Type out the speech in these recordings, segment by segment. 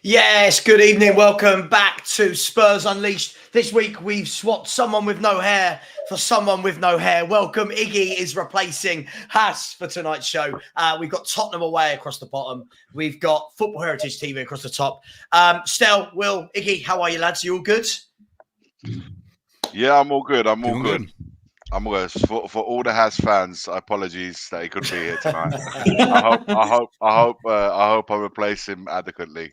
Yes, good evening. Welcome back to Spurs Unleashed. This week we've swapped someone with no hair for someone with no hair. Welcome. Iggy is replacing Has for tonight's show. We've got Tottenham Away across the bottom. We've got Football Heritage TV across the top. Stel, Will, Iggy, how are you, lads? You all good? Yeah, I'm all good. I'm all Doing good. I'm all good. For all the Has fans, apologies that he couldn't be here tonight. I hope I replace him adequately.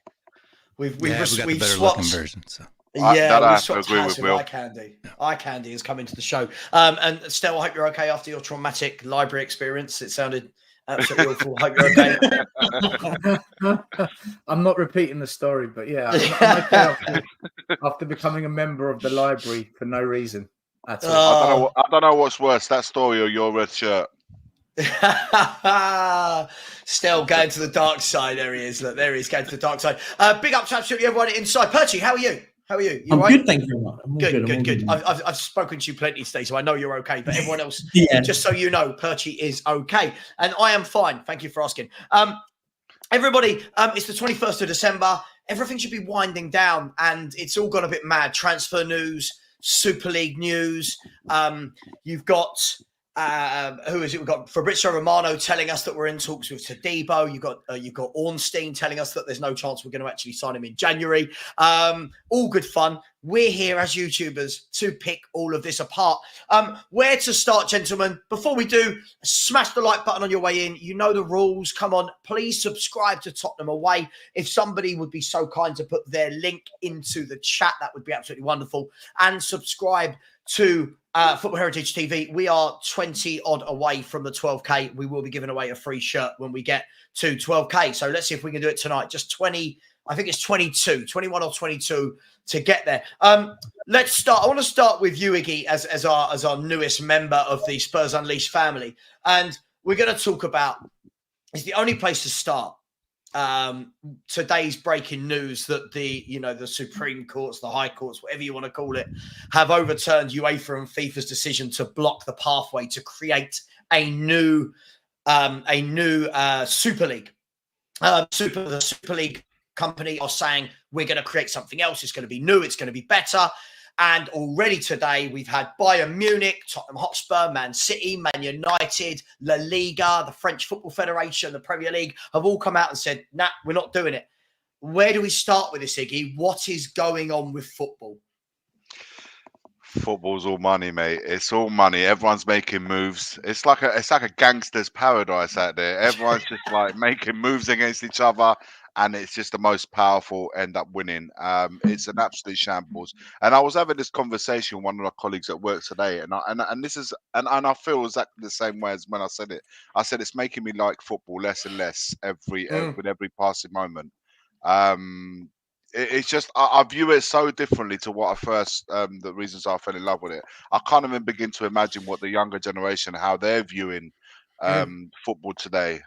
We've got the better swapped looking version. So yeah, I we have to swapped agree Has with with Will. Eye Candy. Eye Candy has come into the show. And Stel, I hope you're okay after your traumatic library experience. It sounded absolutely awful. Hope you're okay. I'm not repeating the story, but yeah, I'm okay after becoming a member of the library for no reason at all. I don't know what's worse, that story or your red shirt. Still going to the dark side. There he is. Look, there he is going to the dark side. Big up to absolutely everyone inside. Perchy, how are you? How are you? I'm right? good, thank you very much. I'm Good. I've spoken to you plenty today, so I know you're okay. But everyone else, Yeah. just so you know, Perchy is okay, and I am fine. Thank you for asking. Everybody, it's the 21st of December. Everything should be winding down, and it's all gone a bit mad. Transfer news, Super League news. You've got. Who is it? We've got Fabrizio Romano telling us that we're in talks with Todibo. You've got Ornstein telling us that there's no chance we're going to actually sign him in January. All good fun. We're here as YouTubers to pick all of this apart. Where to start, gentlemen? Before we do, smash the like button on your way in. You know the rules. Come on, please subscribe to Tottenham Away. If somebody would be so kind to put their link into the chat, that would be absolutely wonderful. And subscribe to Football Heritage TV. We are 20 odd away from the 12K. We will be giving away a free shirt when we get to 12K. So let's see if we can do it tonight. Just 20, I think it's 22, 21 or 22 to get there. Let's start. I want to start with you, Iggy, as our newest member of the Spurs Unleashed family. And we're going to talk about, it's the only place to start. Today's breaking news that the Supreme Courts, the High Courts, whatever you want to call it, have overturned UEFA and FIFA's decision to block the pathway to create a new Super League. The Super League company are saying we're going to create something else. It's going to be new. It's going to be better. And already today, we've had Bayern Munich, Tottenham Hotspur, Man City, Man United, La Liga, the French Football Federation, the Premier League have all come out and said, nah, we're not doing it. Where do we start with this, Iggy? What is going on with football? Football's all money, mate. It's all money. Everyone's making moves. It's like a gangster's paradise out there. Everyone's just like making moves against each other, and it's just the most powerful end up winning. It's an absolute shambles. And I was having this conversation with one of my colleagues at work today, and I feel exactly the same way as when I said it. I said it's making me like football less and less with every passing moment. It's just I view it so differently to what I first the reasons I fell in love with it. I can't even begin to imagine what the younger generation, how they're viewing football today.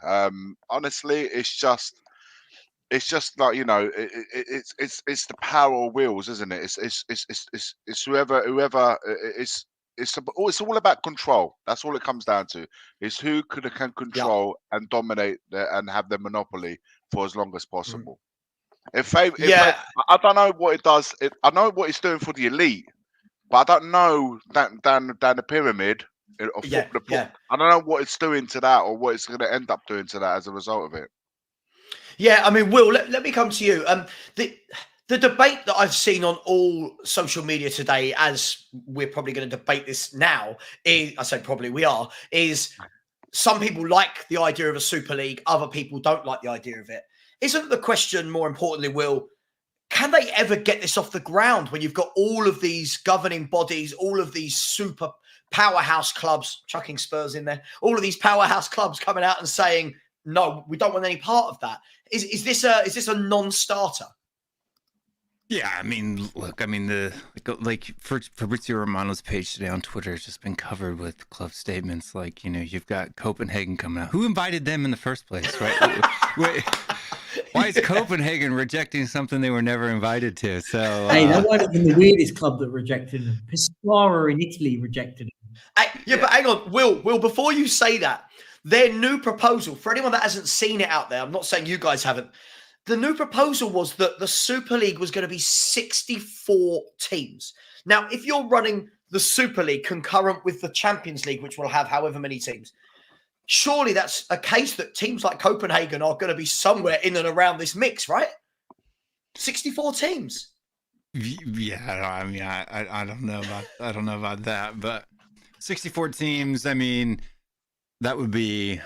Honestly, it's just like, you know, it's the power of wills, isn't it? It's whoever it's all about control. That's all it comes down to. It's who can control and dominate and have the monopoly for as long as possible. I don't know what it does. I know what it's doing for the elite, but I don't know down the pyramid of football. I don't know what it's doing to that, or what it's going to end up doing to that as a result of it. Yeah, I mean, Will, let me come to you. The debate that I've seen on all social media today, as we're probably going to debate this now, is some people like the idea of a Super League, other people don't like the idea of it. Isn't the question, more importantly, Will, can they ever get this off the ground when you've got all of these governing bodies, all of these super powerhouse clubs, chucking Spurs in there, all of these powerhouse clubs coming out and saying, no, we don't want any part of that. Is this a non-starter? yeah, I mean, look, Fabrizio Romano's page today on Twitter has just been covered with club statements like, you know, you've got Copenhagen coming out. Who invited them in the first place, right? Why is Copenhagen rejecting something they were never invited to? So hey, that might have been the weirdest club that rejected him. Pescara in Italy rejected him. But hang on, Will, before you say that, their new proposal, for anyone that hasn't seen it out there, I'm not saying you guys haven't, the new proposal was that the Super League was going to be 64 teams. Now, if you're running the Super League concurrent with the Champions League, which will have however many teams, surely that's a case that teams like Copenhagen are going to be somewhere in and around this mix, right? 64 teams. Yeah, I mean, I don't know about that, but 64 teams. I mean, that would be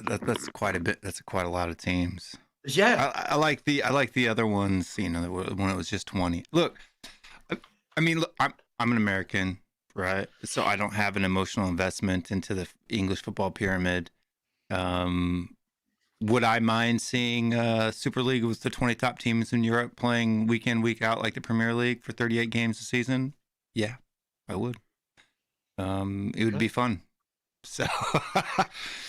that's quite a bit. That's quite a lot of teams. Yeah, I like the other ones. You know, when it was just 20. Look, I mean, look, I'm an American, right? So I don't have an emotional investment into the English football pyramid. Would I mind seeing Super League with the 20 top teams in Europe playing week in, week out like the Premier League for 38 games a season? Yeah, I would. It would be fun. So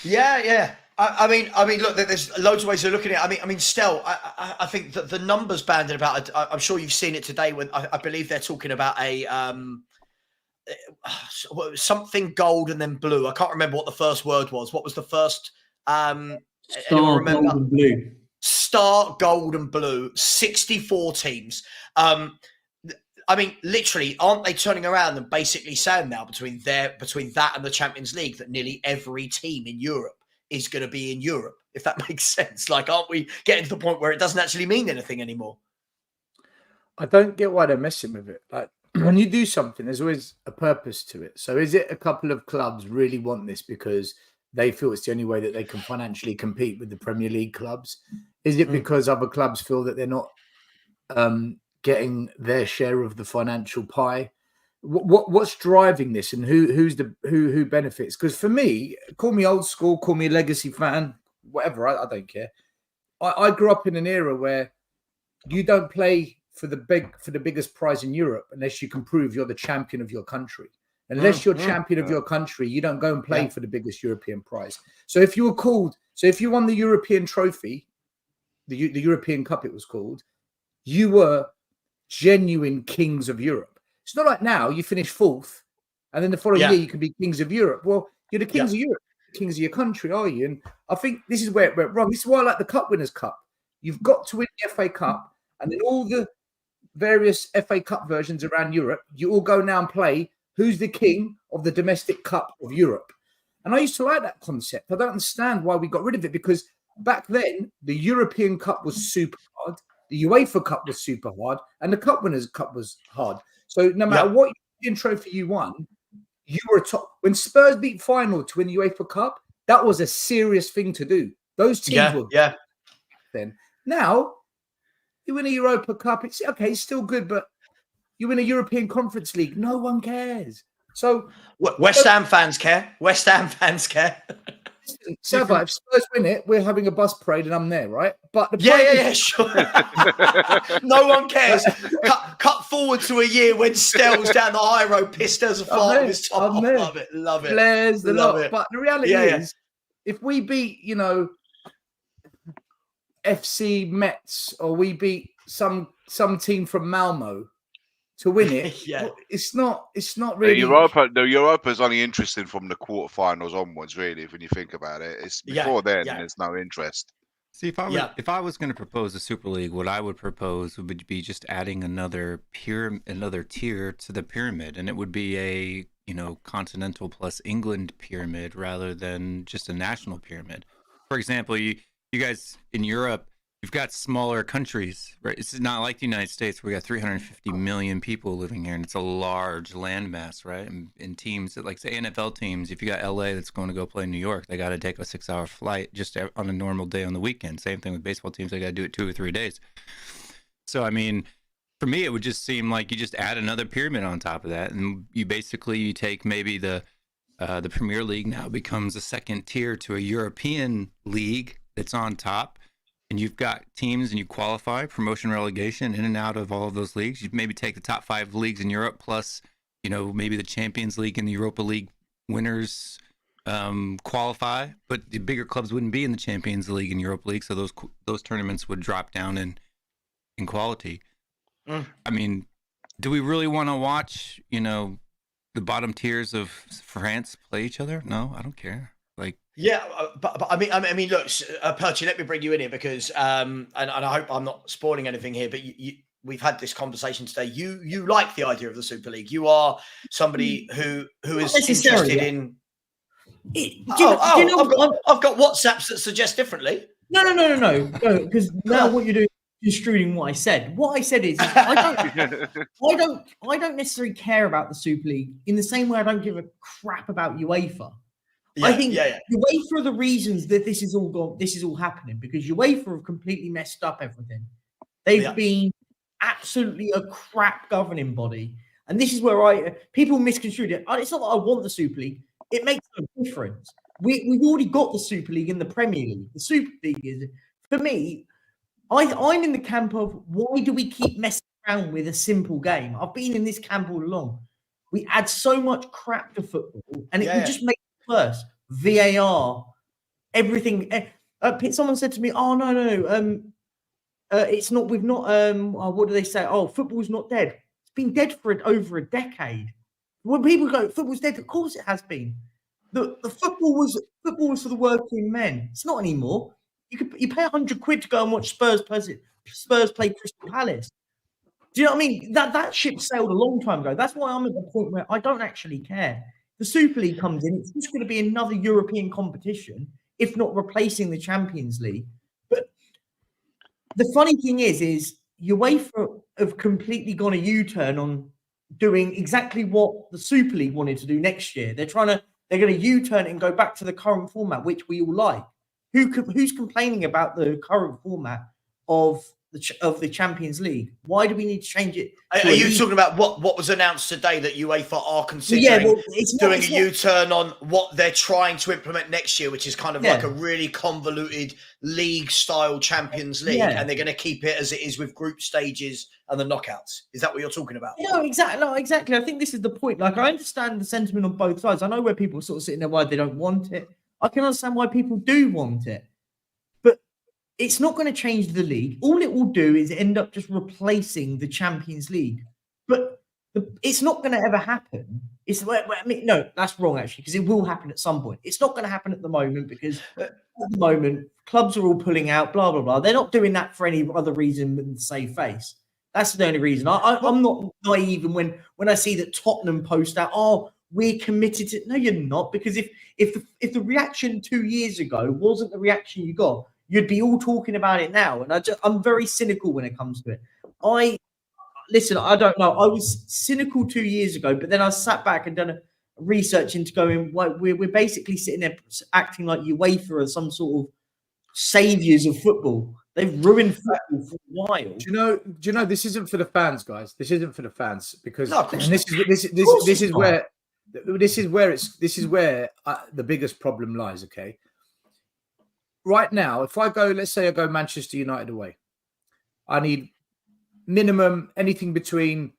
yeah. I mean, look, there's loads of ways of looking at it. I mean, Stel, I think that the numbers banded about, I'm sure you've seen it today when I believe they're talking about a something gold and then blue. I can't remember what the first word was. What was the first? Star, gold and blue. Star, gold and blue, 64 teams. I mean, literally, aren't they turning around and basically saying now between that and the Champions League that nearly every team in Europe is going to be in Europe, if that makes sense? Like, aren't we getting to the point where it doesn't actually mean anything anymore? I don't get why they're messing with it. Like, when you do something, there's always a purpose to it. So is it a couple of clubs really want this because they feel it's the only way that they can financially compete with the Premier League clubs? Is it because other clubs feel that they're not getting their share of the financial pie? What's driving this, and who benefits? Because for me, call me old school, call me a legacy fan, whatever. I don't care. I grew up in an era where you don't play for the biggest prize in Europe unless you can prove you're the champion of your country. Unless you're champion of your country, you don't go and play for the biggest European prize. So if you won the European trophy, the European Cup it was called, you were genuine kings of Europe. It's not like now you finish fourth and then the following year you can be kings of Europe. Well, you're the kings of Europe, kings of your country, are you? And I think this is where it went wrong. This is why I like the Cup Winners' Cup. You've got to win the FA Cup, and then all the various FA Cup versions around Europe, you all go now and play who's the king of the domestic cup of Europe. And I used to like that concept. I don't understand why we got rid of it, because back then the European Cup was super hard, the UEFA Cup was super hard, and the Cup Winners' Cup was hard. So no matter what European trophy you won, you were a top. When Spurs beat Feyenoord to win the UEFA Cup, that was a serious thing to do. Those teams were then. Now, you win a Europa Cup, it's okay, it's still good, but you win a European Conference League, no one cares. So West Ham fans care. West Ham fans care. Savva, if Spurs win it, we're having a bus parade and I'm there, right? But the sure. No one cares. Cut forward to a year when Stel's down the high road, pissed as a fart with his top off. Love it. Blair's the lot. But the reality is, if we beat, FC Metz, or we beat some team from Malmo to win it, it's not really. The Europa is only interesting from the quarterfinals onwards, really. When you think about it, it's before then. There's no interest. See, if I was going to propose a Super League, what I would propose would be just adding another tier to the pyramid, and it would be a continental plus England pyramid rather than just a national pyramid. For example, you guys in Europe, you've got smaller countries, right? It's not like the United States where we got 350 million people living here, and it's a large landmass, right? And teams, like say NFL teams, if you got LA that's going to go play New York, they got to take a 6-hour flight just on a normal day on the weekend. Same thing with baseball teams; they got to do it 2 or 3 days. So, I mean, for me, it would just seem like you just add another pyramid on top of that, and you take maybe the Premier League now becomes a second tier to a European league that's on top. And you've got teams and you qualify promotion, relegation in and out of all of those leagues. You maybe take the top 5 leagues in Europe plus, maybe the Champions League and the Europa League winners qualify, but the bigger clubs wouldn't be in the Champions League and Europa League. So those tournaments would drop down in quality. I mean, do we really want to watch, the bottom tiers of France play each other? No, I don't care. Like, yeah, but I mean, look, Perchy, let me bring you in here because, and I hope I'm not spoiling anything here, but we've had this conversation today. You like the idea of the Super League. You are somebody who is interested in. I've got WhatsApps that suggest differently. No. Because now what you're doing is construing what I said. What I said is I don't necessarily care about the Super League in the same way I don't give a crap about UEFA. Yeah, I think UEFA are the reasons that this is all happening, because UEFA have completely messed up everything. They've been absolutely a crap governing body, and this is where people misconstrued it. It's not that I want the Super League; it makes no difference. We've already got the Super League in the Premier League. The Super League is, for me, I'm in the camp of, why do we keep messing around with a simple game? I've been in this camp all along. We add so much crap to football, and it would just make it worse. VAR, everything. Someone said to me, "Oh no, it's not. We've not. What do they say? Oh, football's not dead. It's been dead for over a decade." When people go, "Football's dead," of course it has been. The football was for the working men. It's not anymore. You pay £100 to go and watch Spurs play Crystal Palace. Do you know what I mean? That ship sailed a long time ago. That's why I'm at the point where I don't actually care. The Super League comes in, it's just going to be another European competition, if not replacing the Champions League. But the funny thing is UEFA have completely gone a U-turn on doing exactly what the Super League wanted to do next year. They're going to U-turn it and go back to the current format, which we all like. Who's complaining about the current format of the Champions League? Why do we need to change it? Are you talking about what was announced today, that UEFA are considering doing a U-turn on what they're trying to implement next year, which is kind of like a really convoluted league-style Champions League, and they're going to keep it as it is with group stages and the knockouts? Is that what you're talking about? No, exactly. No, exactly. I think this is the point. Like, I understand the sentiment on both sides. I know where people are sort of sitting there why they don't want it. I can understand why people do want it. But it's not going to change the league. All it will do is end up just replacing the Champions League. But it's not going to ever happen. No, that's wrong, actually, because it will happen at some point. It's not going to happen at the moment, because at the moment, clubs are all pulling out, blah, blah, blah. They're not doing that for any other reason than to save face. That's the only reason. I'm not naive. And when I see that Tottenham post out, "Oh, we're committed to," no, you're not, because if the reaction 2 years ago wasn't the reaction you got, you'd be all talking about it now. And I'm very cynical when it comes to it. Listen, I don't know. I was cynical 2 years ago, but then I sat back and done a research into going, well, we're basically sitting there acting like UEFA are some sort of saviors of football. They've ruined football for a while. Do you know? This isn't for the fans, guys. This isn't for the fans, because this is where the biggest problem lies. Okay, right now, if let's say I go Manchester United away, I need minimum anything between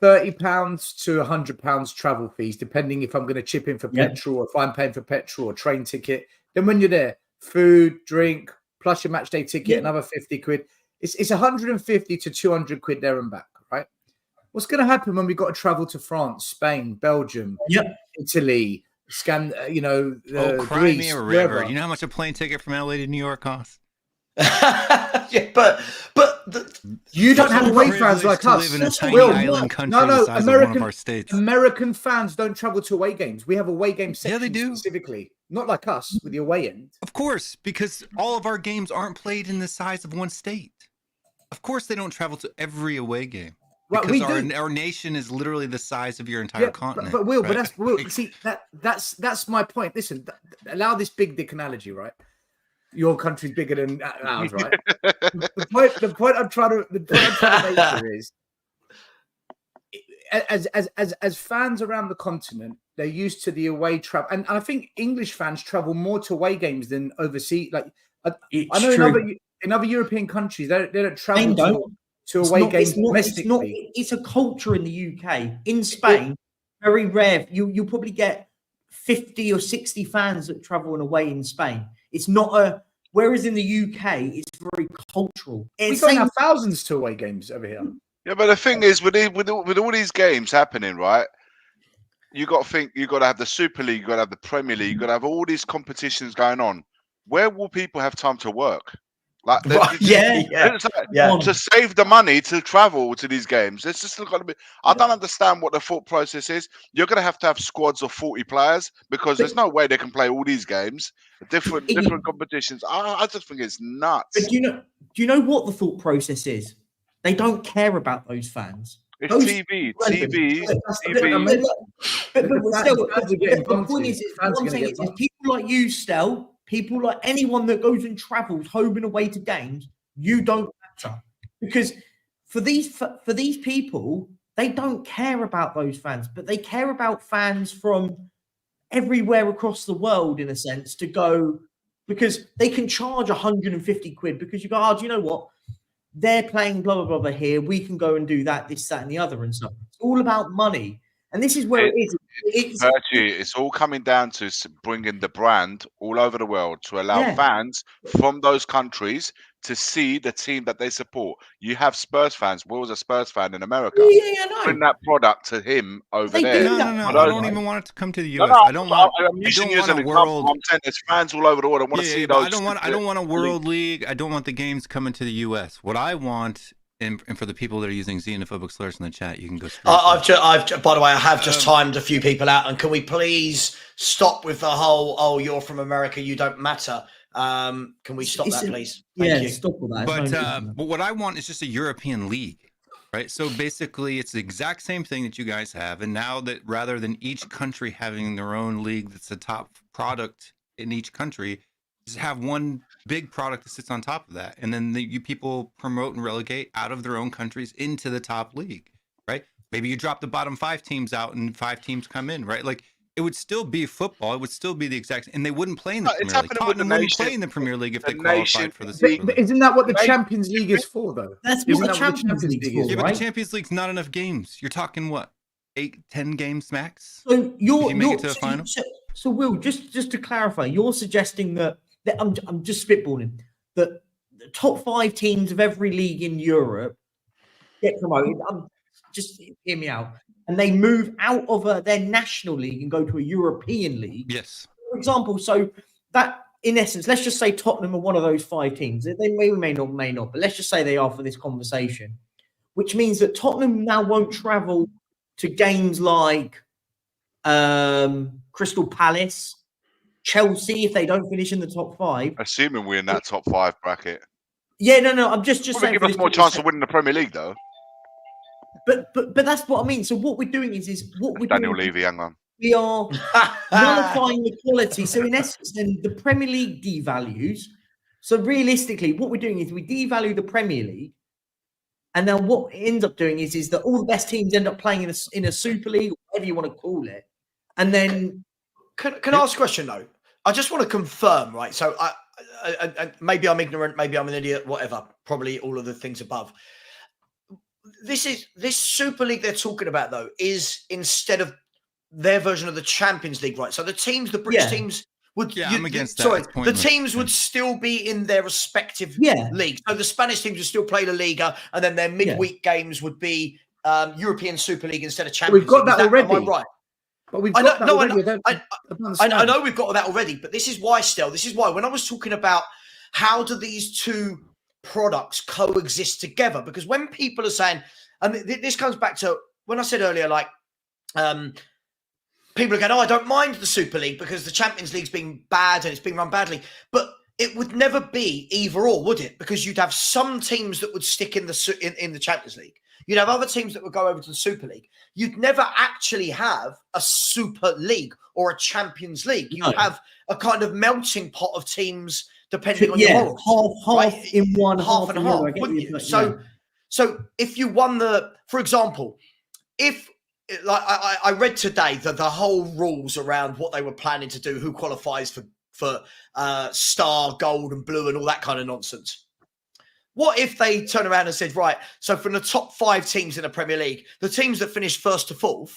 £30 to £100 travel fees, depending if I'm going to chip in for petrol, or if I'm paying for petrol or train ticket. Then when you're there, food, drink, plus your match day ticket, another £50. It's 150 to 200 quid there and back, right? What's going to happen when we got to travel to France, Spain, Belgium, Italy, Greece, or river? You know how much a plane ticket from LA to New York costs? but you don't have away fans like us. Live in a tiny island country the size of one of our states. American fans don't travel to away games. We have away game sections they do. Specifically. Not like us with the away end. Of course, because all of our games aren't played in the size of one state. Of course, they don't travel to every away game. Because our nation is literally the size of your entire continent. But Will, right? See, that's my point. Listen, allow this big dick analogy, right? Your country's bigger than ours, right? the point I'm trying to make here is, as fans around the continent, they're used to the away travel, and I think English fans travel more to away games than overseas. Like I know in other European countries, they don't travel to away games domestically. It's a culture in the UK. In Spain, very rare. You'll probably get 50 or 60 fans that travel and away in Spain. It's not whereas in the UK, it's very cultural. We don't have thousands to away games over here. Yeah, but the thing is, with all these games happening, right? you got to think, you got to have the Super League, you got to have the Premier League, you got to have all these competitions going on. Where will people have time to work? Like, Right, it's like, to save the money to travel to these games. It's just got to be. I don't understand what the thought process is. You're going to have squads of 40 players because there's no way they can play all these games, different competitions. I just think it's nuts. But do you know what the thought process is? They don't care about those fans. It's Those TV. But still, the point is, what I'm saying is, people like you, Stel, people like anyone that goes and travels home and away to games, you don't matter, because for these people, they don't care about those fans, but they care about fans from everywhere across the world, in a sense, to go, because they can charge 150 quid because you go, oh, do you know what? They're playing blah, blah, blah, blah here. We can go and do that, this, that, and the other and stuff. It's all about money. And this is where it is. It's all coming down to bringing the brand all over the world to allow fans from those countries to see the team that they support. You have Spurs fans. Will's a Spurs fan in America. I know. Bring that product to him over there. No. I don't even want it to come to the US. I don't want. I'm using you as an example. I'm saying there's fans all over the world. I want to see those. I don't want a world league. I don't want the games coming to the US. What I want. And for the people that are using xenophobic slurs in the chat, you can go. By the way, I have just timed a few people out, and can we please stop with the whole "oh, you're from America, you don't matter"? Can we stop that, please? Thank you. Stop all that. But what I want is just a European league, right? So basically, it's the exact same thing that you guys have, and now that rather than each country having their own league that's the top product in each country, just have one big product that sits on top of that, and then you people promote and relegate out of their own countries into the top league, right? Maybe you drop the bottom 5 teams out and 5 teams come in, right? Like, it would still be football. It would still be the exact, and they wouldn't play in the Premier League. Tottenham wouldn't play in the Premier League if they qualified for the Super League. But isn't that what the Champions League is for, though? That's what the Champions League is for, yeah, but the Champions League's not enough games. You're talking what, 8-10 games max? So you make it to the final. So Will, just to clarify, you're suggesting that I'm just spitballing that the top 5 teams of every league in Europe get promoted. Just hear me out. And they move out of their national league and go to a European league. Yes. For example, so that, in essence, let's just say Tottenham are one of those 5 teams. They may not, but let's just say they are for this conversation, which means that Tottenham now won't travel to games like Crystal Palace, Chelsea, if they don't finish in the top 5. Assuming we're in that top 5 bracket. Yeah, no. I'm just saying. Give us more chance of winning the Premier League, though. But that's what I mean. So what we're doing is what we're Daniel doing. Levy, hang on. We are nullifying the quality. So in essence, then the Premier League devalues. So realistically, what we're doing is we devalue the Premier League, and then what it ends up doing is that all the best teams end up playing in a Super League, whatever you want to call it, and then. Can I ask a question though? I just want to confirm, right? So I maybe I'm ignorant, maybe I'm an idiot, whatever. Probably all of the things above. This Super League they're talking about though is instead of their version of the Champions League, right? So the British teams would. Yeah, I'm against that. Sorry, the teams would still be in their respective league. So the Spanish teams would still play La Liga, and then their midweek games would be European Super League instead of Champions League. We've got that already. Am I right? But we've got that already. I know we've got that already, but this is why, Stel. This is why when I was talking about how do these two products coexist together, because when people are saying, and this comes back to when I said earlier, like people are going, "Oh, I don't mind the Super League because the Champions League's been bad and it's been run badly," but it would never be either or, would it? Because you'd have some teams that would stick in the Champions League. You'd have other teams that would go over to the Super League. You'd never actually have a Super League or a Champions League. You'd have a kind of melting pot of teams depending on your morals. Half in one, half and half, wouldn't you? So if you won for example, if like I read today that the whole rules around what they were planning to do, who qualifies for star, gold and blue and all that kind of nonsense. What if they turn around and said, right, so from the top 5 teams in the Premier League, the teams that finish 1st to 4th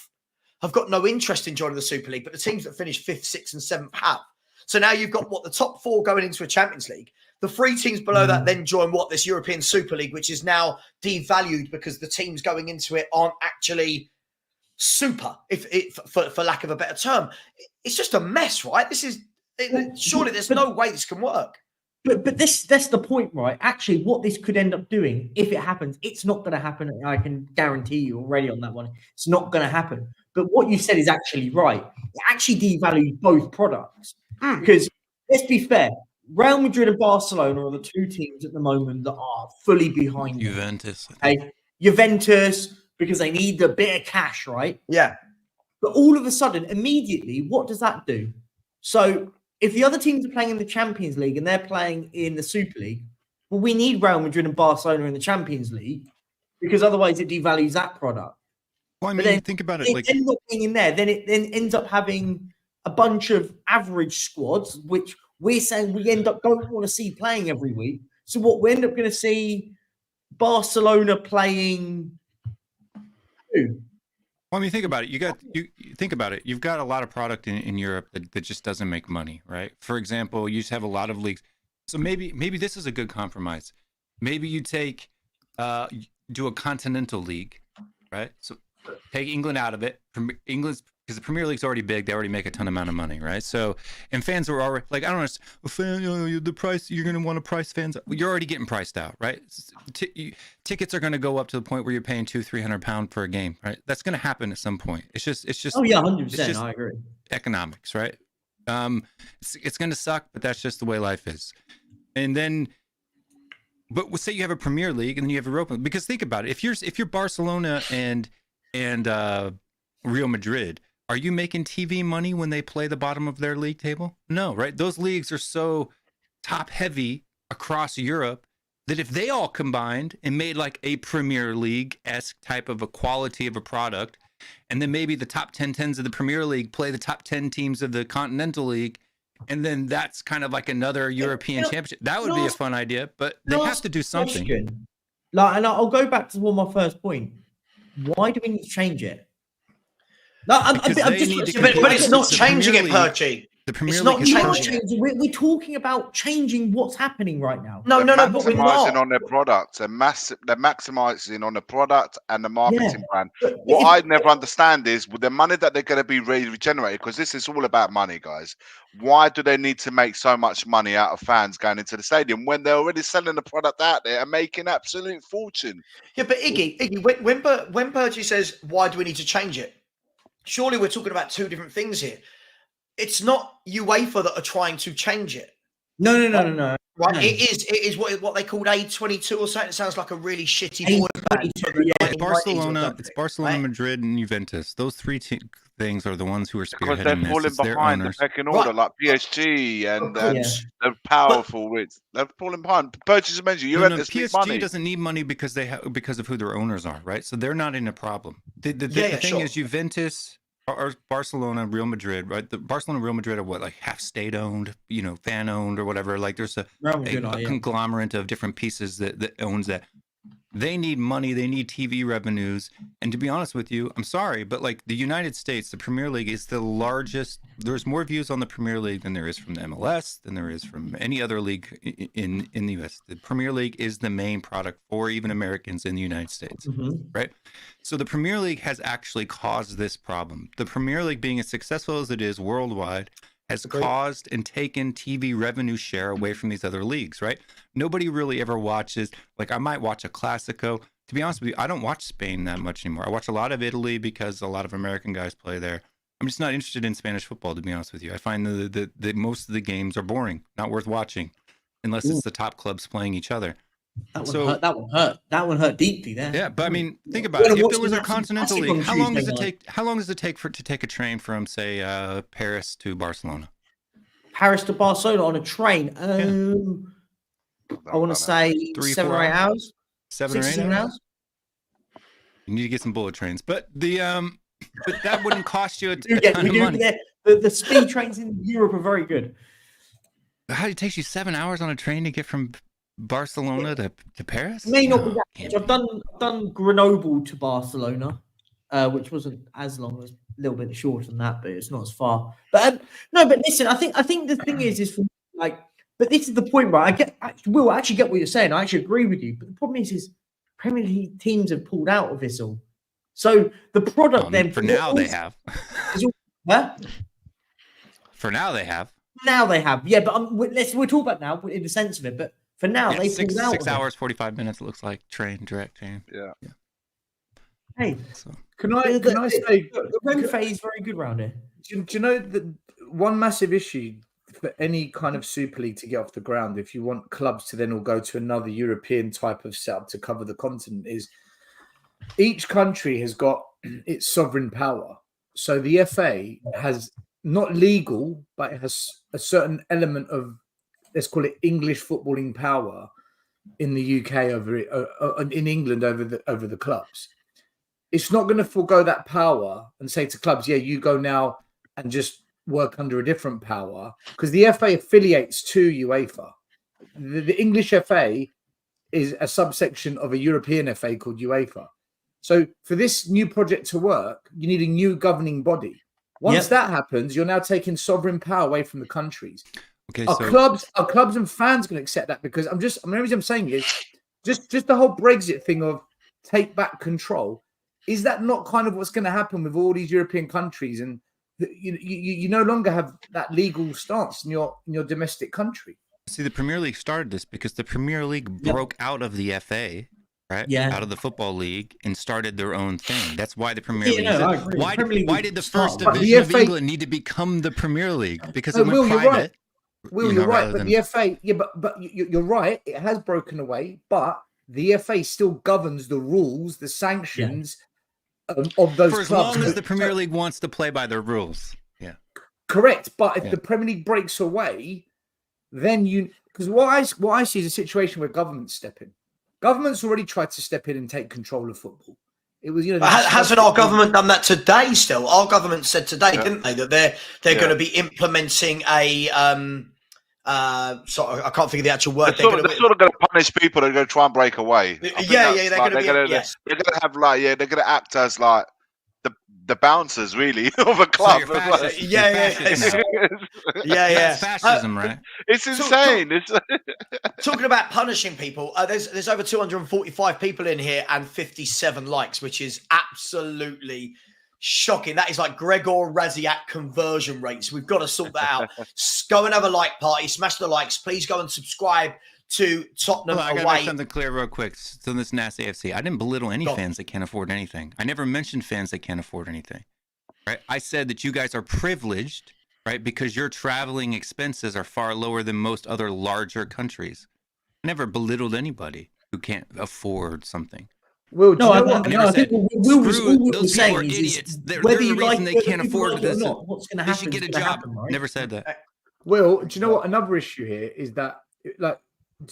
have got no interest in joining the Super League, but the teams that finish 5th, 6th and 7th have. So now you've got the top 4 going into a Champions League. The 3 teams below that then join this European Super League, which is now devalued because the teams going into it aren't actually super, for lack of a better term. It's just a mess, right? Surely there's no way this can work. But that's the point, right? Actually, what this could end up doing, if it happens, it's not going to happen. I can guarantee you already on that one. It's not going to happen. But what you said is actually right. It actually devalues both products. Because let's be fair, Real Madrid and Barcelona are the two teams at the moment that are fully behind Juventus. Okay? Juventus, because they need a bit of cash, right? Yeah. But all of a sudden, immediately, what does that do? So if the other teams are playing in the Champions League and they're playing in the Super League, well, we need Real Madrid and Barcelona in the Champions League because otherwise it devalues that product. Well, I mean, then think about it. Like, not being in there, then it ends up having a bunch of average squads, which we're saying we don't want to see playing every week. So what we end up going to see Barcelona playing who? Well, I mean, think about it. You think about it. You've got a lot of product in Europe that just doesn't make money, right? For example, you just have a lot of leagues. So maybe this is a good compromise. Maybe you do a continental league, right? So take England out of it. England's because the Premier League's already big. They already make a ton amount of money, right? So, and fans are already like, I don't know, the price, you're going to want to price fans. Well, you're already getting priced out, right? Tickets are going to go up to the point where you're paying £200-300 for a game, right? That's going to happen at some point. It's just. Oh yeah, 100%. I agree. Economics, right? It's going to suck, but that's just the way life is. And then, but say you have a Premier League and then you have Europa, because think about it. If you're Barcelona and Real Madrid, are you making TV money when they play the bottom of their league table? No, right? Those leagues are so top heavy across Europe that if they all combined and made like a Premier League-esque type of a quality of a product, and then maybe the top 10 teams of the Premier League play the top 10 teams of the Continental League, and then that's kind of like another European championship. That would be a fun idea, but they have to do something. Like, and I'll go back to my first point. Why do we need to change it? No, but it's not changing it, Perchy. The Premier League not changing. We're talking about changing what's happening right now. No, but we're not. On their products. They're maximizing on the product and the marketing plan. What I never understand is with the money that they're going to be regenerated, because this is all about money, guys. Why do they need to make so much money out of fans going into the stadium when they're already selling the product out there and making absolute fortune? Yeah, but Iggy, when Perchy says, why do we need to change it? Surely we're talking about two different things here. It's not UEFA that are trying to change it. No. Right? No. It is what they called A22 or something. It sounds like a really shitty boy band. It's Barcelona, right? Madrid, and Juventus. Those three things are the ones who are spearheading because they're falling behind the pecking order, like PSG and they're powerful. They're falling behind. Purchase mentioned PSG doesn't need money because because of who their owners are, right? So they're not in a problem. The thing is Juventus or Barcelona, Real Madrid, right? The Barcelona and Real Madrid are what, like half state owned, fan owned or whatever. Like there's a conglomerate of different pieces that owns that. They need money. They need TV revenues. And to be honest with you, I'm sorry, but like the United States, the Premier League is the largest. There's more views on the Premier League than there is from the MLS, than there is from any other league in the US. The Premier League is the main product for even Americans in the United States, right? So the Premier League has actually caused this problem. The Premier League, being as successful as it is worldwide, has caused and taken TV revenue share away from these other leagues, right? Nobody really ever watches, like I might watch a Clasico. To be honest with you, I don't watch Spain that much anymore. I watch a lot of Italy because a lot of American guys play there. I'm just not interested in Spanish football, to be honest with you. I find that most of the games are boring, not worth watching, unless it's the top clubs playing each other. That one hurt. That one hurt deeply there. Yeah, but I mean, think about it. If there was a continental league, how long does it take to take a train from, say, Paris to Barcelona? Paris to Barcelona on a train. I want to say 7 or 8 hours. 7 or 8 hours. You need to get some bullet trains, but but that wouldn't cost you a ton of money. The speed trains in Europe are very good. How it takes you 7 hours on a train to get from Barcelona to Paris? It may not be that much. I've done Grenoble to Barcelona, which wasn't as long, as a little bit shorter than that, but it's not as far. But no, but listen, I think the thing is for like, but this is the point, right? I actually get what you're saying. I actually agree with you, but the problem is Premier League teams have pulled out of this all. So the product then for now they have. Huh? For now they have. Now they have, yeah. But we're talking about now in the sense of it. But for now, Yeah, they six pulled out. hours 45 minutes. It looks like direct train. Yeah. Hey, So Can I say the Renfe is very good round here. do you know that one massive issue for any kind of Super League to get off the ground, if you want clubs to then all go to another European type of setup to cover the continent, is each country has got its sovereign power. So the FA has not legal, but it has a certain element of, let's call it English footballing power in the UK over it, in England over the clubs. It's not going to forego that power and say to clubs, yeah, you go now and just work under a different power, because the FA affiliates to UEFA. The English FA is a subsection of a European FA called UEFA. So for this new project to work, you need a new governing body. Once that happens, you're now taking sovereign power away from the countries. okay, Are clubs and fans going to accept that? Because the reason I'm saying is just the whole Brexit thing of take back control. Is that not kind of what's going to happen with all these European countries? And you no longer have that legal stance in your domestic country. See, the Premier League started this because the Premier League broke out of the FA, right? Yeah. Out of the Football League and started their own thing. That's why the Premier League. I agree. Why did the first But the division of FA England need to become the Premier League? Because No, it went Will, you're private. right. Will, you're right. But the FA, but you're right. It has broken away, but the FA still governs the rules, the sanctions of those for as clubs. long as the Premier League wants to play by their rules. Yeah. Correct. But if the Premier League breaks away, then because what I see is a situation where governments step in. Governments already tried to step in and take control of football. It was, hasn't our government done that today? Still, our government said today, didn't they, that they're going to be implementing a I can't think of the actual word. They're sort of going to punish people that are going to try and break away. They're going to have they're going to act as like the bouncers really of a club. So That's fascism, right? It's insane. Talking about punishing people, there's over 245 people in here and 57 likes, which is absolutely shocking. That is like Gregor Raziak conversion rates. We've got to sort that out. Go and have a like party. Smash the likes. Please go and subscribe to Tottenham I gotta Away. make something clear real quick. So this nasty AFC, I didn't belittle any fans that can't afford anything. I never mentioned fans that can't afford anything. Right? I said that you guys are privileged, right? Because your traveling expenses are far lower than most other larger countries. I never belittled anybody who can't afford something. Will, I think Will was saying idiots. They're whether the you reason they can't afford it or this. not, what's going to They happen? should get a job. Right? Never said that. Will, do you know what? Another issue here is that, like,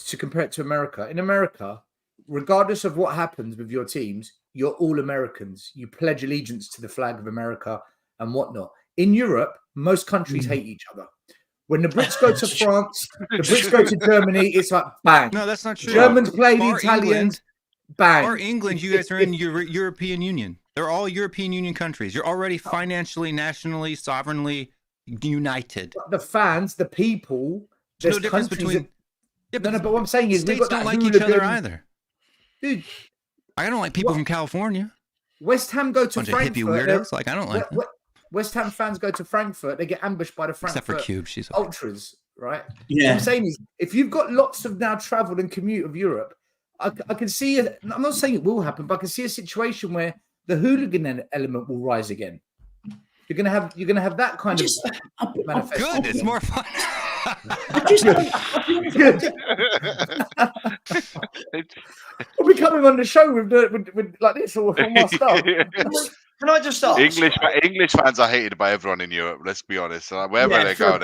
to compare it to America. In America, regardless of what happens with your teams, you're all Americans. You pledge allegiance to the flag of America and whatnot. In Europe, most countries hate each other. When the Brits go to France, the Brits go to Germany, it's like bang. No, that's not true. Germans play the Italians, bang. Or England, you guys are in European Union. They're all European Union countries. You're already financially, nationally, sovereignly united. But the fans, the people, there's no difference between. But what I'm saying is states don't like each other either. Dude, I don't like people from California. West Ham go to bunch Frankfurt. Of hippie weirdos. Like I don't like them. West Ham fans go to Frankfurt. They get ambushed by the Frankfurt Except for Cube, she's ultras, right? Yeah. What I'm saying is, if you've got lots of now travel and commute of Europe, I can see. I'm not saying it will happen, but I can see a situation where the hooligan element will rise again. You're gonna have that kind of manifesto. Good. It's more fun. We'll be coming on the show with like this or from my stuff. Can I just ask? English fans are hated by everyone in Europe. Let's be honest. Wherever they go,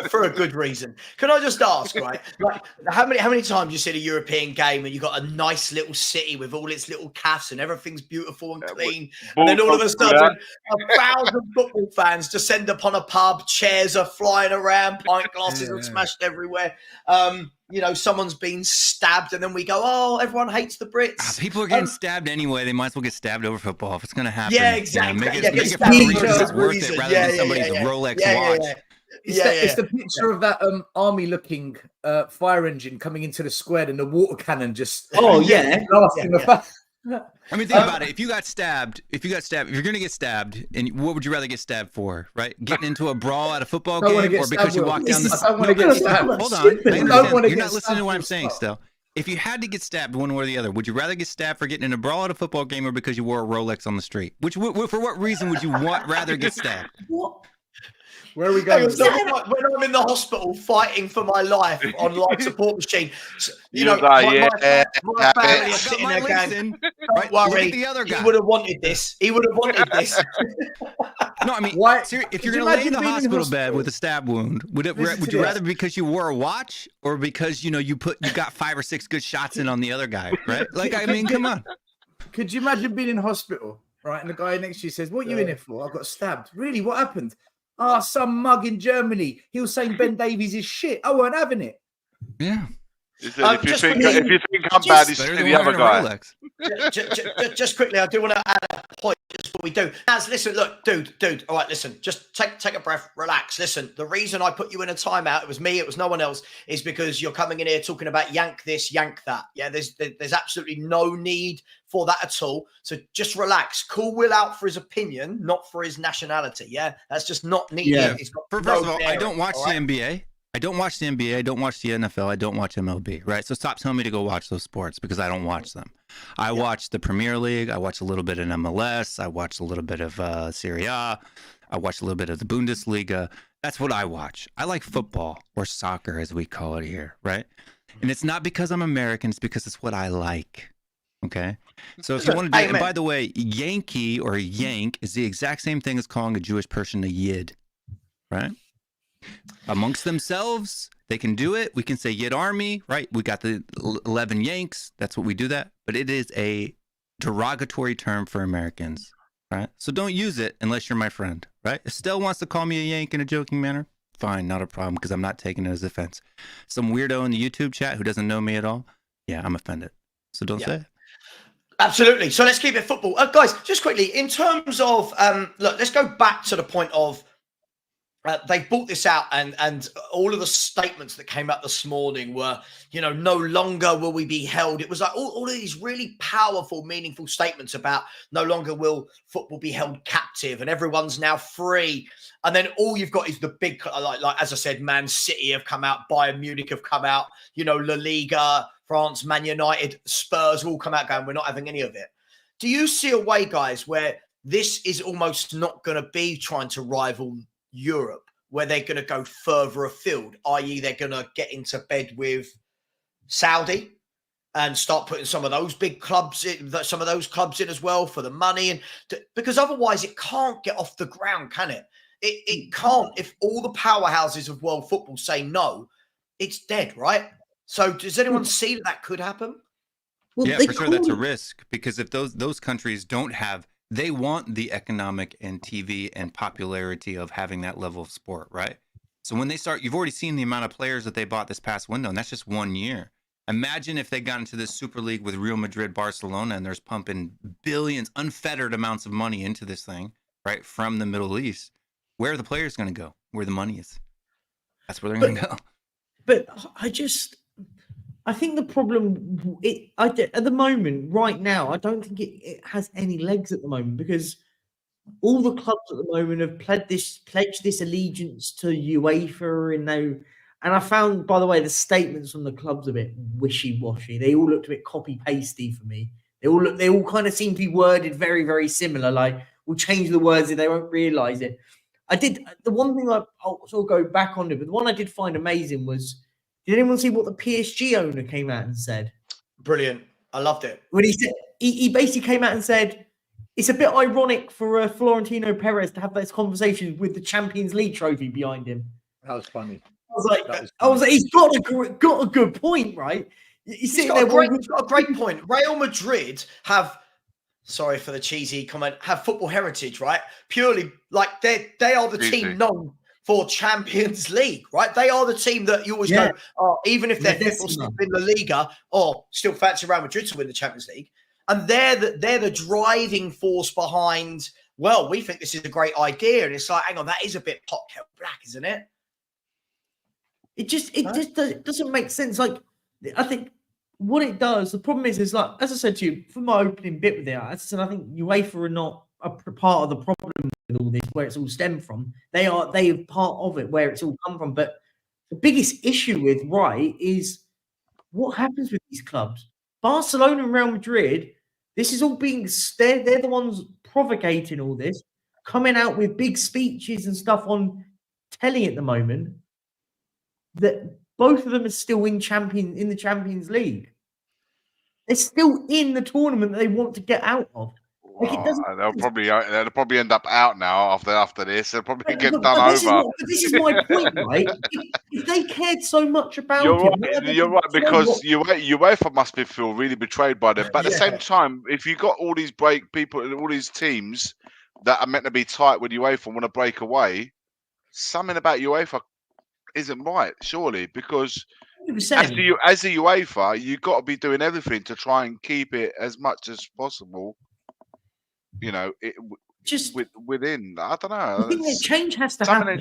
for a good reason. Can I just ask, right? Like, how many times you see a European game and you got a nice little city with all its little cafes and everything's beautiful and clean, and then all of a sudden 1,000 football fans descend upon a pub, chairs are flying around, pint glasses are smashed everywhere. Someone's been stabbed, and then we go, "Oh, everyone hates the Brits." People are getting stabbed anyway. They might as well get stabbed over football if it's going to happen. Yeah, exactly. Make it for a reason that's worth it rather than somebody's Rolex watch. It's the picture of that army-looking fire engine coming into the square and the water cannon just. Oh yeah. Blasting the I mean, think about it. If you're going to get stabbed, and what would you rather get stabbed for, right? Getting into a brawl at a football game, or because you walk down the... I don't want to get stabbed. Hold on. I don't want to You're get not listening to what I'm stabbed saying still. If you had to get stabbed one way or the other, would you rather get stabbed for getting in a brawl at a football game or because you wore a Rolex on the street? For what reason would you rather get stabbed? What? Where are we going? So when I'm in the hospital fighting for my life on life support machine, you know, like, my family is sitting there going, don't worry, the other guy. he would have wanted this. He would have wanted this. No, I mean, Why- if you're Could you going to lay in imagine the being in hospital bed hospital? with a stab wound, would you rather because you wore a watch or because you got 5 or 6 good shots in on the other guy, right? Like, I mean, come on. Could you imagine being in hospital, right? And the guy next to you says, "What are you in here for?" "I got stabbed." "Really? What happened?" "Some mug in Germany. He was saying Ben Davies is shit. I weren't having it." Yeah. If you think I'm bad, it's Better the than other wearing a guy. Rolex. Just quickly, I do want to add a point just before we do. Naz, listen, look, dude. All right, listen, just take a breath, relax. Listen, the reason I put you in a timeout, it was me, it was no one else, is because you're coming in here talking about yank this, yank that. Yeah, there's absolutely no need for that at all. So just relax. Call Will out for his opinion, not for his nationality. Yeah, that's just not needed. Yeah. It's got First no of all, I bearing, don't watch all the right? NBA. I don't watch the NBA. I don't watch the NFL. I don't watch MLB, right? So stop telling me to go watch those sports because I don't watch them. I watch the Premier League. I watch a little bit in MLS. I watch a little bit of Serie A. I watch a little bit of the Bundesliga. That's what I watch. I like football, or soccer as we call it here, right? And it's not because I'm American. It's because it's what I like. Okay? So if you want to do it, and by the way, Yankee or Yank is the exact same thing as calling a Jewish person a Yid, right? Amongst themselves, they can do it. We can say Yid Army, right? We got the 11 Yanks. That's what we do that. But it is a derogatory term for Americans, right? So don't use it unless you're my friend, right? If Stel wants to call me a Yank in a joking manner, fine, not a problem, because I'm not taking it as offense. Some weirdo in the YouTube chat who doesn't know me at all, yeah, I'm offended. So don't say it. Absolutely. So let's keep it football. Guys, just quickly, in terms of, look, let's go back to the point of, they brought this out and all of the statements that came out this morning were, no longer will we be held. It was like all of these really powerful, meaningful statements about no longer will football be held captive and everyone's now free. And then all you've got is the big, like as I said, Man City have come out, Bayern Munich have come out, La Liga, France, Man United, Spurs have all come out going, we're not having any of it. Do you see a way, guys, where this is almost not going to be trying to rival Europe, where they're going to go further afield, i.e. they're going to get into bed with Saudi and start putting some of those big clubs in, some of those clubs in as well for the money, and because otherwise it can't get off the ground, can it? It can't. If all the powerhouses of world football say no, it's dead, right? So does anyone see that could happen? Well, yeah, for sure, that's a risk, because if those countries don't have, they want the economic and TV and popularity of having that level of sport, right? So when they start, you've already seen the amount of players that they bought this past window, and that's just 1 year. Imagine if they got into this Super League with Real Madrid, Barcelona, and there's pumping billions, unfettered amounts of money into this thing, right, from the Middle East. Where are the players going to go? Where the money is. That's where they're going to go. But I think the problem at the moment, right now, I don't think it has any legs at the moment, because all the clubs at the moment have pledged this allegiance to UEFA, and I found, by the way, the statements from the clubs a bit wishy-washy. They all looked a bit copy-pasty for me. They all kind of seem to be worded very, very similar. Like, we'll change the words if they won't realise it. The one thing I'll sort of go back on it, but the one I did find amazing was, did anyone see what the PSG owner came out and said? Brilliant. I loved it. When he said, he basically came out and said, it's a bit ironic for Florentino Perez to have those conversations with the Champions League trophy behind him. That was funny. I was like, he's got a good point, right? He's got a great point. Real Madrid have, sorry for the cheesy comment, have football heritage, right? Purely, like, they are the team known for Champions League, right? They are the team that you always go, oh, even if they're fifth or sixth in La Liga, or still fancy Real Madrid to win the Champions League. And they're the driving force behind, well, we think this is a great idea. And it's like, hang on, that is a bit pot kettle black, isn't it? It just doesn't make sense. Like, I think what it does, the problem is like, as I said to you, from my opening bit with it, as I said, I think UEFA are not a part of the problem with all this, where it's all stemmed from. They are part of it, where it's all come from. But the biggest issue with is what happens with these clubs. Barcelona and Real Madrid, this is all being, they're the ones provocating all this, coming out with big speeches and stuff on telly at the moment, that both of them are still in the Champions League. They're still in the tournament that they want to get out of. Like, it doesn't. They'll probably end up out now after this. They'll probably get done This over. this is my point, right? If they cared so much about You're right, because UEFA must feel really betrayed by them. But at the same time, if you got all these people and all these teams that are meant to be tight with UEFA and want to break away, something about UEFA isn't right, surely, because 100%. as a UEFA, you've got to be doing everything to try and keep it as much as possible. You know, just within. I don't know. I think that change has to happen.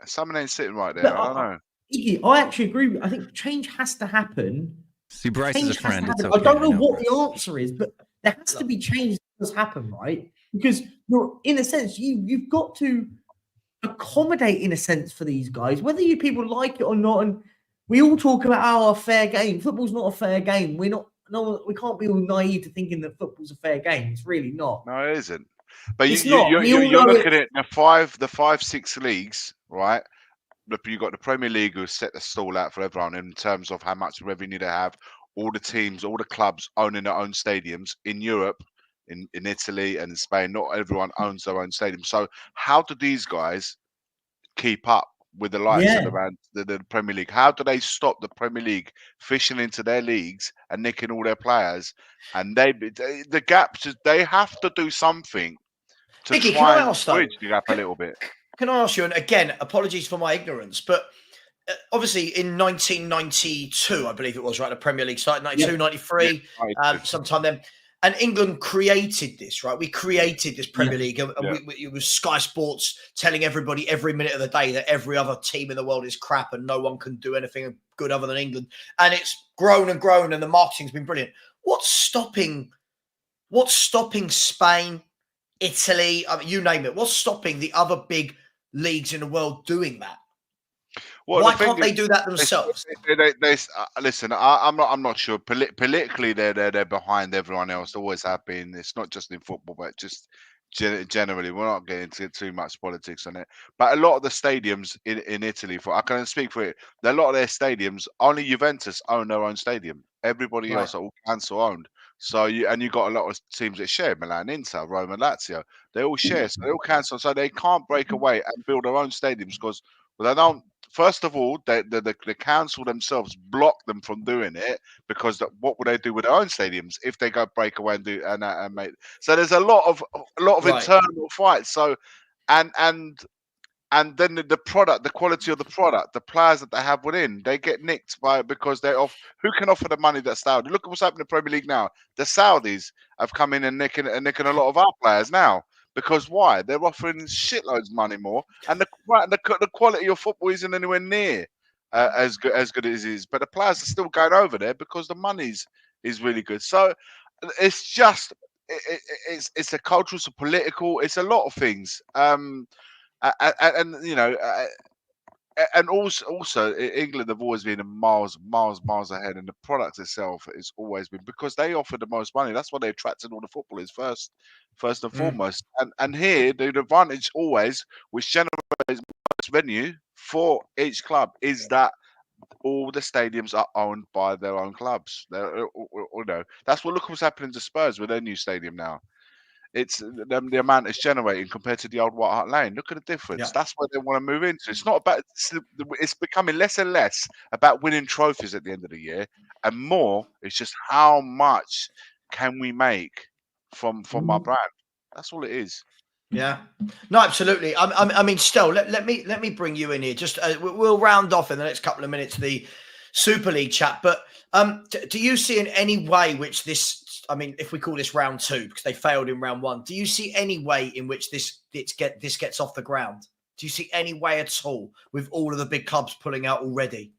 Something ain't sitting right there. I don't know. Iggy, I actually agree. I think change has to happen. See, Bryce is a friend. It's okay. I don't know what the answer is, but there has to be change that does happen, right? Because you're, in a sense, you've got to accommodate, in a sense, for these guys, whether you people like it or not. And we all talk about a fair game. Football's not a fair game. We can't be all naive to thinking that football's a fair game. It's really not. No, it isn't. But you're looking at the 5-6 leagues, right? You've got the Premier League who set the stall out for everyone in terms of how much revenue they have. All the teams, all the clubs owning their own stadiums in Europe, in Italy and in Spain. Not everyone owns their own stadium. So how do these guys keep up with the likes of the Premier League? How do they stop the Premier League fishing into their leagues and nicking all their players? And the gaps, they have to do something to Vicky, try and bridge the gap a little bit. Can I ask you, and again, apologies for my ignorance, but obviously in 1992, I believe it was, right, the Premier League started, 92, 93, sometime then. And England created this, right? We created this Premier League. And it was Sky Sports telling everybody every minute of the day that every other team in the world is crap and no one can do anything good other than England. And it's grown and grown, and the marketing's been brilliant. What's stopping Spain, Italy, you name it? What's stopping the other big leagues in the world doing that? Well, why can't they do that themselves? Listen, I'm not sure. Politically, they're behind everyone else. They always have been. It's not just in football, but just generally. We're not getting into too much politics on it. But a lot of the stadiums in Italy, I can speak for it. A lot of their stadiums, only Juventus own their own stadium. Everybody else are all council owned. So you got a lot of teams that share, Milan, Inter, Roma, Lazio. They all share, so they all cancel. So they can't break away and build their own stadiums because they don't. First of all, the council themselves block them from doing it because what would they do with their own stadiums if they go break away and do and make? So there's a lot of internal fights. So and then the product, the quality of the product, the players that they have within, they get nicked because they're off. Who can offer the money that's Saudi? Look at what's happening in the Premier League now. The Saudis have come in and nicking a lot of our players now. Because why? They're offering shitloads of money more, and the quality of football isn't anywhere near as good as it is. But the players are still going over there because the money is really good. So it's just it's a cultural, it's a political, it's a lot of things. And you know. And also, England have always been miles ahead, and the product itself has always been because they offer the most money. That's why they attracted all the footballers first and foremost. And here, the advantage always, which generates most revenue for each club, is that all the stadiums are owned by their own clubs. That's what look what's happening to Spurs with their new stadium now. It's the amount it's generating compared to the old White Hart Lane. Look at the difference. Yeah. That's what they want to move into. It's not about. It's becoming less and less about winning trophies at the end of the year, and more. It's just how much can we make from our brand. That's all it is. Yeah, no, absolutely. I mean, Stel, let me bring you in here. Just we'll round off in the next couple of minutes the Super League chat. But do you see in any way which this? I mean, if we call this round 2 because they failed in round 1, do you see any way in which this gets off the ground? Do you see any way at all with all of the big clubs pulling out already?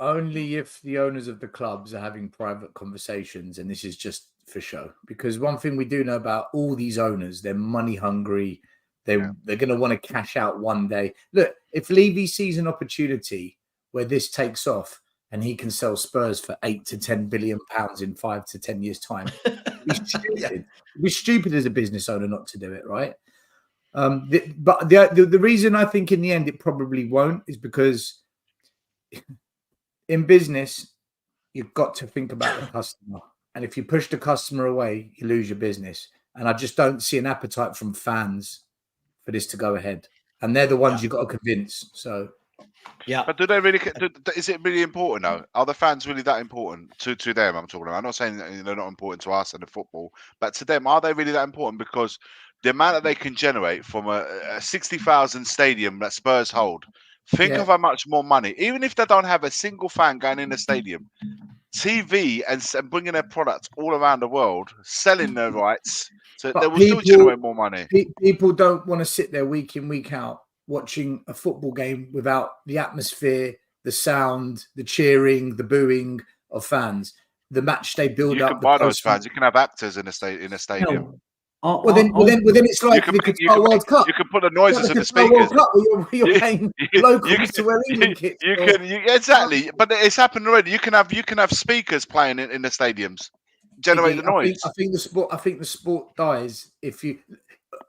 Only if the owners of the clubs are having private conversations, and this is just for show. Because one thing we do know about all these owners, they're money hungry. They're going to want to cash out one day. Look, if Levy sees an opportunity where this takes off and he can sell Spurs for £8 to £10 billion in 5 to 10 years' time, it'd be stupid. It'd be stupid as a business owner not to do it, right? But the reason I think in the end it probably won't is because in business, you've got to think about the customer. And if you push the customer away, you lose your business. And I just don't see an appetite from fans for this to go ahead. And they're the ones you've got to convince. So, yeah. But do they really? Is it really important though? Are the fans really that important to them? I'm talking about. I'm not saying that they're not important to us and the football, but to them, are they really that important? Because the amount that they can generate from a 60,000 stadium that Spurs hold. Think of how much more money, even if they don't have a single fan going in the stadium, TV and bringing their products all around the world, selling their rights, so they will still generate more money. People don't want to sit there week in, week out watching a football game without the atmosphere, the sound, the cheering, the booing of fans. The match day build up. You can buy those fans. You can have actors in a stadium. Well, then it's like the Qatar World Cup. You can put the noises in the speakers. World Cup where you're paying locals to wear England kits. Exactly, but it's happened already. You can have speakers playing in the stadiums, generate the noise. I think the sport dies if you.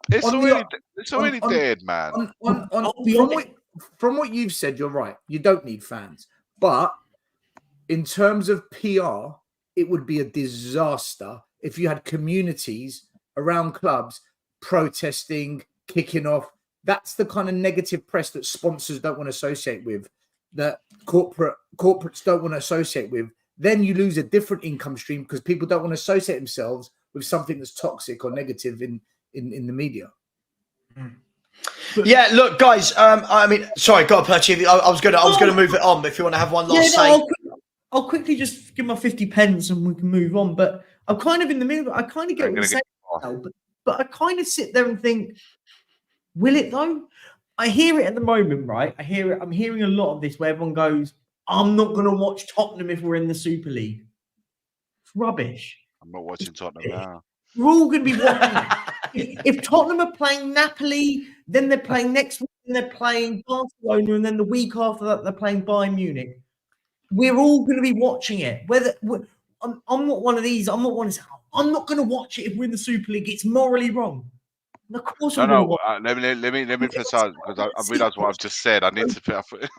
It's already dead, man. From what you've said, you're right. You don't need fans, but in terms of PR, it would be a disaster if you had communities around clubs protesting, kicking off. That's the kind of negative press that sponsors don't want to associate with, that corporates don't want to associate with. Then you lose a different income stream because people don't want to associate themselves with something that's toxic or negative in the media. Yeah, look, guys. I mean, sorry, go on, Perchy. I was going to move it on, but if you want to have one last say, I'll quickly just give my 50 pence and we can move on. But I'm kind of in the middle. I kind of get what you're saying. But I kind of sit there and think, will it though? I hear it at the moment, right? I hear it. I'm hearing a lot of this where everyone goes, I'm not going to watch Tottenham if we're in the Super League. It's rubbish. I'm not watching Tottenham now. We're all going to be watching. If Tottenham are playing Napoli, then they're playing next week, and they're playing Barcelona, and then the week after that, they're playing Bayern Munich. We're all going to be watching it. I'm not one of these. I'm not going to watch it if we're in the Super League. It's morally wrong. And of course, let me precise because I realised what I've just said. I need to.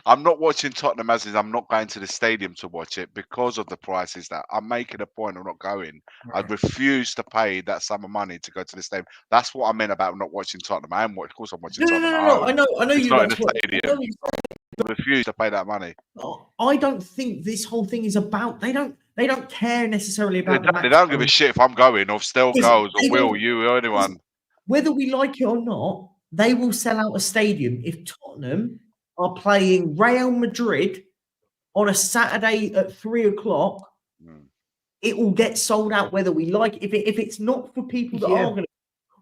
I'm not watching Tottenham as is. I'm not going to the stadium to watch it because of the prices. That I'm making a point of not going. Right. I refuse to pay that sum of money to go to the stadium. That's what I meant about not watching Tottenham. Of course, I'm watching Tottenham. No. I know. It's you not in the stadium. I refuse to pay that money. I don't think this whole thing is about. They don't care necessarily about. They don't give a shit if I'm going or if Stel goes or Will, you or anyone. Whether we like it or not, they will sell out a stadium if Tottenham are playing Real Madrid on a Saturday at 3:00. It will get sold out whether we like it. If it's not for people that are going to,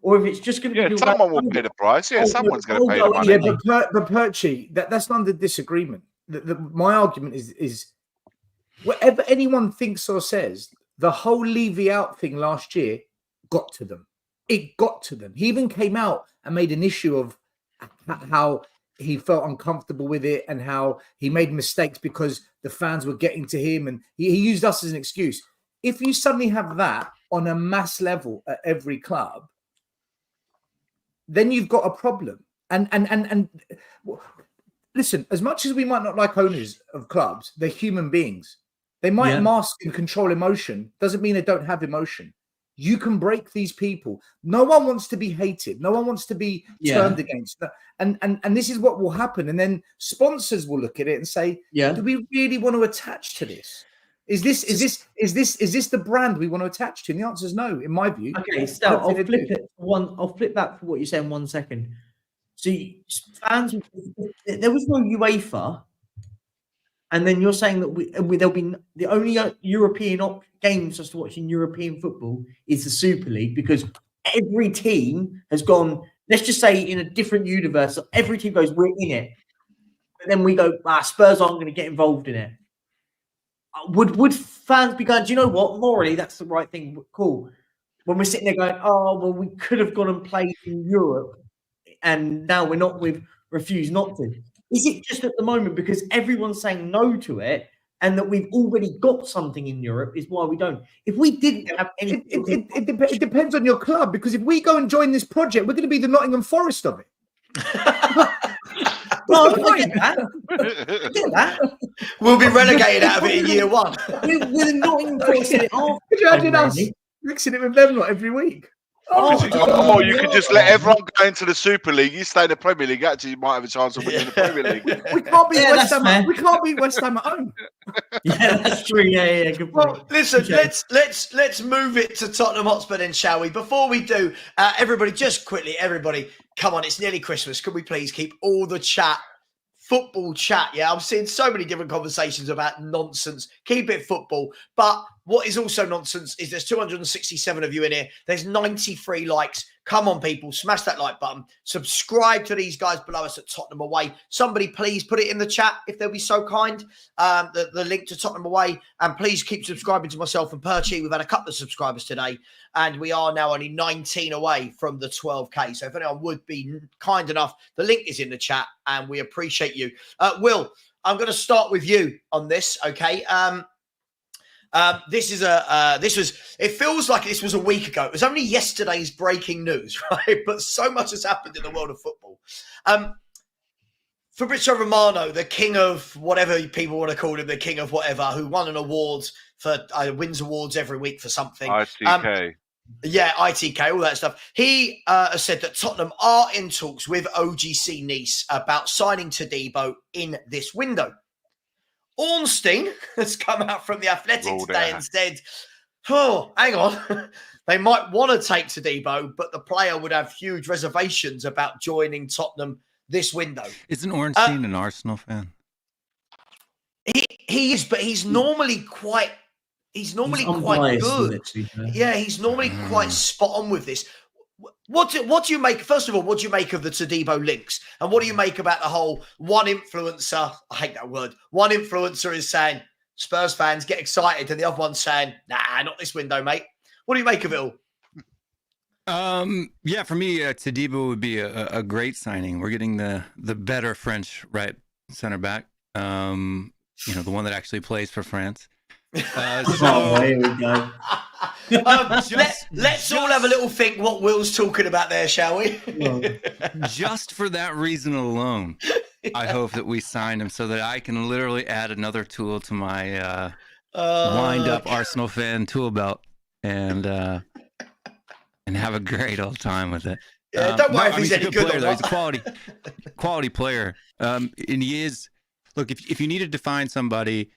or if it's just going to be someone will pay the price. Yeah, someone's going to pay the money. Yeah, but Perchy, that's not the disagreement. My argument is whatever anyone thinks or says, the whole Levy out thing last year got to them. It got to them. He even came out and made an issue of how he felt uncomfortable with it and how he made mistakes because the fans were getting to him, and he used us as an excuse. If you suddenly have that on a mass level at every club, then you've got a problem. And listen, as much as we might not like owners of clubs, they're human beings. They might mask and control emotion. Doesn't mean they don't have emotion. You can break these people. No one wants to be hated. No one wants to be turned against. And this is what will happen. And then sponsors will look at it and say, do we really want to attach to this? Is this the brand we want to attach to? And the answer is no, in my view. Okay, Stel, I'll flip that for what you're saying 1 second. So fans, there was no UEFA, and then you're saying that there'll be the only European games just to watching European football is the Super League because every team has gone. Let's just say in a different universe, every team goes, we're in it. but then we go, Spurs aren't going to get involved in it. Would fans be going, do you know what? Morally, that's the right thing. Cool. When we're sitting there going, oh, well, we could have gone and played in Europe, and now we're not, we've refused not to. Is it just at the moment because everyone's saying no to it, and that we've already got something in Europe is why we don't? If we didn't have any... It depends on your club, because if we go and join this project, we're going to be the Nottingham Forest of it. No, I get that. I get that. We'll be relegated out of it in year one. We're not even forcing it off. Could you imagine us mixing it with them not every week? You could just let everyone go into the Super League. You stay in the Premier League. Actually, you might have a chance of winning the Premier League. We can't beat West Ham. We can't beat West Ham at home. Yeah, that's true. Yeah, good point. Well, listen, Okay. let's move it to Tottenham Hotspur then, shall we? Before we do, everybody, just quickly, everybody, come on, it's nearly Christmas. Could we please keep all the chat, football chat? Yeah, I'm seeing so many different conversations about nonsense. Keep it football. But what is also nonsense is there's 267 of you in here. There's 93 likes. Come on, people, smash that like button. Subscribe to these guys below us at Tottenham Away. Somebody please put it in the chat if they'll be so kind. The link to Tottenham Away. And please keep subscribing to myself and Perchy. We've had a couple of subscribers today, and we are now only 19 away from the 12K. So if anyone would be kind enough, the link is in the chat, and we appreciate you. Will, I'm going to start with you on this, okay? It feels like this was a week ago. It was only yesterday's breaking news, right? But so much has happened in the world of football. Fabrizio Romano, the king of whatever people want to call him, the king of whatever, who won an award for wins awards every week for something. ITK. Yeah, ITK, all that stuff. He has said that Tottenham are in talks with OGC Nice about signing Todibo in this window. Ornstein has come out from the Athletic today and said, oh, hang on. They might want to take Todibo, but the player would have huge reservations about joining Tottenham this window. Isn't Ornstein an Arsenal fan? He is, but he's normally quite unbiased, good. Yeah, he's normally quite spot on with this. What do you make? First of all, what do you make of the Todibo links? And what do you make about the whole one influencer? I hate that word. One influencer is saying Spurs fans get excited, and the other one's saying, nah, not this window, mate. What do you make of it all? Yeah, for me, Todibo would be a great signing. We're getting the better French right center back. The one that actually plays for France. Here we go. Let's all have a little think what Will's talking about there, shall we? Just for that reason alone, I hope that we sign him so that I can literally add another tool to my wind-up Arsenal fan tool belt and have a great old time with it. Yeah, don't worry if he's any good or not. He's a quality player. And he is. Look, if you needed to find somebody.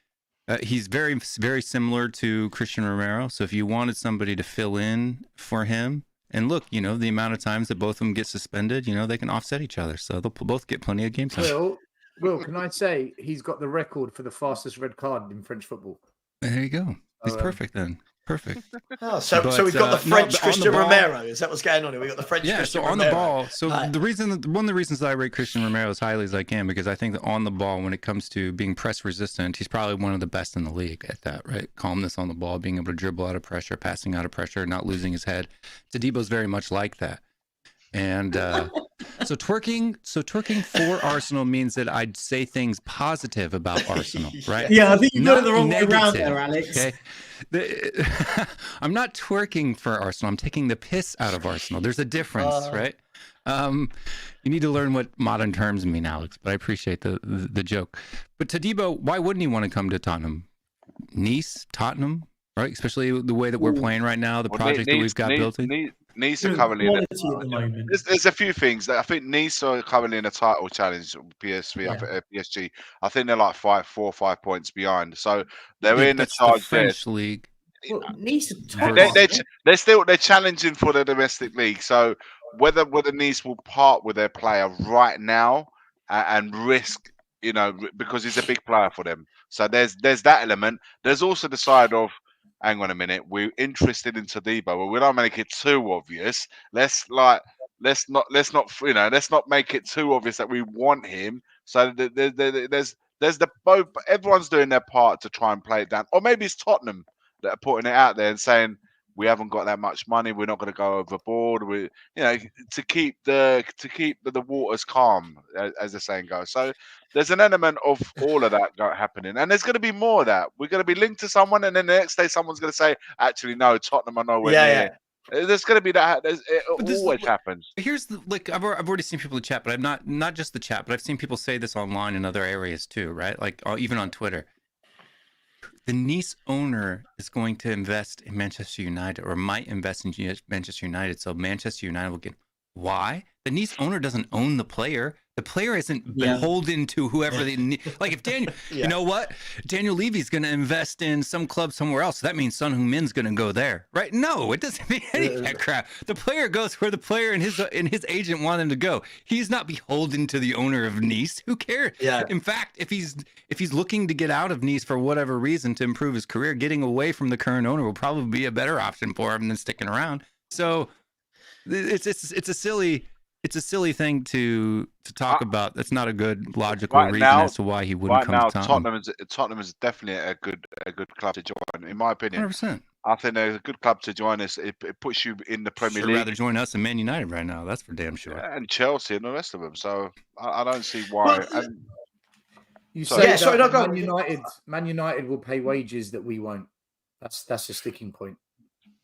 He's very, very similar to Christian Romero. So if you wanted somebody to fill in for him, and look, the amount of times that both of them get suspended, they can offset each other. So they'll both get plenty of game time. Will, can I say he's got the record for the fastest red card in French football? There you go. He's perfect then. Perfect. Oh, so we've got the French Christian Romero. Is that what's going on here? We got the French Christian Romero. Yeah, so on the ball. So one of the reasons that I rate Christian Romero as highly as I can, because I think that on the ball, when it comes to being press resistant, he's probably one of the best in the league at that, right? Calmness on the ball, being able to dribble out of pressure, passing out of pressure, not losing his head. Todibo's very much like that. And so twerking for Arsenal means that I'd say things positive about Arsenal, right? Yeah, I think you got it the wrong way around there, Alex. Okay? I'm not twerking for Arsenal. I'm taking the piss out of Arsenal. There's a difference, right? You need to learn what modern terms mean, Alex, but I appreciate the joke. But Todibo, why wouldn't he want to come to Tottenham? Nice, Tottenham, right? Especially the way that we're playing right now, the project that we've got built in. Nice are currently there's a few things that I think Nice are currently in a title challenge. PSG. I think they're like 4 or 5 points behind. So they're in the charge French league. Well, Nice they're challenging for the domestic league. So whether Nice will part with their player right now and risk, because he's a big player for them. So there's that element. There's also the side of, hang on a minute, we're interested in Todibo, but we don't make it too obvious. Let's not make it too obvious that we want him, So there's the both. Everyone's doing their part to try and play it down, or maybe it's Tottenham that are putting it out there and saying we haven't got that much money, we're not going to go overboard. We, to keep the waters calm, as the saying goes. So there's an element of all of that happening, and there's going to be more of that. We're going to be linked to someone, and then the next day someone's going to say, actually, no, Tottenham are nowhere near. There's going to be that. It always happens. Here's I've already seen people in the chat, but I've not just the chat, but I've seen people say this online in other areas too, right? Like even on Twitter. The Nice owner is going to invest in Manchester United, or might invest in Manchester United, so Manchester United will get. Why? The Nice owner doesn't own the player. The player isn't beholden to whoever they need. Like if Daniel, you know what? Daniel Levy's going to invest in some club somewhere else. So that means Son Heung-min's going to go there, right? No, it doesn't mean any of that crap. The player goes where the player and his agent want him to go. He's not beholden to the owner of Nice. Who cares? Yeah. In fact, if he's looking to get out of Nice for whatever reason to improve his career, getting away from the current owner will probably be a better option for him than sticking around. So it's a silly thing to talk about. That's not a good logical reason as to why he wouldn't come to Tottenham. Tottenham is definitely a good club to join, in my opinion. 100%. I think they're a good club to join. It puts you in the Premier League. I'd rather join us than Man United right now. That's for damn sure. Yeah, and Chelsea and the rest of them. So I don't see why. Man United will pay wages that we won't. That's a sticking point.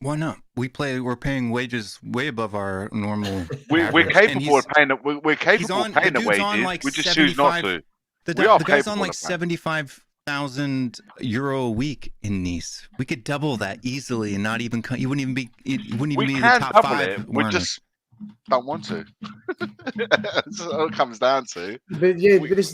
Why not? We're paying wages way above our normal. We're capable of paying. We're capable of paying the wages. We just choose not to. The guy's on like 75,000 euro a week in Nice. We could double that easily, and not even. You wouldn't even be. You wouldn't even be in the top 5. We just don't want to. That's all it comes down to. But this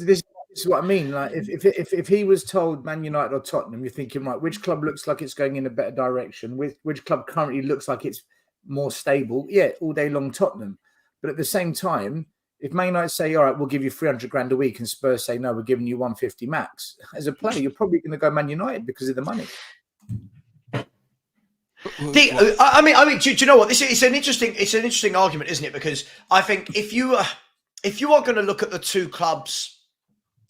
is what I mean. Like if he was told Man United or Tottenham, you're thinking, right, which club looks like it's going in a better direction? Which club currently looks like it's more stable? Yeah, all day long Tottenham. But at the same time, if Man United say, all right, we'll give you 300 grand a week, and Spurs say, no, we're giving you 150 max, as a player, you're probably going to go Man United because of the money. I mean, do you know what? It's an interesting argument, isn't it? Because I think if you are going to look at the two clubs.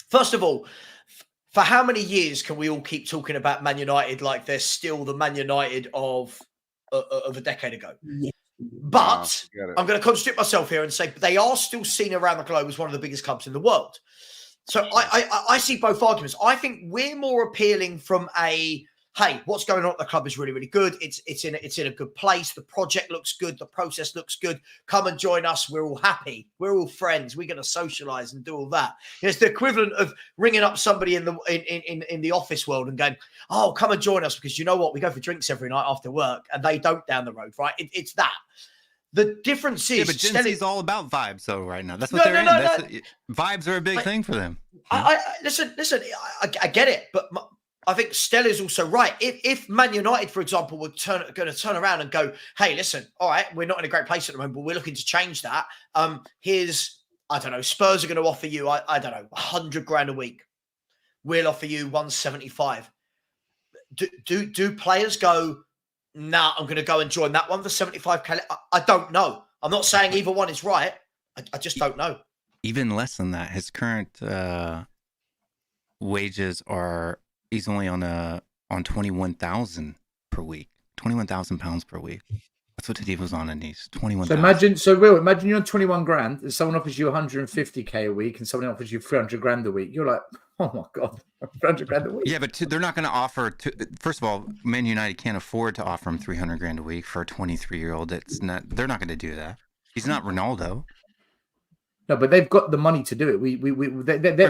First of all, for how many years can we all keep talking about Man United like they're still the Man United of a decade ago? Yeah. But I'm going to contradict myself here and say they are still seen around the globe as one of the biggest clubs in the world. So I see both arguments. I think we're more appealing from hey, what's going on at the club is really, really good. It's in a good place. The project looks good. The process looks good. Come and join us. We're all happy. We're all friends. We're going to socialize and do all that. It's the equivalent of ringing up somebody in the office world and going, oh, come and join us because you know what? We go for drinks every night after work, and they don't down the road, right? It's that. The difference is, but Gen Z is all about vibes, though. Right now, that's what they're in. Vibes are a big thing for them. Listen. I get it, but. I think Stella's also right. If Man United, for example, were going to turn around and go, hey, listen, all right, we're not in a great place at the moment, but we're looking to change that. Here's, I don't know, Spurs are going to offer you, I don't know, 100 grand a week. We'll offer you 175. Do players go, nah, I'm going to go and join that one for 75K? I don't know. I'm not saying either one is right. I just don't know. Even less than that. His current wages are... He's only on 21,000 per week, 21,000 pounds per week. That's what Todibo's on in Nice. 21,000. So imagine you're on 21 grand and someone offers you 150K a week and someone offers you 300 grand a week. You're like, oh my God, 300 grand a week. Yeah, but they're not going to offer. First of all, Man United can't afford to offer him 300 grand a week for a 23-year-old. They're not going to do that. He's not Ronaldo. No, but they've got the money to do it.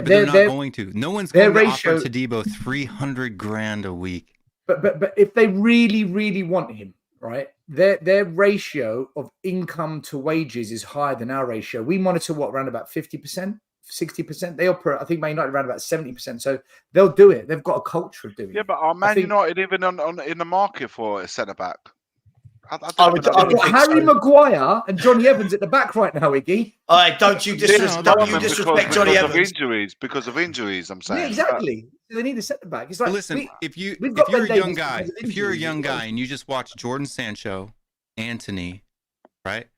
They're not going to. No one's going to offer Todibo 300 grand a week. But if they really, really want him, right? Their ratio of income to wages is higher than our ratio. We monitor around about 50%, 60%. They operate, I think, Man United around about 70%. So they'll do it. They've got a culture of doing it. Yeah, but are Man United even in the market for a centre back? Harry Maguire and Johnny Evans at the back right now, Iggy. All right, don't you disrespect Johnny Evans. Because of injuries, I'm saying. Yeah, exactly. They need a centre back. It's like, listen, if you're a young guy and you just watch Jordan Sancho, Anthony, right,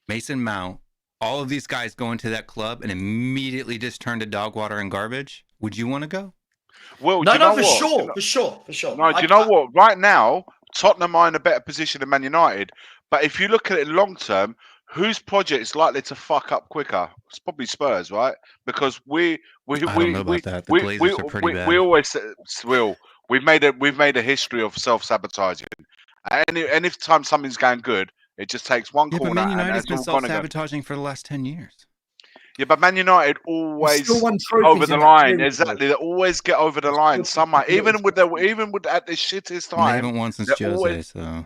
Mason Mount, all of these guys go into that club and immediately just turn to dog water and garbage, would you want to go? Well, No, do you know for what? sure, for sure. No, do you know what? Right now, Tottenham are in a better position than Man United. But if you look at it long term, whose project is likely to fuck up quicker? It's probably Spurs, right? Because I don't know about that. The Glazers are pretty bad. we always will. We've made a history of self-sabotaging. And if time something's going good, it just takes one Yeah, but corner Man and United's it's been all gone again. self-sabotaging for the last 10 years. Yeah, but Man United always still won trophies over the in that line. period, Exactly, they always get over the line somehow. Even at the shittest And they time, haven't won since they're Jose, always- so... yeah,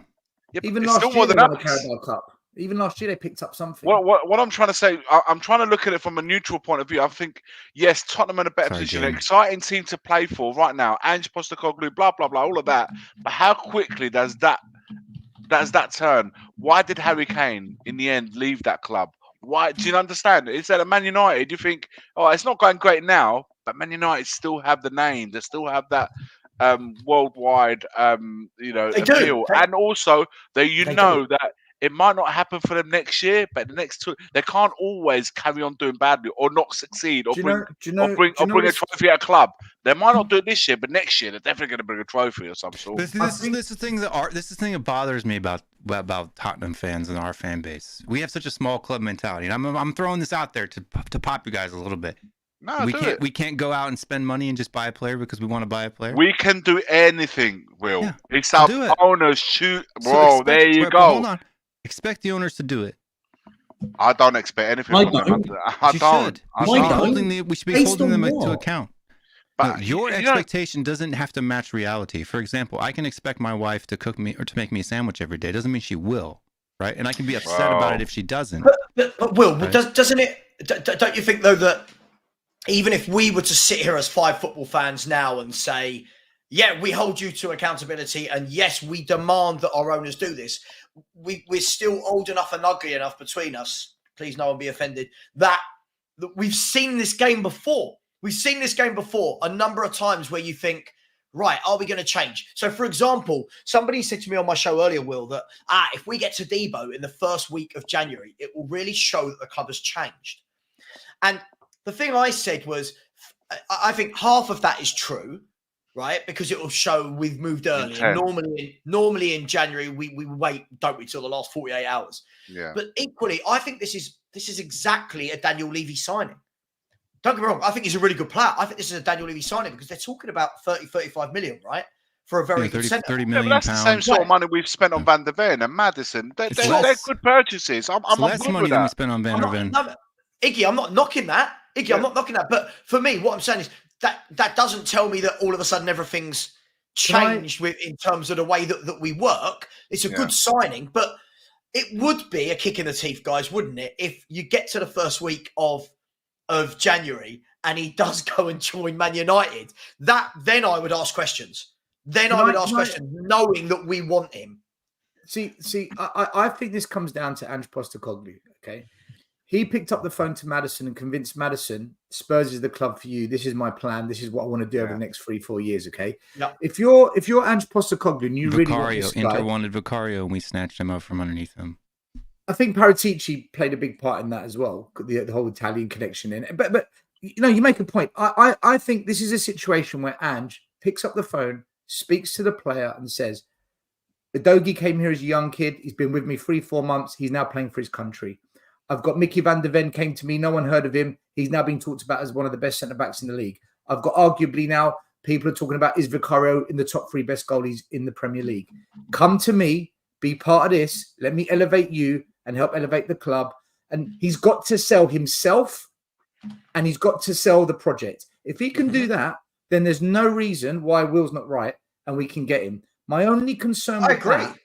but Even it's last still year more they than won the us. Carabao Cup. Even last year they picked up something. What I'm trying to say, I'm trying to look at it from a neutral point of view. I think, yes, Tottenham are in a better position, an exciting team to play for right now. Ange Postecoglou, blah blah blah, all of that. But how quickly does that turn? Why did Harry Kane in the end leave that club? Why do you understand? Instead of Man United, you think, oh, it's not going great now, but Man United still have the name. They still have that worldwide appeal, and also that that it might not happen for them next year, but the next two, they can't always carry on doing badly or not succeed or bring a trophy at a club. They might not do it this year, but next year they're definitely going to bring a trophy or some sort. This is the thing that bothers me about Tottenham fans and our fan base. We have such a small club mentality, and I'm throwing this out there to pop you guys a little bit. No, we can't go out and spend money and just buy a player because we want to buy a player. We can do anything, Will. Yeah, it's our owners shoot. Bro, there you go. Hold on. Expect the owners to do it. I don't expect anything from them. We should be holding them to account. But your expectation doesn't have to match reality. For example, I can expect my wife to cook me or to make me a sandwich every day. Doesn't mean she will, right? And I can be upset about it if she doesn't. But Will, right? doesn't it? Don't you think though that even if we were to sit here as 5 football fans now and say, yeah, we hold you to accountability, and yes, we demand that our owners do this, we're still old enough and ugly enough between us, please no one be offended, that we've seen this game before. We've seen this game before a number of times where you think, right, are we going to change? So, for example, somebody said to me on my show earlier, Will, that if we get Todibo in the first week of January, it will really show that the club has changed. And the thing I said was, I think half of that is true, right? Because it will show we've moved early. And normally in January, we wait, don't we, till the last 48 hours. Yeah. But equally, I think this is exactly a Daniel Levy signing. Don't get me wrong. I think he's a really good player. I think this is a Daniel Levy signing because they're talking about 35 million, right? For a very good centre. 30 million that's the same sort of money we've spent on Van der Ven and Maddison. They're good purchases. I'm less good money with than that. we spent on Van der Ven. Iggy, I'm not knocking that. I'm not knocking that. But for me, what I'm saying is that doesn't tell me that all of a sudden everything's changed in terms of the way that we work. It's a good signing, but it would be a kick in the teeth, guys, wouldn't it? If you get to the first week of January and he does go and join Man United, then I would ask questions. I would ask questions, knowing that we want him. See, I think this comes down to Ange Postecoglou, okay? He picked up the phone to Maddison and convinced Maddison, Spurs is the club for you. This is my plan. This is what I want to do over the next 3-4 years, okay? Yep. If you're Ange Postecoglou and you really want this guy, Inter wanted Vicario and we snatched him up from underneath him. I think Paratici played a big part in that as well, the whole Italian connection in it. But you make a point. I think this is a situation where Ange picks up the phone, speaks to the player and says, Udogie came here as a young kid. He's been with me 3-4 months. He's now playing for his country. I've got Mickey van der Ven came to me. No one heard of him. He's now being talked about as one of the best centre-backs in the league. I've got arguably now people are talking about is Vicario in the top 3 best goalies in the Premier League. Come to me, be part of this. Let me elevate you and help elevate the club. And he's got to sell himself and he's got to sell the project. If he can do that, then there's no reason why Will's not right and we can get him. My only concern with that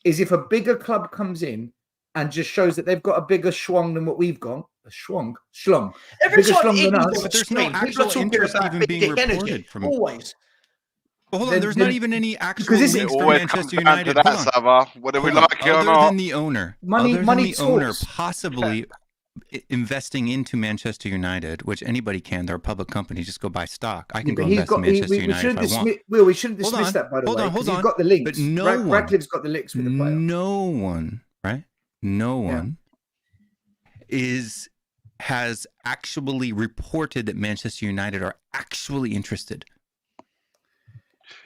is if a bigger club comes in and just shows that they've got a bigger schwung than what we've got. A schlong. Every bigger time schlong than us. But there's no actual interest even being reported from always. Well, hold on. There's not even any actual this links is from Manchester United. To that, Savva, whether we like it or Other not. than the owner, possibly investing into Manchester United, which anybody can. They're a public company. Just go buy stock. I can go invest in Manchester United if I want. Will, we shouldn't dismiss that, by the way. Hold on. He's got the links. But no Radcliffe's got the links with the player. No one, right? No one has actually reported that Manchester United are actually interested.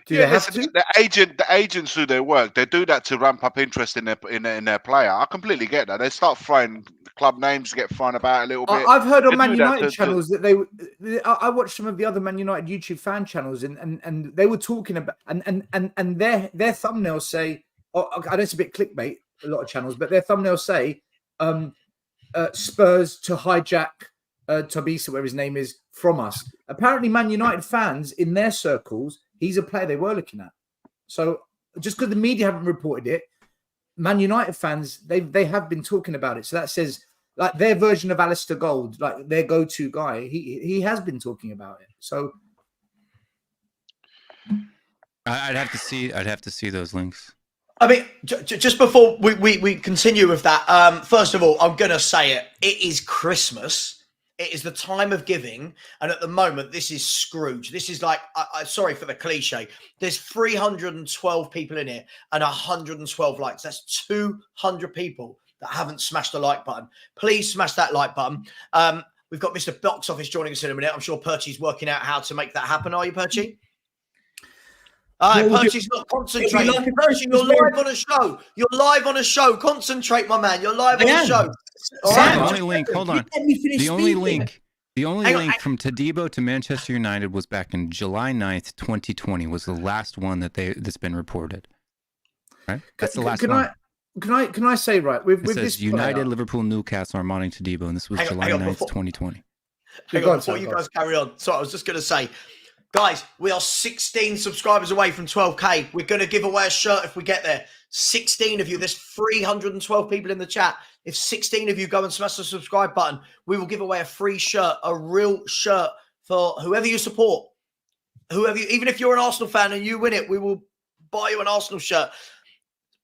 Do they have to? The agents do their work. They do that to ramp up interest in their player. I completely get that. They start throwing club names to get thrown about a little bit. I've heard on Man United channels that I watched some of the other Man United YouTube fan channels, and they were talking about and their thumbnails say, I know it's a bit clickbait, a lot of channels, but their thumbnails say Spurs to hijack Todibo, whatever his name is, from us. Apparently, Man United fans in their circles, he's a player they were looking at. So just because the media haven't reported it, Man United fans, they have been talking about it. So that says, like, their version of Alistair Gold, like their go-to guy, he has been talking about it. So I'd have to see those links. I mean, just before we continue with that, first of all, I'm going to say it. It is Christmas. It is the time of giving. And at the moment, this is Scrooge. This is like, sorry for the cliche. There's 312 people in here and 112 likes. That's 200 people that haven't smashed the like button. Please smash that like button. We've got Mr. Box Office joining us in a minute. I'm sure Perchy's working out how to make that happen. Are you, Perchy? All right, Perchy's not concentrating. Perchy, you're live on a show. You're live on a show. Concentrate, my man. You're live on a show. The only link, hold on. The only link from Todibo to Manchester United was back in July 9th, 2020, was the last one that's been reported. Right? That's the last one. Can I say, right, with says this United, player, Liverpool, Newcastle are mounting Todibo, and this was July 9th, 2020. Hang on, before you guys carry on. So I was just going to say, guys, we are 16 subscribers away from 12K. We're going to give away a shirt if we get there. 16 of you. There's 312 people in the chat. If 16 of you go and smash the subscribe button, we will give away a free shirt, a real shirt for whoever you support. Even if you're an Arsenal fan and you win it, we will buy you an Arsenal shirt.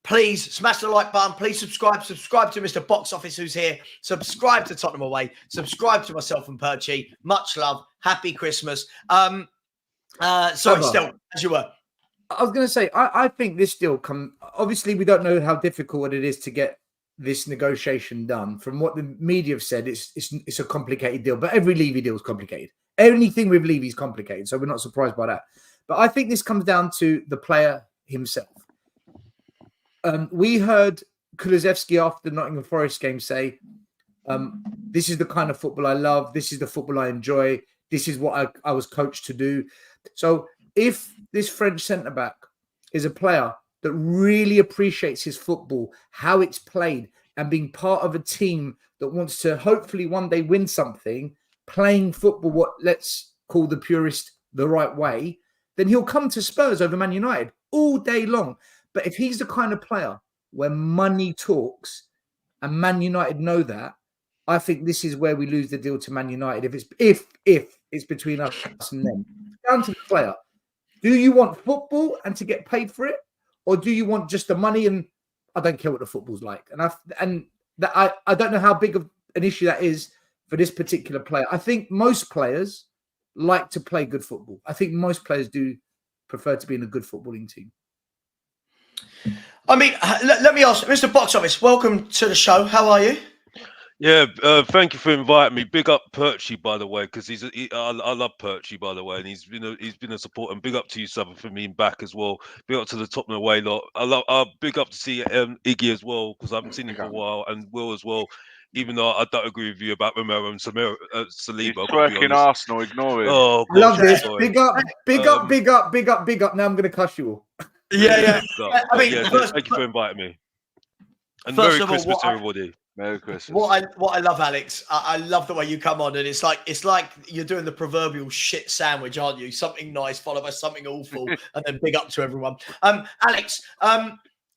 Please smash the like button. Please subscribe. Subscribe to Mr. Box Office, who's here. Subscribe to Tottenham Away. Subscribe to myself and Perchy. Much love. Happy Christmas. Sorry, Stel, as you were. I was going to say, I think this deal obviously, we don't know how difficult it is to get this negotiation done. From what the media have said, it's a complicated deal, but every Levy deal is complicated. Anything with Levy is complicated, so we're not surprised by that. But I think this comes down to the player himself. We heard Kulusevski after the Nottingham Forest game say, this is the kind of football I love. This is the football I enjoy. This is what I was coached to do. So if this French centre-back is a player that really appreciates his football, how it's played, and being part of a team that wants to hopefully one day win something, playing football, what let's call the purist the right way, then he'll come to Spurs over Man United all day long. But if he's the kind of player where money talks and Man United know that, I think this is where we lose the deal to Man United. If it's between us and them. Down to the player. Do you want football and to get paid for it? Or do you want just the money and I don't care what the football's like? And I don't know how big of an issue that is for this particular player. I think most players like to play good football. I think most players do prefer to be in a good footballing team. I mean, let me ask, Mr. Box Office, welcome to the show. How are you? Yeah, thank you for inviting me. Big up Perchy, by the way, because I love Perchy, by the way, and he's been a support. And big up to you, Savva, for being back as well. Big up to the Tottenham Away lot. Big up to see Iggy as well, because I haven't seen him for a while, and Will as well. Even though I don't agree with you about Romero and Saliba. He's twerking Arsenal, ignore him. Oh, I love this. Big up. Now I'm going to cuss you all. Yeah. I mean, thank you for inviting me. And Merry Christmas, everybody. Merry Christmas. What I love, Alex, I love the way you come on, and it's like you're doing the proverbial shit sandwich, aren't you? Something nice followed by something awful, and then big up to everyone. Alex,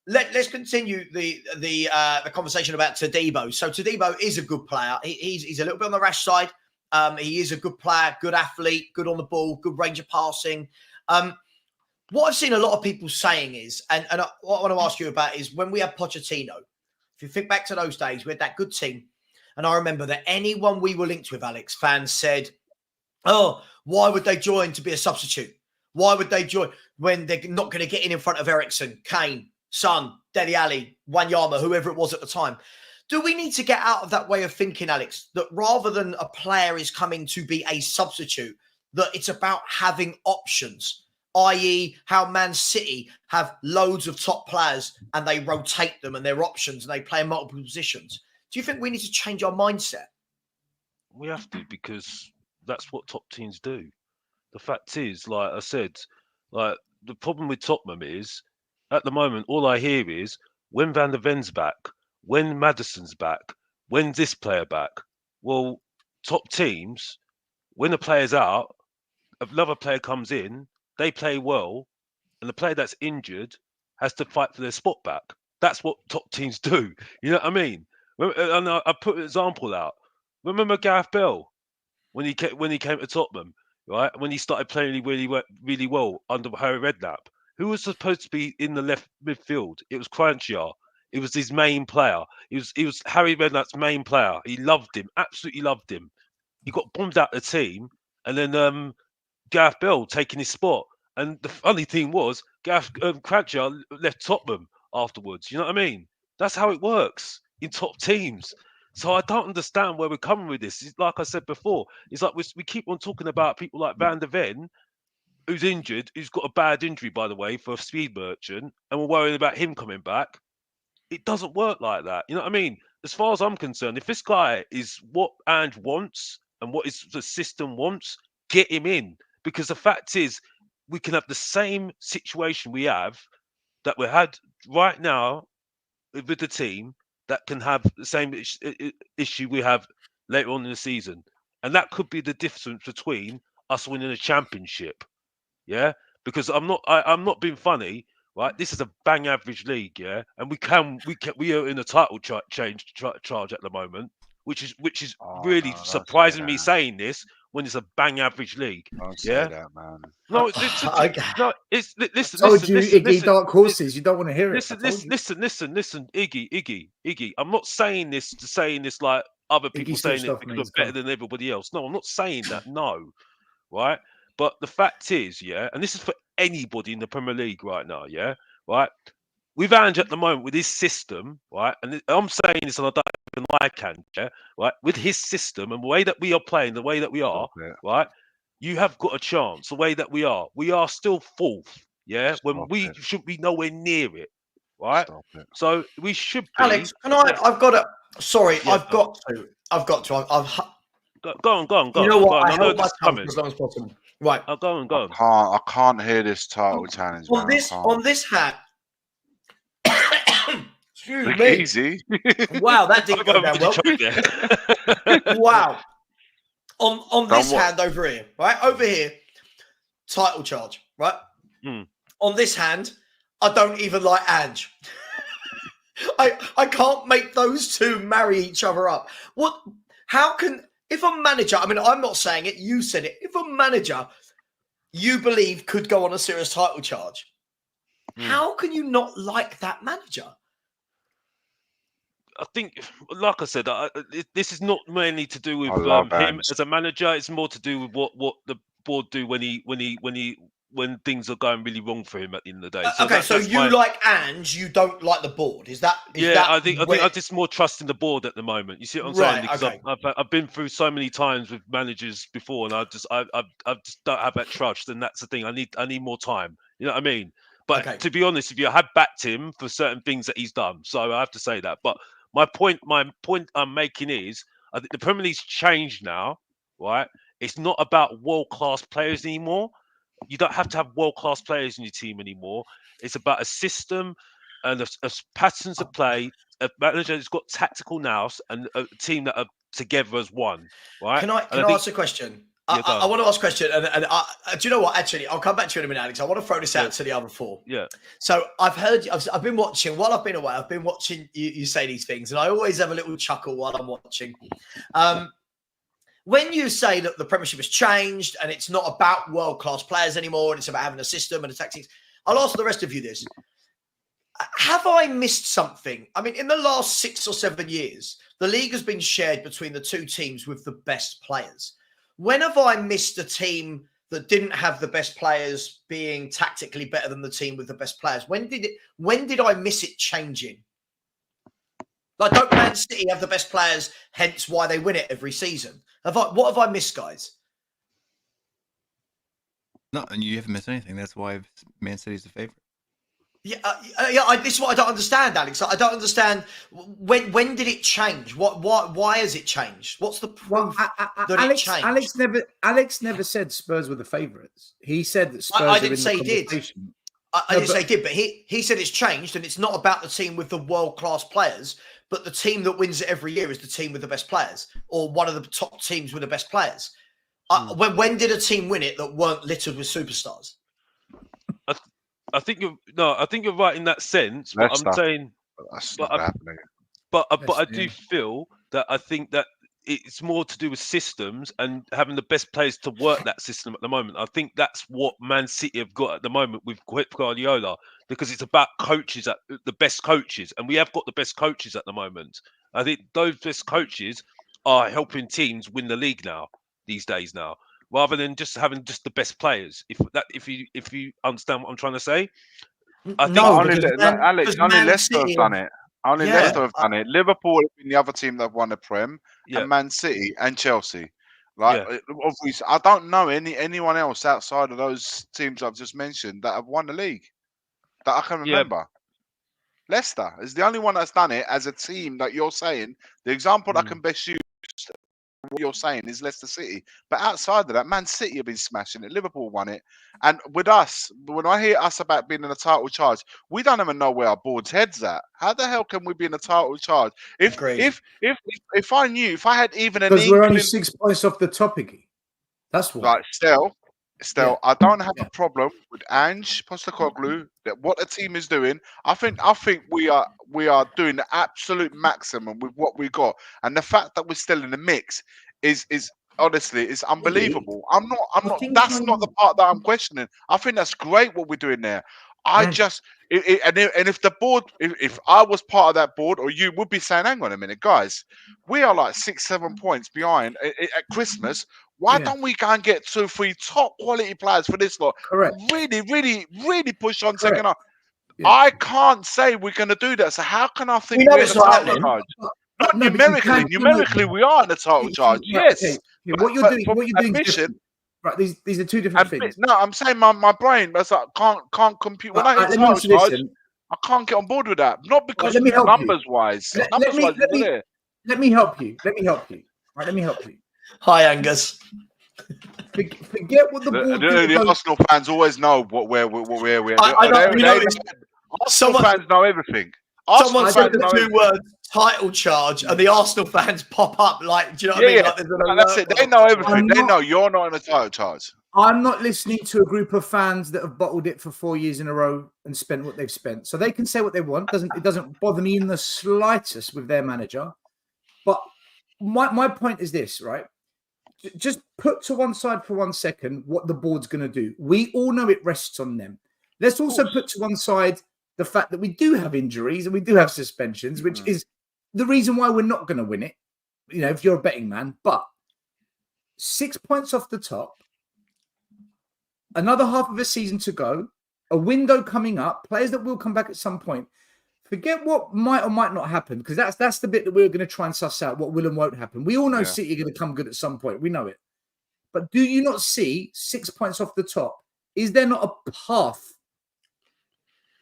let's continue the conversation about Todibo. So Todibo is a good player. He's a little bit on the rash side. He is a good player, good athlete, good on the ball, good range of passing. What I've seen a lot of people saying is, and what I want to ask you about is when we had Pochettino. If you think back to those days, we had that good team. And I remember that anyone we were linked with, Alex, fans said, oh, why would they join to be a substitute? Why would they join when they're not going to get in front of Eriksen, Kane, Son, Dele Alli, Wanyama, whoever it was at the time? Do we need to get out of that way of thinking, Alex, that rather than a player is coming to be a substitute, that it's about having options, i.e. how Man City have loads of top players and they rotate them and they're options and they play in multiple positions? Do you think we need to change our mindset? We have to, because that's what top teams do. The fact is, like I said, like the problem with Tottenham is, at the moment, all I hear is when Van der Ven's back, when Maddison's back, when's this player back? Well, top teams, when a player's out, another player comes in, they play well, and the player that's injured has to fight for their spot back. That's what top teams do. You know what I mean? And I put an example out. Remember Gareth Bale when he came to Tottenham, right? When he started playing really well under Harry Redknapp. Who was supposed to be in the left midfield? It was Crunchier. It was his main player. He was Harry Redknapp's main player. He loved him, absolutely loved him. He got bombed out the team, and then Gareth Bale taking his spot. And the funny thing was, Crunchier left Tottenham afterwards. You know what I mean? That's how it works in top teams. So I don't understand where we're coming with this. It's like I said before, it's like we keep on talking about people like Van der Ven, who's injured, who's got a bad injury, by the way, for a speed merchant, and we're worrying about him coming back. It doesn't work like that. You know what I mean? As far as I'm concerned, if this guy is what Ange wants and what the system wants, get him in. Because the fact is, we can have the same situation we had right now with the team, that can have the same issue we have later on in the season. And that could be the difference between us winning a championship. Yeah? Because I'm not being funny, right? This is a bang average league, yeah? And we are in a title charge at the moment, which is really surprising me saying this when it's a bang average league. Don't yeah? say that, man. No, Iggy, dark horses. You don't want to hear it. Listen, Iggy. I'm not saying this to saying this like other people saying it because we're better than everybody else. No, I'm not saying that. No, right? But the fact is, yeah, and this is for anybody in the Premier League right now, yeah, right? With Ange at the moment, with his system, right, and I'm saying this and I don't even like Ange, yeah, right, with his system and the way that we are playing, the way that we are, right, you have got a chance. The way that we are still fourth, yeah, when we should be nowhere near it, right? So we should be. Alex, I've got to. Sorry, yeah, I've got to. Go on. You know what? I hold my tongue for as long as possible. Right. Go on. I can't hear this title challenge. On this hat. Excuse me. Easy. Wow, that didn't go down well. Wow. On this hand over here, right? Over here, title charge, right? On this hand, I don't even like Ange. I can't make those two marry each other up. If a manager, I mean, I'm not saying it, you said it. If a manager you believe could go on a serious title charge, how can you not like that manager? I think, like I said, this is not mainly to do with him as a manager. It's more to do with what the board do when things are going really wrong for him at the end of the day. So you like Ange, you don't like the board. I think I'm just more trusting the board at the moment. You see what I'm saying? Because I've been through so many times with managers before, and I just don't have that trust, and that's the thing. I need more time. You know what I mean? But to be honest with you, I have backed him for certain things that he's done. So I have to say that. But my point I'm making is, I think the Premier League's changed now, right? It's not about world-class players anymore. You don't have to have world-class players in your team anymore. It's about a system and a patterns of play, a manager that's got tactical nous, and a team that are together as one, right? Can I ask a question? I want to ask a question, and do you know what? Actually, I'll come back to you in a minute, Alex. I want to throw this out to the other four. Yeah. So I've been watching while I've been away. I've been watching you say these things, and I always have a little chuckle while I'm watching. When you say that the Premiership has changed and it's not about world-class players anymore, and it's about having a system and a tactics, I'll ask the rest of you this. Have I missed something? I mean, in the last 6 or 7 years, the league has been shared between the two teams with the best players. When have I missed a team that didn't have the best players being tactically better than the team with the best players? When did I miss it changing? Like, don't Man City have the best players, hence why they win it every season? What have I missed, guys? No, and you haven't missed anything. That's why Man City's the favorite. Yeah, this is what I don't understand, Alex. I don't understand when did it change? Why has it changed? What's the proof that it changed? Alex never said Spurs were the favourites. He said that Spurs. I didn't say he did. I didn't say he did, but he said it's changed, and it's not about the team with the world-class players, but the team that wins it every year is the team with the best players, or one of the top teams with the best players. When did a team win it that weren't littered with superstars? I think you're right in that sense, but I'm saying that's not happening. But I do feel that I think that it's more to do with systems and having the best players to work that system at the moment. I think that's what Man City have got at the moment with Guardiola, because it's about coaches, the best coaches, and we have got the best coaches at the moment. I think those best coaches are helping teams win the league these days, rather than just having just the best players. If you understand what I'm trying to say, I think only Leicester have done it. Only Leicester have done it. Liverpool have been the other team that have won the Prem, and Man City and Chelsea. Obviously, I don't know anyone else outside of those teams I've just mentioned that have won the league that I can remember. Leicester is the only one that's done it as a team that you're saying. The example that can best use what you're saying is Leicester City, but outside of that, Man City have been smashing it. Liverpool won it, and with us, when I hear us about being in a title charge, we don't even know where our board's head's at. How the hell can we be in a title charge? If I knew, if I had even an because we're only 6 points off the top, Iggy. That's why. Right, Stel, I don't have a problem with Ange Postecoglou, that what the team is doing. I think we are doing the absolute maximum with what we got, and the fact that we're still in the mix is honestly is unbelievable. I'm not. That's not the part that I'm questioning. I think that's great what we're doing there. And if the board, if I was part of that board, or you would be saying, hang on a minute, guys, we are like 6-7 points behind at Christmas. Why don't we go and get 2-3 top quality players for this lot? Correct. Really, really, really push on second half. I can't say we're going to do that. So how can I think we're in the title charge? Not numerically. Numerically, we are in the title charge. Yes. What you're doing is different. Right, these are two different things. No, I'm saying my brain, that's like can't compute. When I hit title charge, I can't get on board with that. Not because numbers wise. Let me help you. Right, let me help you. Hi, Angus. Forget what the board. The Arsenal fans always know where we're. Arsenal fans know everything. Someone said the 2 words title charge, and the Arsenal fans pop up like, do you know what I mean? Like, that's it. They know everything. They know you're not in a title charge. I'm not listening to a group of fans that have bottled it for 4 years in a row and spent what they've spent. So they can say what they want. It doesn't bother me in the slightest with their manager. But my point is this, right? Just put to one side for 1 second what the board's going to do. We all know it rests on them. Let's also put to one side the fact that we do have injuries and we do have suspensions, which is the reason why we're not going to win it, you know, if you're a betting man. But 6 points off the top, another half of a season to go, a window coming up, players that will come back at some point. Forget what might or might not happen, because that's the bit that we're going to try and suss out what will and won't happen. We all know City are going to come good at some point. We know it. But do you not see 6 points off the top? Is there not a path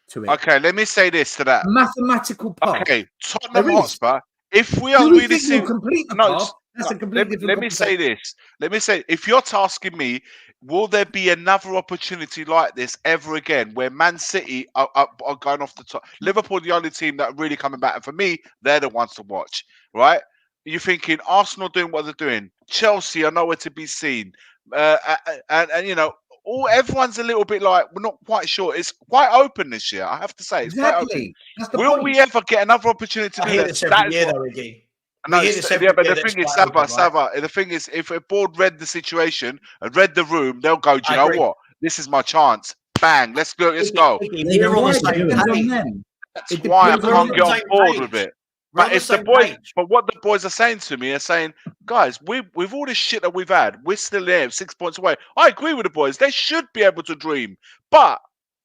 to it? Okay, let me say this to that. Mathematical path. Okay, Tottenham Hotspur, if we are really seeing... complete the path, that's a completely different Let me say this. Let me say, if you're tasking me, will there be another opportunity like this ever again where Man City are going off the top? Liverpool, the only team that are really coming back. And for me, they're the ones to watch, right? You're thinking Arsenal doing what they're doing. Chelsea are nowhere to be seen. And you know, everyone's a little bit like, we're not quite sure. It's quite open this year, I have to say. It's quite open. Will we ever get another opportunity to do that? This every year, though, Ricky. No, but the thing is, Savva, the thing is, if a board read the situation and read the room, they'll go, do you know what? This is my chance. Bang, let's go. That's why I can't get on board with it. But it's the boys. But what the boys are saying to me are saying, guys, with all this shit that we've had, we're still there, 6 points away. I agree with the boys. They should be able to dream. But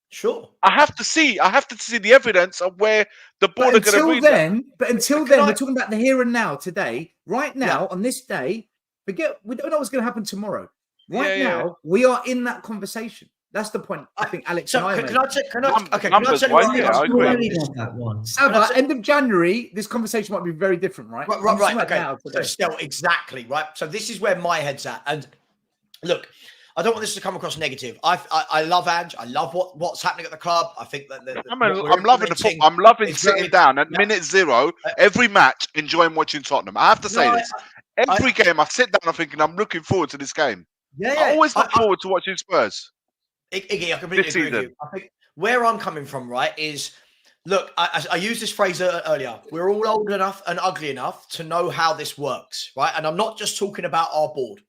Sure. I have to see the evidence of where the board are going to read that. But until then, we're talking about the here and now today. Right now, on this day, we don't know what's going to happen tomorrow. Right now, we are in that conversation. That's the point. I think Alex and I that one. Savva, end of January, this conversation might be very different, right? Right. Okay. Now, so still, exactly right. So this is where my head's at. And look, I don't want this to come across negative. I love Ange. I love what's happening at the club. I think that I'm loving the football. I'm loving sitting down at minute 0 every match, enjoying watching Tottenham. I have to say this. Every game I sit down, I'm thinking I'm looking forward to this game. I always look forward to watching Spurs. Iggy, I completely agree with you. I think where I'm coming from, right, is look, I used this phrase earlier. We're all old enough and ugly enough to know how this works, right? And I'm not just talking about our board.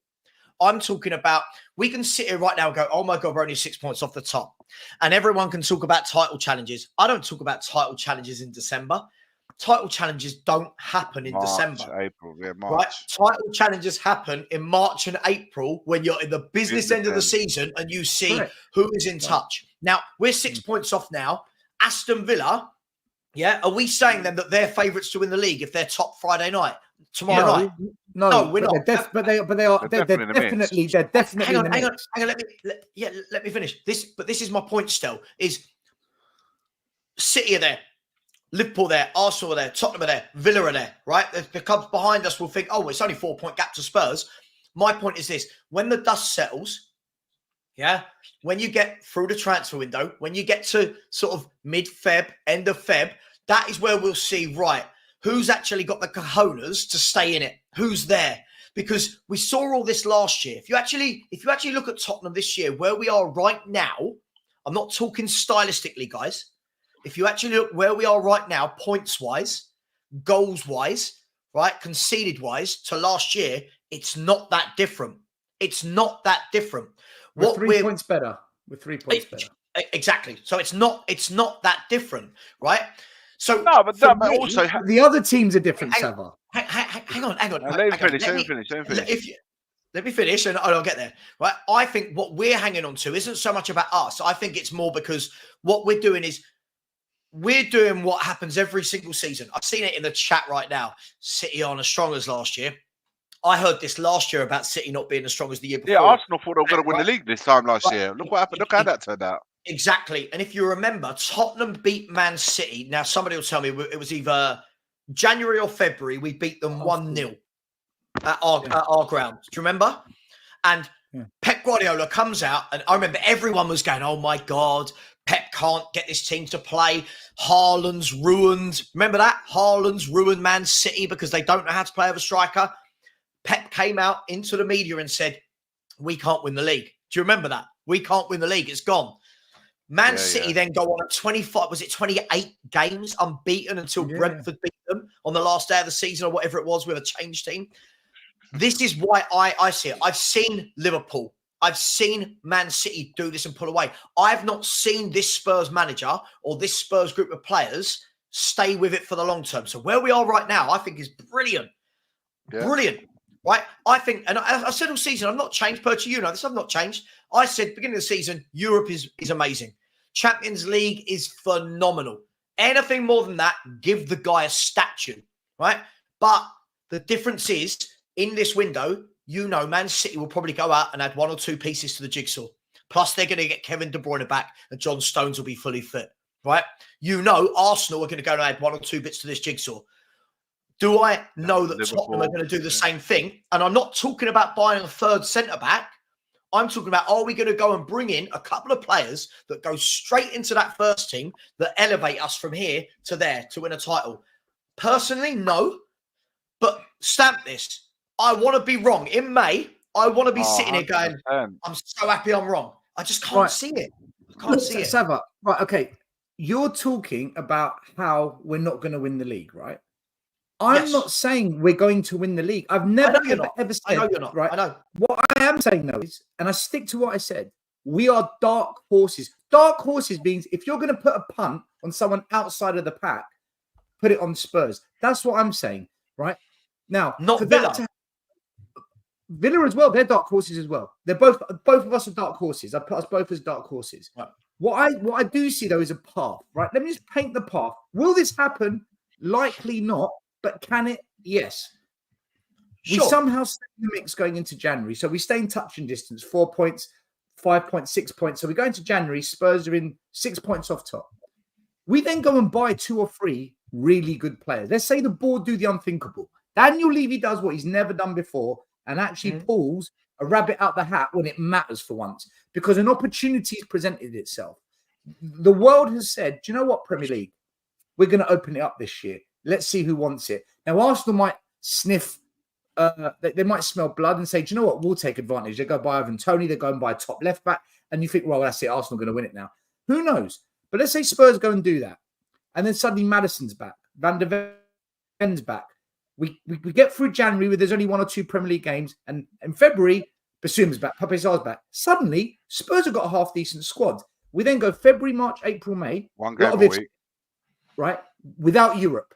I'm talking about, we can sit here right now and go, oh my God, we're only 6 points off the top. And everyone can talk about title challenges. I don't talk about title challenges in December. Title challenges don't happen in December. April, March. Right? Title challenges happen in March and April when you're in the business end of the season and you see who is in touch. Now, we're 6 points off now. Aston Villa, are we saying then that they're favourites to win the league if they're top Friday night, tomorrow night? No, we're not. But they are definitely. Hang on. Let me finish. This is my point. Still, is City are there, Liverpool there, Arsenal are there, Tottenham are there, Villa are there. Right, the clubs behind us will think, oh, it's only 4 point gap to Spurs. My point is this: when the dust settles, when you get through the transfer window, when you get to sort of mid-Feb, end of Feb, that is where we'll see who's actually got the cojones to stay in it? Who's there? Because we saw all this last year. If you actually look at Tottenham this year, where we are right now, I'm not talking stylistically, guys. If you actually look where we are right now, points-wise, goals-wise, right, conceded-wise to last year, it's not that different. It's not that different. We're 3 points better. We're 3 points better. Exactly. So it's not that different, right? So also the other teams are different, Savva. Hang on. Let me finish. Let me finish and I'll get there. Right. I think what we're hanging on to isn't so much about us. I think it's more because what we're doing is we're doing what happens every single season. I've seen it in the chat right now. City aren't as strong as last year. I heard this last year about City not being as strong as the year before. Yeah, Arsenal thought they were going to win the league this time last year. Look what happened. Look how that turned out. Exactly. And if you remember, Tottenham beat Man City. Now, somebody will tell me it was either January or February. We beat them 1-0 at our ground. Do you remember? And Pep Guardiola comes out, and I remember everyone was going, oh, my God, Pep can't get this team to play. Haaland's ruined. Remember that? Haaland's ruined Man City because they don't know how to play with a striker. Pep came out into the media and said, we can't win the league. Do you remember that? We can't win the league. It's gone. Man City then go on at 28 games unbeaten until Brentford beat them on the last day of the season or whatever it was with a change team. This is why I see it. I've seen Liverpool. I've seen Man City do this and pull away. I've not seen this Spurs manager or this Spurs group of players stay with it for the long term. So where we are right now, I think is brilliant. Yeah. Brilliant. Right? I think, and I said all season, I've not changed. Perchy, you know this, I've not changed. I said beginning of the season, Europe is amazing. Champions League is phenomenal. Anything more than that, give the guy a statue, right? But the difference is, in this window, Man City will probably go out and add 1 or 2 pieces to the jigsaw. Plus, they're going to get Kevin De Bruyne back and John Stones will be fully fit, right? Arsenal are going to go and add 1 or 2 bits to this jigsaw. Do I know that Tottenham are going to do the same thing? And I'm not talking about buying a third centre-back. I'm talking about, are we going to go and bring in a couple of players that go straight into that first team that elevate us from here to there to win a title? Personally, no. But stamp this. I want to be wrong. In May, I want to be sitting here going, I'm so happy I'm wrong. I just can't see it. I can't see it. Savva, right, okay. You're talking about how we're not going to win the league, right? I'm not saying we're going to win the league. I've never ever said. I know you're not. Right? I know. What I am saying though is, and I stick to what I said, we are dark horses. Dark horses means if you're going to put a punt on someone outside of the pack, put it on Spurs. That's what I'm saying, right? Now, not Villa. Villa as well. They're dark horses as well. They're both of us are dark horses. I put us both as dark horses. Right. What I do see though is a path, right? Let me just paint the path. Will this happen? Likely not, but can it? Yes. Sure. We somehow stay in the mix going into January. So we stay in touching distance, 4 points, 5 points, 6 points. So we go into January, Spurs are in 6 points off top. We then go and buy 2 or 3 really good players. Let's say the board do the unthinkable. Daniel Levy does what he's never done before and actually pulls a rabbit out the hat when it matters for once, because an opportunity has presented itself. The world has said, do you know what, Premier League? We're going to open it up this year. Let's see who wants it. Now, Arsenal might sniff, they might smell blood and say, do you know what, we'll take advantage. They go buy Ivan Toney, they go and buy a top left back, and you think, well, that's it, Arsenal are going to win it now. Who knows? But let's say Spurs go and do that. And then suddenly Maddison's back. Van der Ven's back. We get through January where there's only 1 or 2 Premier League games. And in February, Bissouma's back. Pape Sarr's back. Suddenly, Spurs have got a half-decent squad. We then go February, March, April, May. One game a week. Right? Without Europe.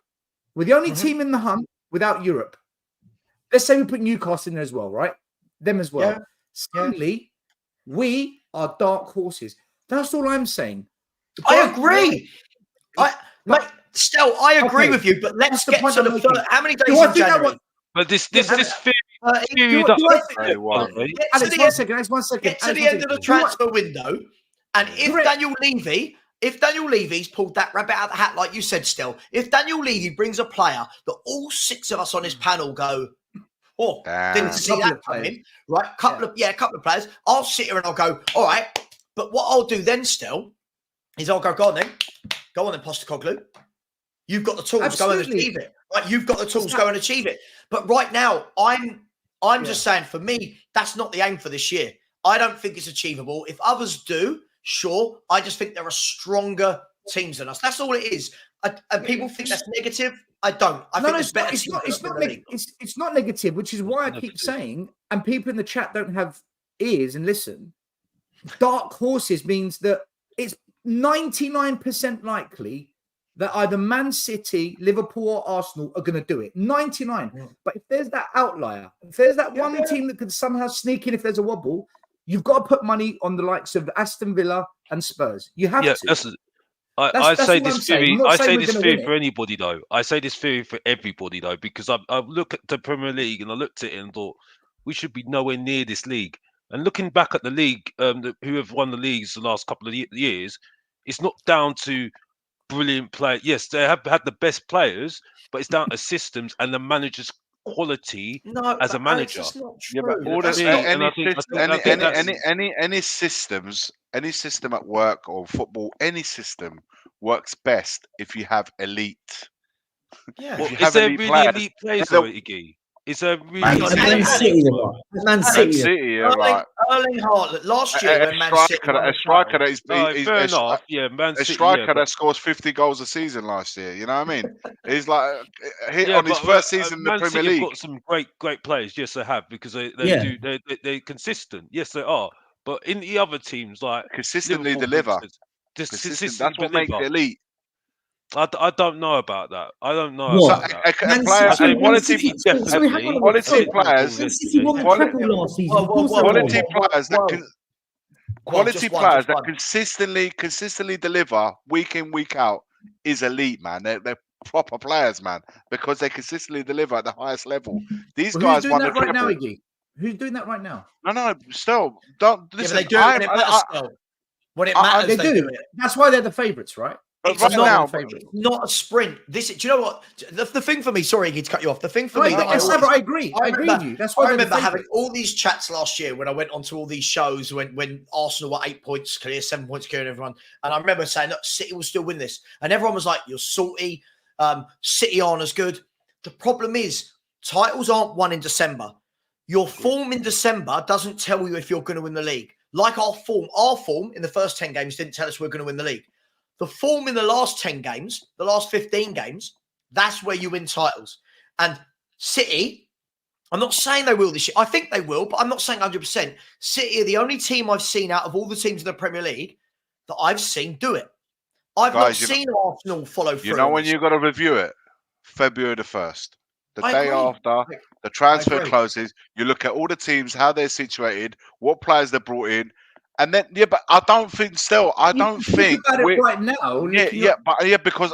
We're the only team in the hunt without Europe. Let's say we put Newcastle in there as well, right? Them as well. Yeah. Suddenly, we are dark horses. That's all I'm saying. I agree. Stel, I agree with you, but let's get to the first. How many days in January? But this theory Alex, one second. Get to the end of the transfer window, and if Daniel Levy's pulled that rabbit out of the hat, like you said, Stel, if Daniel Levy brings a player that all 6 of us on this panel go, oh, didn't see that coming, right? A couple of players. I'll sit here and I'll go, all right. But what I'll do then, Stel, is I'll go on then, Postecoglou. You've got the tools, go and achieve it. Right? You've got the tools, go and achieve it. But right now, I'm just saying, for me, that's not the aim for this year. I don't think it's achievable. If others do, sure. I just think there are stronger teams than us. That's all it is. And people think that's negative. I don't. I think there's better teams. It's not negative, which is why I keep saying, and people in the chat don't have ears and listen. Dark horses means that it's 99% likely that either Man City, Liverpool, or Arsenal are going to do it. 99. Yeah. But if there's that outlier, if there's that one team that could somehow sneak in if there's a wobble, you've got to put money on the likes of Aston Villa and Spurs. You have to. I say this theory for anybody, though. I say this theory for everybody, though, because I look at the Premier League and I looked at it and thought, we should be nowhere near this league. And looking back at the league, who have won the leagues the last couple of years, it's not down to brilliant play. Yes, they have had the best players, but it's down to systems and the manager's quality as a manager. Any system at work or football, any system works best if you have elite. Yeah, is there really elite players though, Iggy? Is there really Man City? Man City, right. Erling Haaland last year when Man City, a striker that is fair enough. Yeah, Man City, a striker that scores 50 goals a season last year. You know what I mean? He's like on his first season in the Premier League. Got some great players. Yes, they have, because they're consistent. Yes, they are. But in the other teams, like consistently deliver. That's what makes it elite. I don't know about that. I don't know about that. Quality players that consistently deliver week in, week out is elite, man. They're proper players, man, because they consistently deliver at the highest level. These guys won the triple. Who's doing that right now? No, still don't listen. They do it when it matters. They do it. That's why they're the favourites, right? It's not a sprint. Do you know what? The thing for me, sorry, Iggy, to cut you off. The thing for me, I agree. I agree with you. That's why I remember having all these chats last year when I went onto all these shows when Arsenal were 8 points clear, 7 points clear, and everyone. And I remember saying, look, City will still win this. And everyone was like, you're salty. City aren't as good. The problem is, titles aren't won in December. Your form in December doesn't tell you if you're going to win the league. Like our form in the first 10 games didn't tell us we're going to win the league. The form in the last 10 games, the last 15 games, that's where you win titles. And City, I'm not saying they will this year. I think they will, but I'm not saying 100%. City are the only team I've seen out of all the teams in the Premier League that I've seen do it. I've not seen Arsenal follow through. You know when you've got to review it? February the 1st. The day after the transfer closes, you look at all the teams, how they're situated, what players they brought in, And then, yeah, but I don't think still. I don't You think about it we're. right now. Because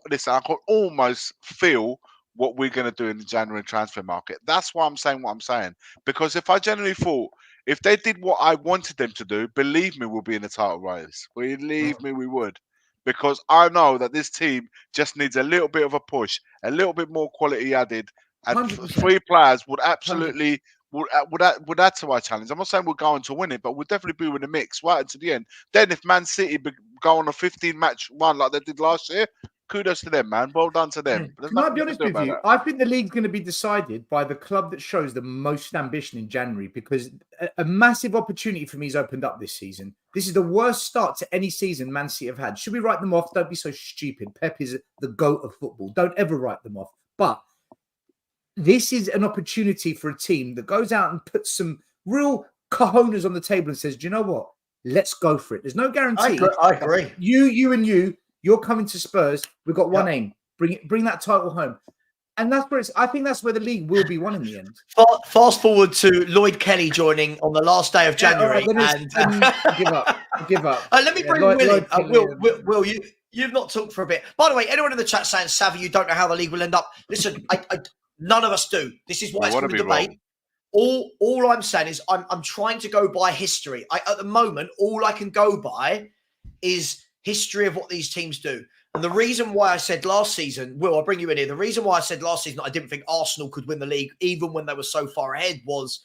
listen, I can almost feel what we're going to do in the January transfer market. That's why I'm saying what I'm saying. Because if I genuinely thought, if they did what I wanted them to do, believe me, we'll be in the title race. Believe me, we would. Because I know that this team just needs a little bit of a push, a little bit more quality added, and 100%. 3 players would absolutely would add to our challenge. I'm not saying we're going to win it, but we'll definitely be in the mix right until the end. Then if Man City go on a 15-match run like they did last year, kudos to them, man. Well done to them. There's Can I nothing be you can honest do with about you? that. I think the league's going to be decided by the club that shows the most ambition in January, because a massive opportunity for me has opened up this season. This is the worst start to any season Man City have had. Should we write them off? Don't be so stupid. Pep is the GOAT of football. Don't ever write them off. But this is an opportunity for a team that goes out and puts some real cojones on the table and says, do you know what? Let's go for it. There's no guarantee. I agree. You're coming to Spurs. We've got one aim. Bring that title home. And that's where I think that's where the league will be won in the end. Fast forward to Lloyd Kelly joining on the last day of January. Give up. Let me bring Will in. Will, you've not talked for a bit. By the way, anyone in the chat saying, Savvy, you don't know how the league will end up. Listen, none of us do. This is why it's going to be debate. All I'm saying is I'm trying to go by history. At the moment, all I can go by is history of what these teams do. And the reason why I said last season, Will, I'll bring you in here. The reason why I said last season I didn't think Arsenal could win the league, even when they were so far ahead, was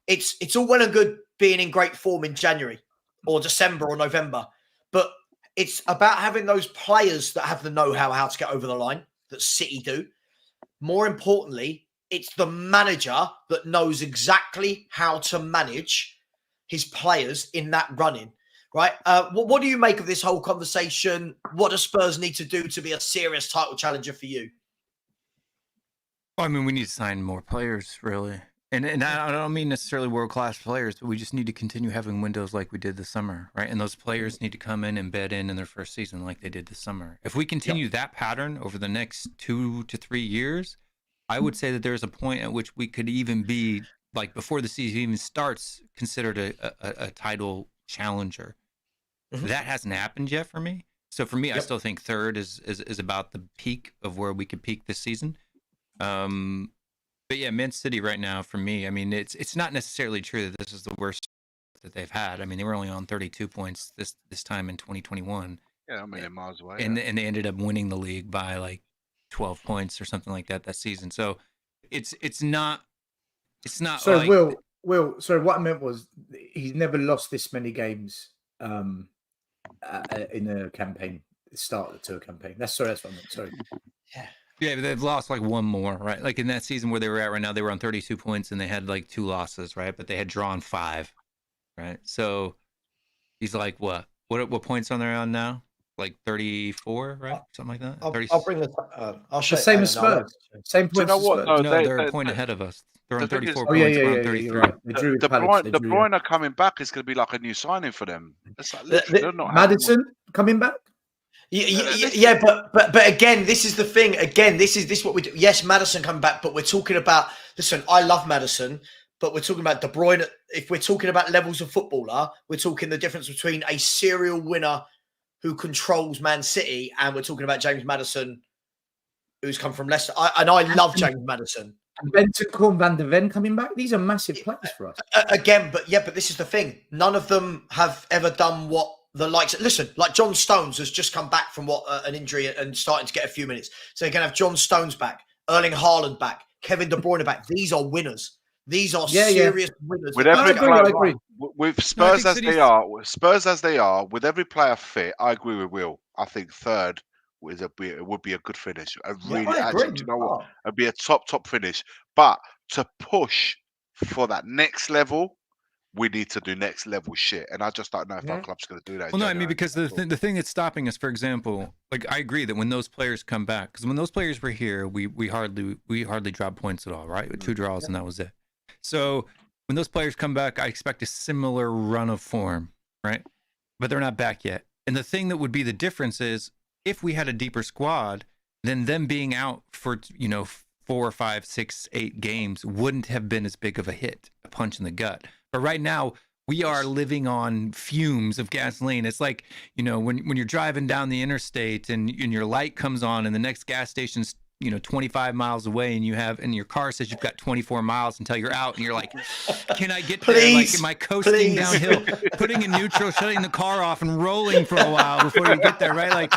it's all well and good being in great form in January or December or November. But it's about having those players that have the know-how how to get over the line, that City do. More importantly, it's the manager that knows exactly how to manage his players in that running. Right. What do you make of this whole conversation? What do Spurs need to do to be a serious title challenger for you? Well, I mean, we need to sign more players, really. And I don't mean necessarily world-class players, but we just need to continue having windows like we did this summer, right? And those players need to come in and bed in their first season like they did this summer. If we continue that pattern over the next 2 to 3 years, I would say that there's a point at which we could even be, like before the season even starts, considered a title challenger. Mm-hmm. That hasn't happened yet for me. So for me, I still think third is about the peak of where we could peak this season. But yeah, Man City right now for me, I mean, it's not necessarily true that this is the worst that they've had. I mean, they were only on 32 points this time in 2021. Yeah, I mean, they're miles away. And they ended up winning the league by like 12 points or something like that season. So it's not. So like, Will. Sorry, what I meant was he's never lost this many games in a campaign. Start to a campaign. That's what I meant. Sorry. Yeah, but they've lost like one more, right? Like in that season where they were at right now, they were on 32 points and they had like 2 losses, right? But they had drawn 5, right? So he's like, what points on there on now? Like 34, right? Something like that. I'll bring this. I'll show the same as Spurs. Same points. You know what? No, they're a point ahead of us. They're on 34 points. Yeah, we're on 33. Right. De Bruyne coming back is going to be like a new signing for them. It's like, they're not Maddison coming back. Yeah, but again, this is the thing. Again, this is what we do. Yes, Maddison coming back, but we're talking about. Listen, I love Maddison, but we're talking about De Bruyne. If we're talking about levels of footballer, we're talking the difference between a serial winner who controls Man City, and we're talking about James Maddison, who's come from Leicester. I love James Maddison. And Bentancur, Van de Ven coming back. These are massive players for us. Again, but this is the thing. None of them have ever done what the likes. Listen, like John Stones has just come back from an injury and starting to get a few minutes. So you're going to have John Stones back, Erling Haaland back, Kevin De Bruyne back. These are winners. These are serious winners. With every player, with Spurs as they are, with every player fit, I agree with Will. I think third it would be a good finish. You know what? It'd be a top finish. But to push for that next level, we need to do next level shit, and I just don't know if our club's going to do that. Well, no, I mean, because the thing that's stopping us, for example, like I agree that when those players come back, because when those players were here, we hardly dropped points at all, right? With 2 draws and that was it. So when those players come back, I expect a similar run of form, right? But they're not back yet. And the thing that would be the difference is if we had a deeper squad, then them being out for 4, 5, 6, 8 games wouldn't have been as big of a hit, a punch in the gut. But right now, we are living on fumes of gasoline. It's like, when you're driving down the interstate and your light comes on and the next gas station's 25 miles away, and your car says you've got 24 miles until you're out, and you're like, can I get there? Like, am I coasting downhill, putting in neutral, shutting the car off and rolling for a while before you get there, right? Like,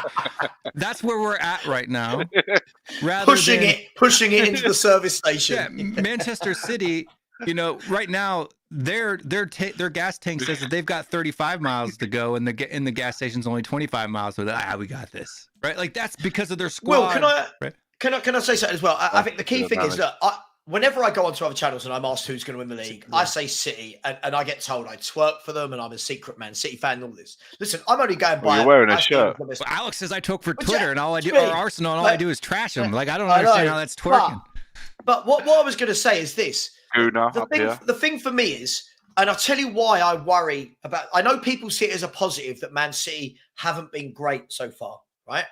that's where we're at right now. Pushing it into the service station. Yeah, Manchester City, right now their gas tank says that they've got 35 miles to go, and the gas station's only 25 miles. So we got this, right? Like, that's because of their squad. Well, can I say something as well? I think the key thing is that whenever I go onto other channels and I'm asked who's going to win the league, I say City, and I get told I twerk for them and I'm a secret Man City fan and all this. Listen, I'm only going by. You're wearing a shirt. Well, Alex says I talk for Twitter, and all I do, or Arsenal, and all I do is trash them. Like, I don't understand how that's twerking. But what I was going to say is this: the thing for me is, and I'll tell you why I worry about. I know people see it as a positive that Man City haven't been great so far, right?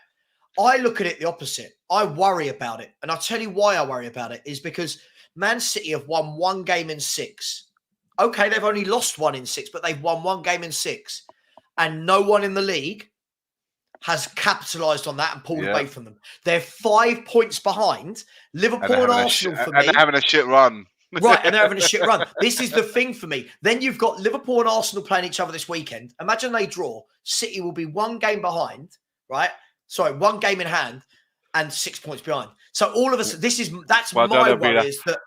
I look at it the opposite. I worry about it. And I'll tell you why I worry about it is because Man City have won 1 game in 6. Okay, they've only lost 1 in 6, but they've won 1 game in 6. And no one in the league has capitalised on that and pulled away from them. They're 5 points behind Liverpool and Arsenal for me. And they're having a shit run. Right, and they're having a shit run. This is the thing for me. Then you've got Liverpool and Arsenal playing each other this weekend. Imagine they draw. City will be 1 game behind, right? Sorry, 1 game in hand and 6 points behind. So all of us, that's my worry is that,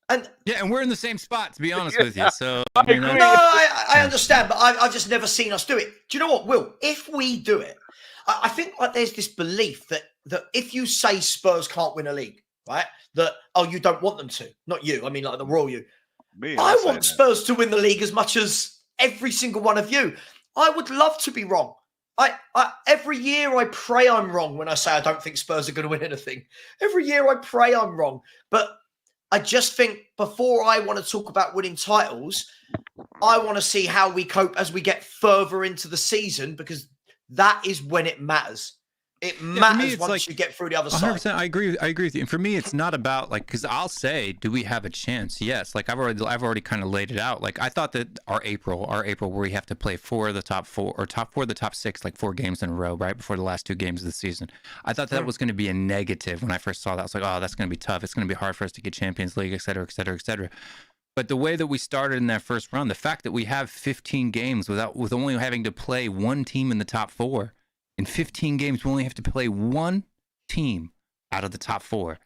and we're in the same spot, to be honest with you. So I understand, but I've just never seen us do it. Do you know what, Will? If we do it, I think like there's this belief that if you say Spurs can't win a league, right? That you don't want them to, not you. I mean, like the royal you. I want Spurs to win the league as much as every single one of you. I would love to be wrong. Every year I pray I'm wrong when I say I don't think Spurs are going to win anything. Every year I pray I'm wrong. But I just think before I want to talk about winning titles, I want to see how we cope as we get further into the season, because that is when it matters. It matters once you get through the other 100%, side. I agree with you. And for me, it's not about because I'll say, do we have a chance? Yes. Like I've already kind of laid it out. Like I thought that our April where we have to play 4 of the top 4 or top 4 of the top 6, like 4 games in a row, right before the last 2 games of the season. I thought that was going to be a negative when I first saw that. I was like, oh, that's going to be tough. It's going to be hard for us to get Champions League, et cetera, et cetera, et cetera. But the way that we started in that first run, the fact that we have 15 games with only having to play 1 team in the top 4. In 15 games, we only have to play 1 team out of the top 4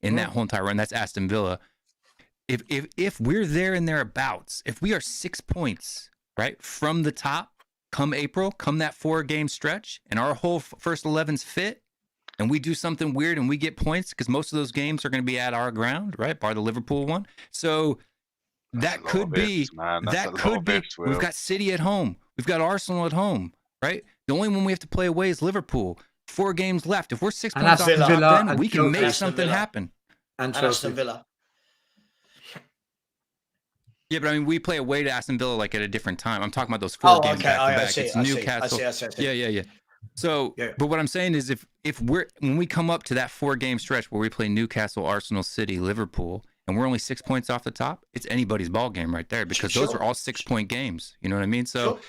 in that whole entire run. That's Aston Villa. If we're there and thereabouts, if we are 6 points, right, from the top, come April, come that 4-game stretch, and our whole first 11's fit, and we do something weird and we get points, because most of those games are going to be at our ground, right, bar the Liverpool one. So that could be, we've got City at home. We've got Arsenal at home, right? The only one we have to play away is Liverpool. 4 games left. If we're 6 points off the top 10, we can make something happen. And Aston Villa. Yeah, but I mean, we play away to Aston Villa like at a different time. I'm talking about those 4 games back to back. It's Newcastle. I see. Yeah. So, but what I'm saying is, when we come up to that 4-game stretch where we play Newcastle, Arsenal, City, Liverpool, and we're only 6 points off the top, it's anybody's ball game right there, because those are all 6-point games. You know what I mean? So.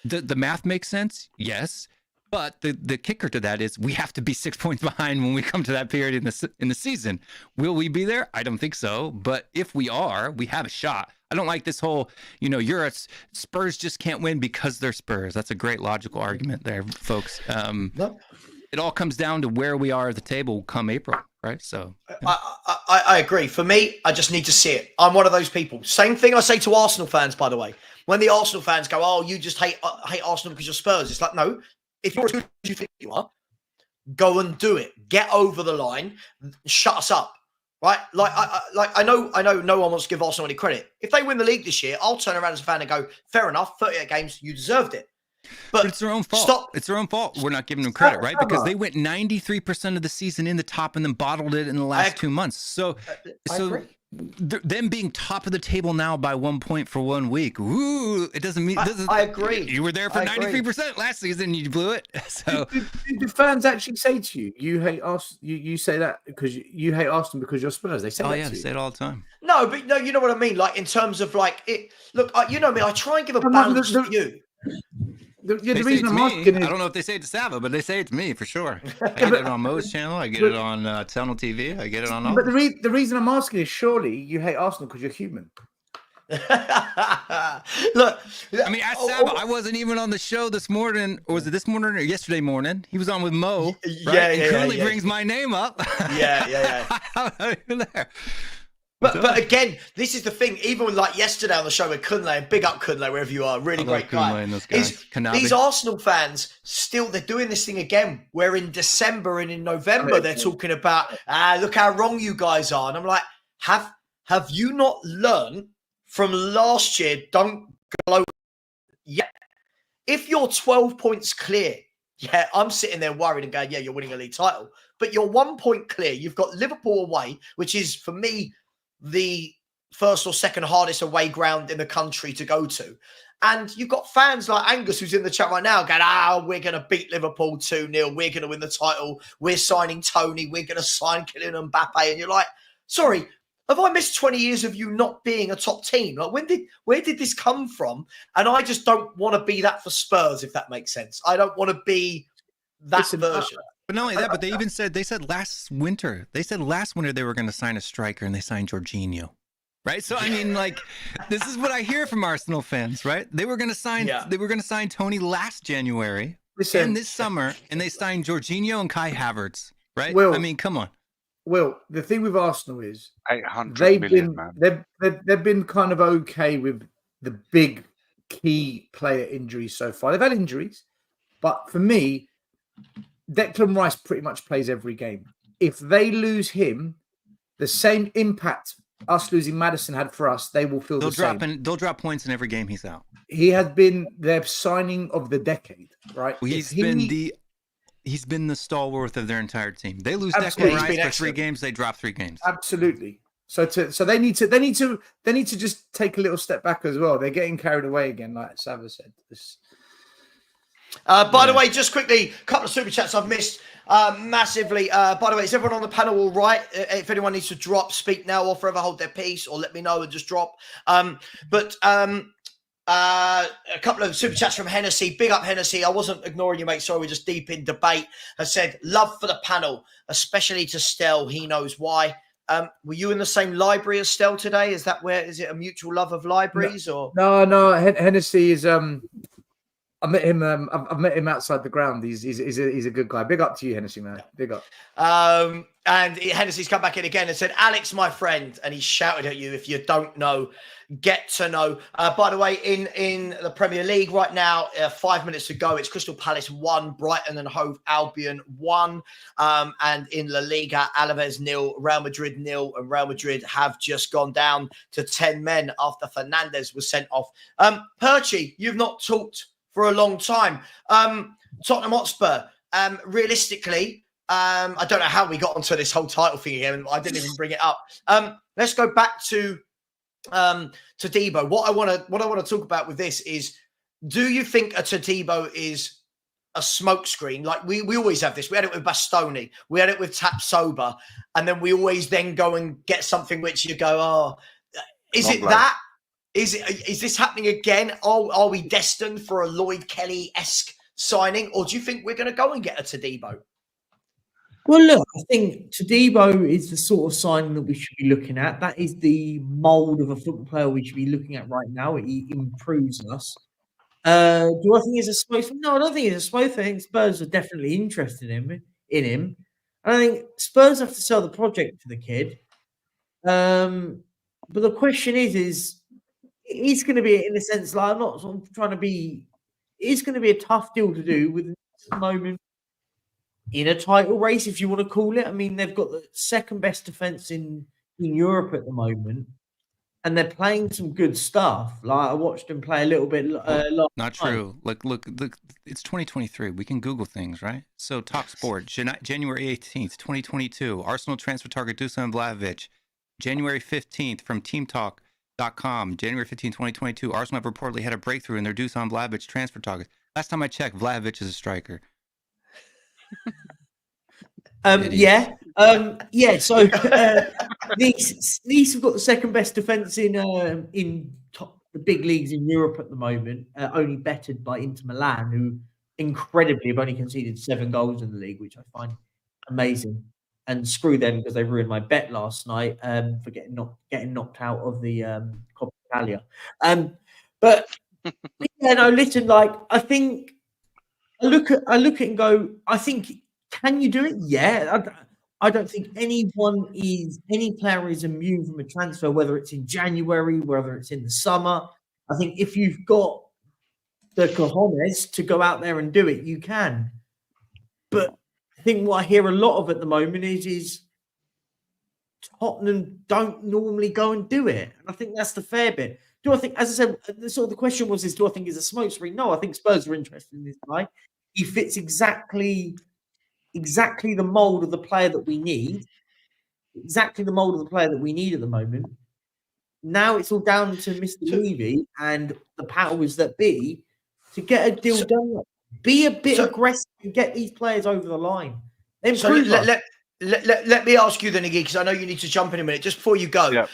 The math makes sense, yes, but the kicker to that is we have to be 6 points behind when we come to that period in the season. Will we be there? I don't think so, but if we are, we have a shot. I don't like this whole, Spurs just can't win because they're Spurs. That's a great logical argument there, folks. It all comes down to where we are at the table come April, right? So I agree. For me, I just need to see it. I'm one of those people. Same thing I say to Arsenal fans, by the way. When the Arsenal fans go, "Oh, you just hate Arsenal because you're Spurs," it's like, no. If you're as good as you think you are, go and do it. Get over the line. Shut us up, right? I know no one wants to give Arsenal any credit. If they win the league this year, I'll turn around as a fan and go, "Fair enough, 38 games, you deserved it." But it's their own fault. It's their own fault. We're not giving them credit, right? Because they went 93% of the season in the top and then bottled it in the last 2 months. So them being top of the table now by 1 point for 1 week. Ooh, it doesn't mean. I agree. You were there for 93% last season. You blew it. So do fans actually say to you, "You hate us"? You say that because you hate Arsenal because you're Spurs. They say that to they you. say it all the time. No, but no, you know what I mean. Like in terms of like it. Look, you know me. I try and give a balanced view. The They say reason it to I'm me. asking is, I don't know if they say it to Savva, but they say it to me for sure. I get it on Mo's channel. I get it on Tunnel TV. I get it on all. but the reason I'm asking is, surely you hate Arsenal because you're human. Look, I mean, ask Savva. I wasn't even on the show this morning, or was it this morning or yesterday morning? He was on with Mo. Right? Yeah, and currently brings my name up. Yeah. I'm not even there. But again, this is the thing. Even with, like yesterday on the show with Kunle, and big up Kunle wherever you are, really great guy. These Arsenal fans they're doing this thing again. Where in December and in November they're talking about, look how wrong you guys are, and I'm like, have you not learned from last year? Don't gloat yet. If you're 12 points clear, I'm sitting there worried and going, you're winning a league title, but you're 1 point clear. You've got Liverpool away, which is for me the first or second hardest away ground in the country to go to. And you've got fans like Angus, who's in the chat right now, going, we're going to beat Liverpool 2-0. We're going to win the title. We're signing Tony. We're going to sign Kylian Mbappe. And you're like, sorry, have I missed 20 years of you not being a top team? Like, where did this come from? And I just don't want to be that for Spurs, if that makes sense. I don't want to be that version. But not only that, but they said last winter they were going to sign a striker, and they signed Jorginho, right? So I mean, like, this is what I hear from Arsenal fans, right? They were going to sign Tony last January and this summer, and they signed Jorginho and Kai Havertz, right? I mean, come on. Well, the thing with Arsenal is 800 million, man. They've been kind of okay with the big key player injuries so far. They've had injuries, but for me, Declan Rice pretty much plays every game. If they lose him, the same impact us losing Maddison had for us, they will feel the same. They'll drop points in every game he's out. He has been their signing of the decade, right? Well, he's been the stalwart of their entire team. They lose Declan Rice for 3 games, they drop 3 games. Absolutely. So they need to just take a little step back as well. They're getting carried away again, like Savva said. By the way, just quickly, a couple of super chats I've missed massively. By the way, is everyone on the panel all right? If anyone needs to drop, speak now or forever hold their peace, or let me know and just drop. But a couple of super chats from Hennessy. Big up, Hennessy. I wasn't ignoring you, mate. Sorry, we're just deep in debate. Has said, love for the panel, especially to Stel. He knows why. Were you in the same library as Stel today? Is it a mutual love of libraries? No. Hennessy is I met him. I've met him outside the ground. He's a good guy. Big up to you, Hennessy, man. Big up. And Hennessy's come back in again and said, Alex, my friend, and he shouted at you. If you don't know, get to know. By the way, in the Premier League right now, 5 minutes to go, it's Crystal Palace 1, Brighton and Hove Albion 1. And in La Liga, Alaves 0, Real Madrid 0, and Real Madrid have just gone down to 10 men after Fernandes was sent off. Perchy, you've not talked for a long time. Tottenham Hotspur, realistically, I don't know how we got onto this whole title thing again. I didn't even bring it up. Let's go back to Todibo. What I want to talk about with this is, do you think a Todibo is a smokescreen? Like we always have this. We had it with Bastoni. We had it with Tap Sober. And then we always then go and get something which you go, is it that? Is this happening again? Are we destined for a Lloyd Kelly-esque signing? Or do you think we're going to go and get a Todibo? Well, look, I think Todibo is the sort of signing that we should be looking at. That is the mould of a football player we should be looking at right now. He improves us. Do I think he's a smoke? No, I don't think he's a smoke. I think Spurs are definitely interested in him. And I think Spurs have to sell the project to the kid. But the question is he's going to be, in a sense, like, I'm not sort of trying to be, it's going to be a tough deal to do with the moment in a title race, if you want to call it. I mean, they've got the second best defense in Europe at the moment, and they're playing some good stuff. Like, I watched them play a little bit last Not true. Look, it's 2023. We can Google things, right? So, Top Sport, January 18th, 2022. Arsenal transfer target Dusan Vlahovic. January 15th from teamtalk.com. January 15, 2022. Arsenal have reportedly had a breakthrough in their Dusan Vlahovic transfer targets. Last time I checked, Vlahovic is a striker. Yeah. So Nice have got the second best defence in the big leagues in Europe at the moment, only bettered by Inter Milan, who incredibly have only conceded 7 goals in the league, which I find amazing. And screw them because they ruined my bet last night for getting knocked out of the Coppa Italia. But yeah, no, listen, like I think I look at it and go, I think, can you do it? Yeah. I don't think any player is immune from a transfer, whether it's in January, whether it's in the summer. I think if you've got the cojones to go out there and do it, you can. But I think what I hear a lot of at the moment is Tottenham don't normally go and do it. And I think that's the fair bit. Do I think, as I said, the question was, do I think he's a smokescreen? No, I think Spurs are interested in this guy. He fits exactly the mold of the player that we need. Exactly the mold of the player that we need at the moment. Now it's all down to Mr. Levy and the powers that be to get a deal done. Be a bit aggressive and get these players over the line. Let me ask you then, Iggy, because I know you need to jump in a minute. Just before you go,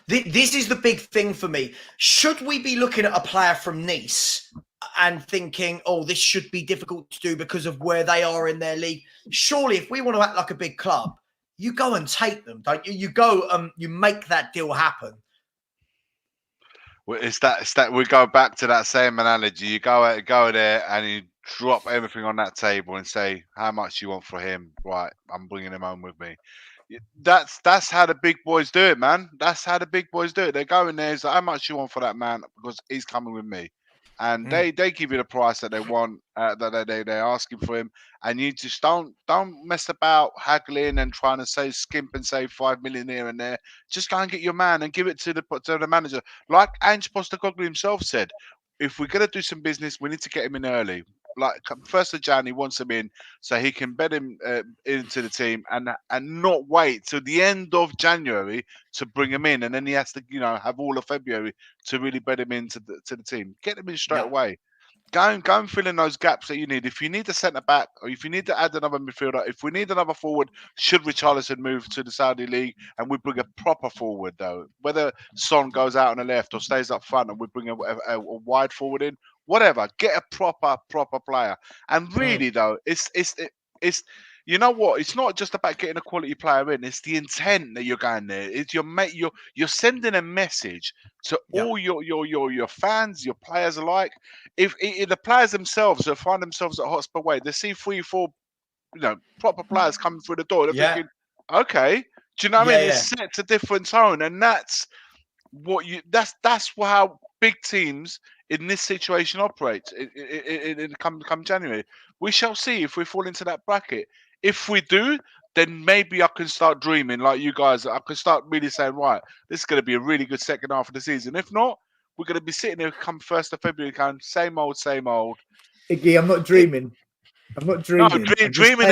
this is the big thing for me. Should we be looking at a player from Nice and thinking, oh, this should be difficult to do because of where they are in their league? Surely, if we want to act like a big club, you go and take them, don't you? You go, you make that deal happen. Well, it's that we go back to that same analogy. You go there and you drop everything on that table and say, how much you want for him? Right, I'm bringing him home with me. That's how the big boys do it, man. That's how the big boys do it. They go in there and say, how much you want for that man? Because he's coming with me. And they give you the price that they want, that they're asking for him, and you just don't mess about haggling and trying to skimp and save 5 million here and there. Just go and get your man and give it to the manager. Like Ange Postecoglou himself said, if we're gonna do some business, we need to get him in early. Like 1st of January, he wants him in so he can bet him into the team and not wait till the end of January to bring him in, and then he has to have all of February to really bet him into the team. Get him in straight away. Go and fill in those gaps that you need. If you need a centre back, or if you need to add another midfielder, if we need another forward, should Richarlison move to the Saudi League and we bring a proper forward though, whether Son goes out on the left or stays up front and we bring a wide forward in, whatever, get a proper player. And really though, it's you know what? It's not just about getting a quality player in. It's the intent that you're going there. It's you're sending a message to all your fans, your players alike. If the players themselves that find themselves at Hotspur Way, they see 3-4, proper players coming through the door. They're thinking, okay, do you know what I mean? It sets a different tone, and that's what that's how big teams in this situation operate. In come January, we shall see if we fall into that bracket. If we do, then maybe I can start dreaming like you guys. I can start really saying, right, this is going to be a really good second half of the season. If not, we're going to be sitting here come 1st of February, going same old. Iggy, I'm not dreaming. I'm not dreaming. No, dreaming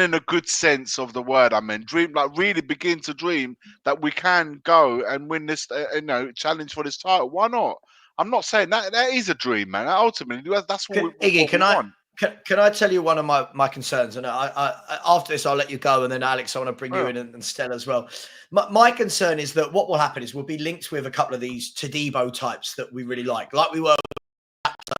in a good sense of the word. I mean, really begin to dream that we can go and win this, challenge for this title. Why not? I'm not saying that is a dream, man. Ultimately, that's what we want. Can I tell you one of my concerns? And I after this, I'll let you go. And then, Alex, I want to bring you in and Stella as well. My concern is that what will happen is we'll be linked with a couple of these Todibo types that we really like we were.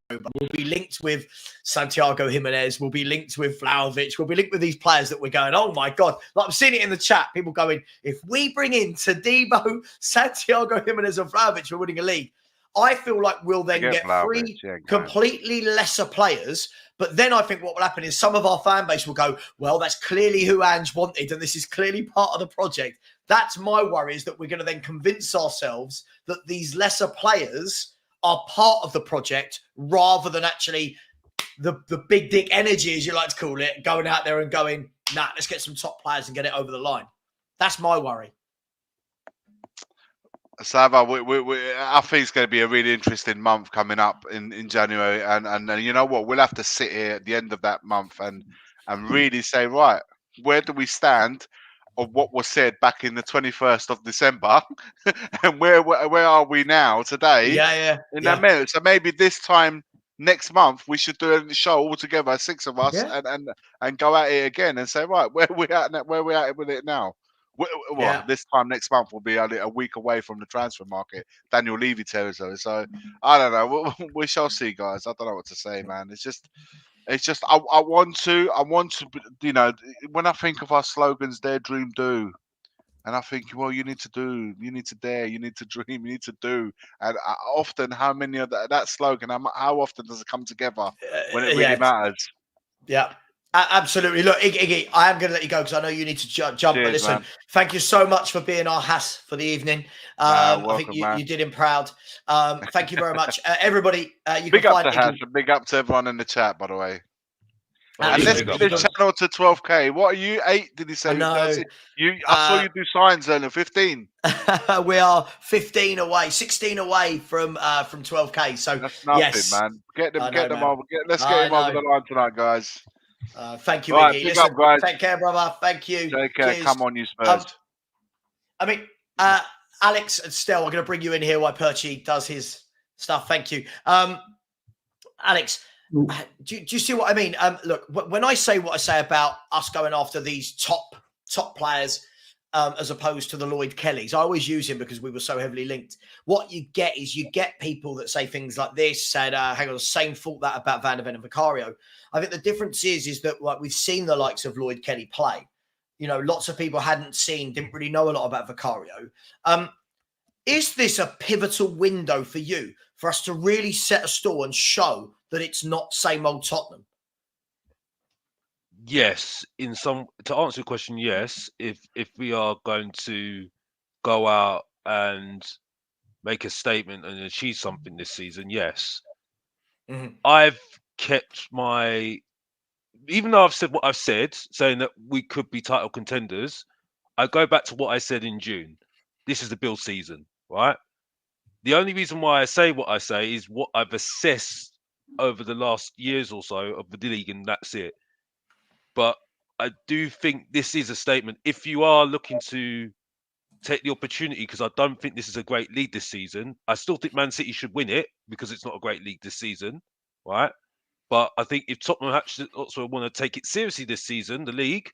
We'll be linked with Santiago Jimenez. We'll be linked with Vlahovic. We'll be linked with these players that we're going, oh, my God. Like I'm seeing it in the chat. People going, if we bring in Todibo, Santiago Jimenez and Vlahovic, we're winning a league. I feel like we'll then get three completely lesser players. But then I think what will happen is some of our fan base will go, well, that's clearly who Ange wanted, and this is clearly part of the project. That's my worry, is that we're going to then convince ourselves that these lesser players are part of the project rather than actually the big dick energy, as you like to call it, going out there and going, nah, let's get some top players and get it over the line. That's my worry. Savva, I think it's going to be a really interesting month coming up in January, and you know what? We'll have to sit here at the end of that month and really say, right, where do we stand of what was said back in the 21st of December, and where are we now today? In that minute. So maybe this time next month we should do a show all together, 6 of us, and go at it again and say, right, where we at with it now? Well, this time next month will be a week away from the transfer market. Daniel Levy territory. So I don't know. We shall see, guys. I don't know what to say, man. It's just I want to, you know, when I think of our slogans, dare, dream, do, and I think, well, you need to do, you need to dare, you need to dream, you need to do, and often, how many of that slogan, how often does it come together when it really matters? Yeah. Absolutely. Look, Iggy, I am going to let you go because I know you need to jump. Cheers, but listen, man. Thank you so much for being our Has for the evening. Welcome, I think man. you did him proud. Thank you very much. Everybody, you big can up find to Has, and big up to everyone in the chat, by the way. And let's Absolutely. get the channel to 12k. What are you, 8? Did he say? I know. I saw you do signs earlier. 15. We are 15 away, 16 away from 12k. So that's nothing, yes, man. Get them man. over. Let's get him over the line tonight, guys. Thank you, Right, Iggy. big Listen, up, guys. take care, brother. Thank you. Take care. Cheers. Come on, you Spurs. I mean, Alex and Stel, I'm going to bring you in here while Perchy does his stuff. Thank you. Alex, do you see what I mean? Look, when I say what I say about us going after these top players, as opposed to the Lloyd Kellys, I always use him because we were so heavily linked. What you get is you get people that say things like this, said, hang on, the same thought that about Van der Ven and Vicario. I think the difference is that like we've seen the likes of Lloyd Kelly play. You know, lots of people didn't really know a lot about Vicario. Is this a pivotal window for you, for us to really set a stall and show that it's not same old Tottenham? Yes, to answer your question, yes. If we are going to go out and make a statement and achieve something this season, yes. Mm-hmm. I've kept even though I've said what I've said, saying that we could be title contenders, I go back to what I said in June. This is the build season, right? The only reason why I say what I say is what I've assessed over the last years or so of the league, and that's it. But I do think this is a statement. If you are looking to take the opportunity, because I don't think this is a great league this season, I still think Man City should win it because it's not a great league this season, right? But I think if Tottenham actually also want to take it seriously this season, the league,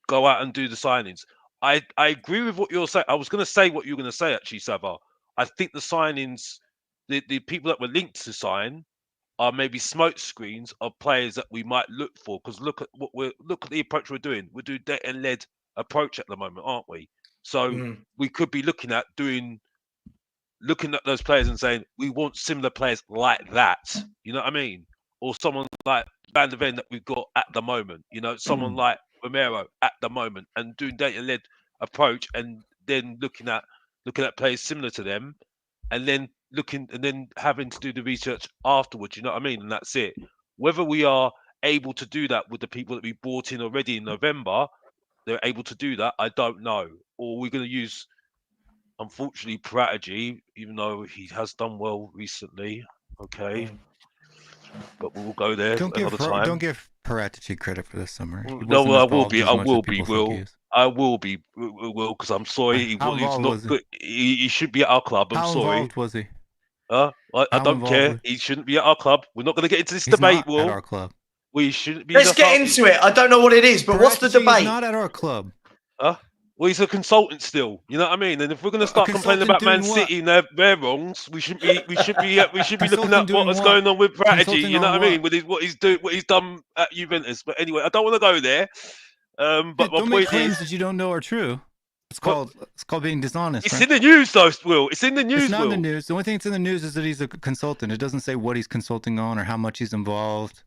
go out and do the signings. I agree with what you're saying. I was going to say what you were going to say, actually, Savva. I think the signings, the people that were linked to sign, are maybe smoke screens of players that we might look for. Because look at the approach we're doing. We're doing data-led approach at the moment, aren't we? So we could be looking at those players and saying we want similar players like that. You know what I mean? Or someone like Van der Ven that we've got at the moment. You know, someone like Romero at the moment, and doing data-led approach, and then looking at players similar to them, and then having to do the research afterwards. You know what I mean? And that's it. Whether we are able to do that with the people that we brought in already in November, they're able to do that, I don't know. Or we're going to use, unfortunately, Perchy, even though he has done well recently. Okay. But we'll go there another time. Don't give Perchy credit for this summer. No, I will be. I will be, Will, because I'm sorry. He was not good. He should be at our club. I'm sorry. How involved was he? I don't care. He shouldn't be at our club. We're not going to get into this debate, Will. At our club. We shouldn't be. Let's get into it. I don't know what it is, but what's the debate? He's not at our club. Well, he's a consultant still. You know what I mean? And if we're going to start complaining about Man City and their wrongs, we should be looking at what's going on with Perchy. You know what I mean? With what he's done at Juventus. But anyway, I don't want to go there. But my point claims that you don't know are true. It's called being dishonest. It's in the news, though, Will. It's in the news. It's not in the news. The only thing that's in the news is that he's a consultant. It doesn't say what he's consulting on or how much he's involved.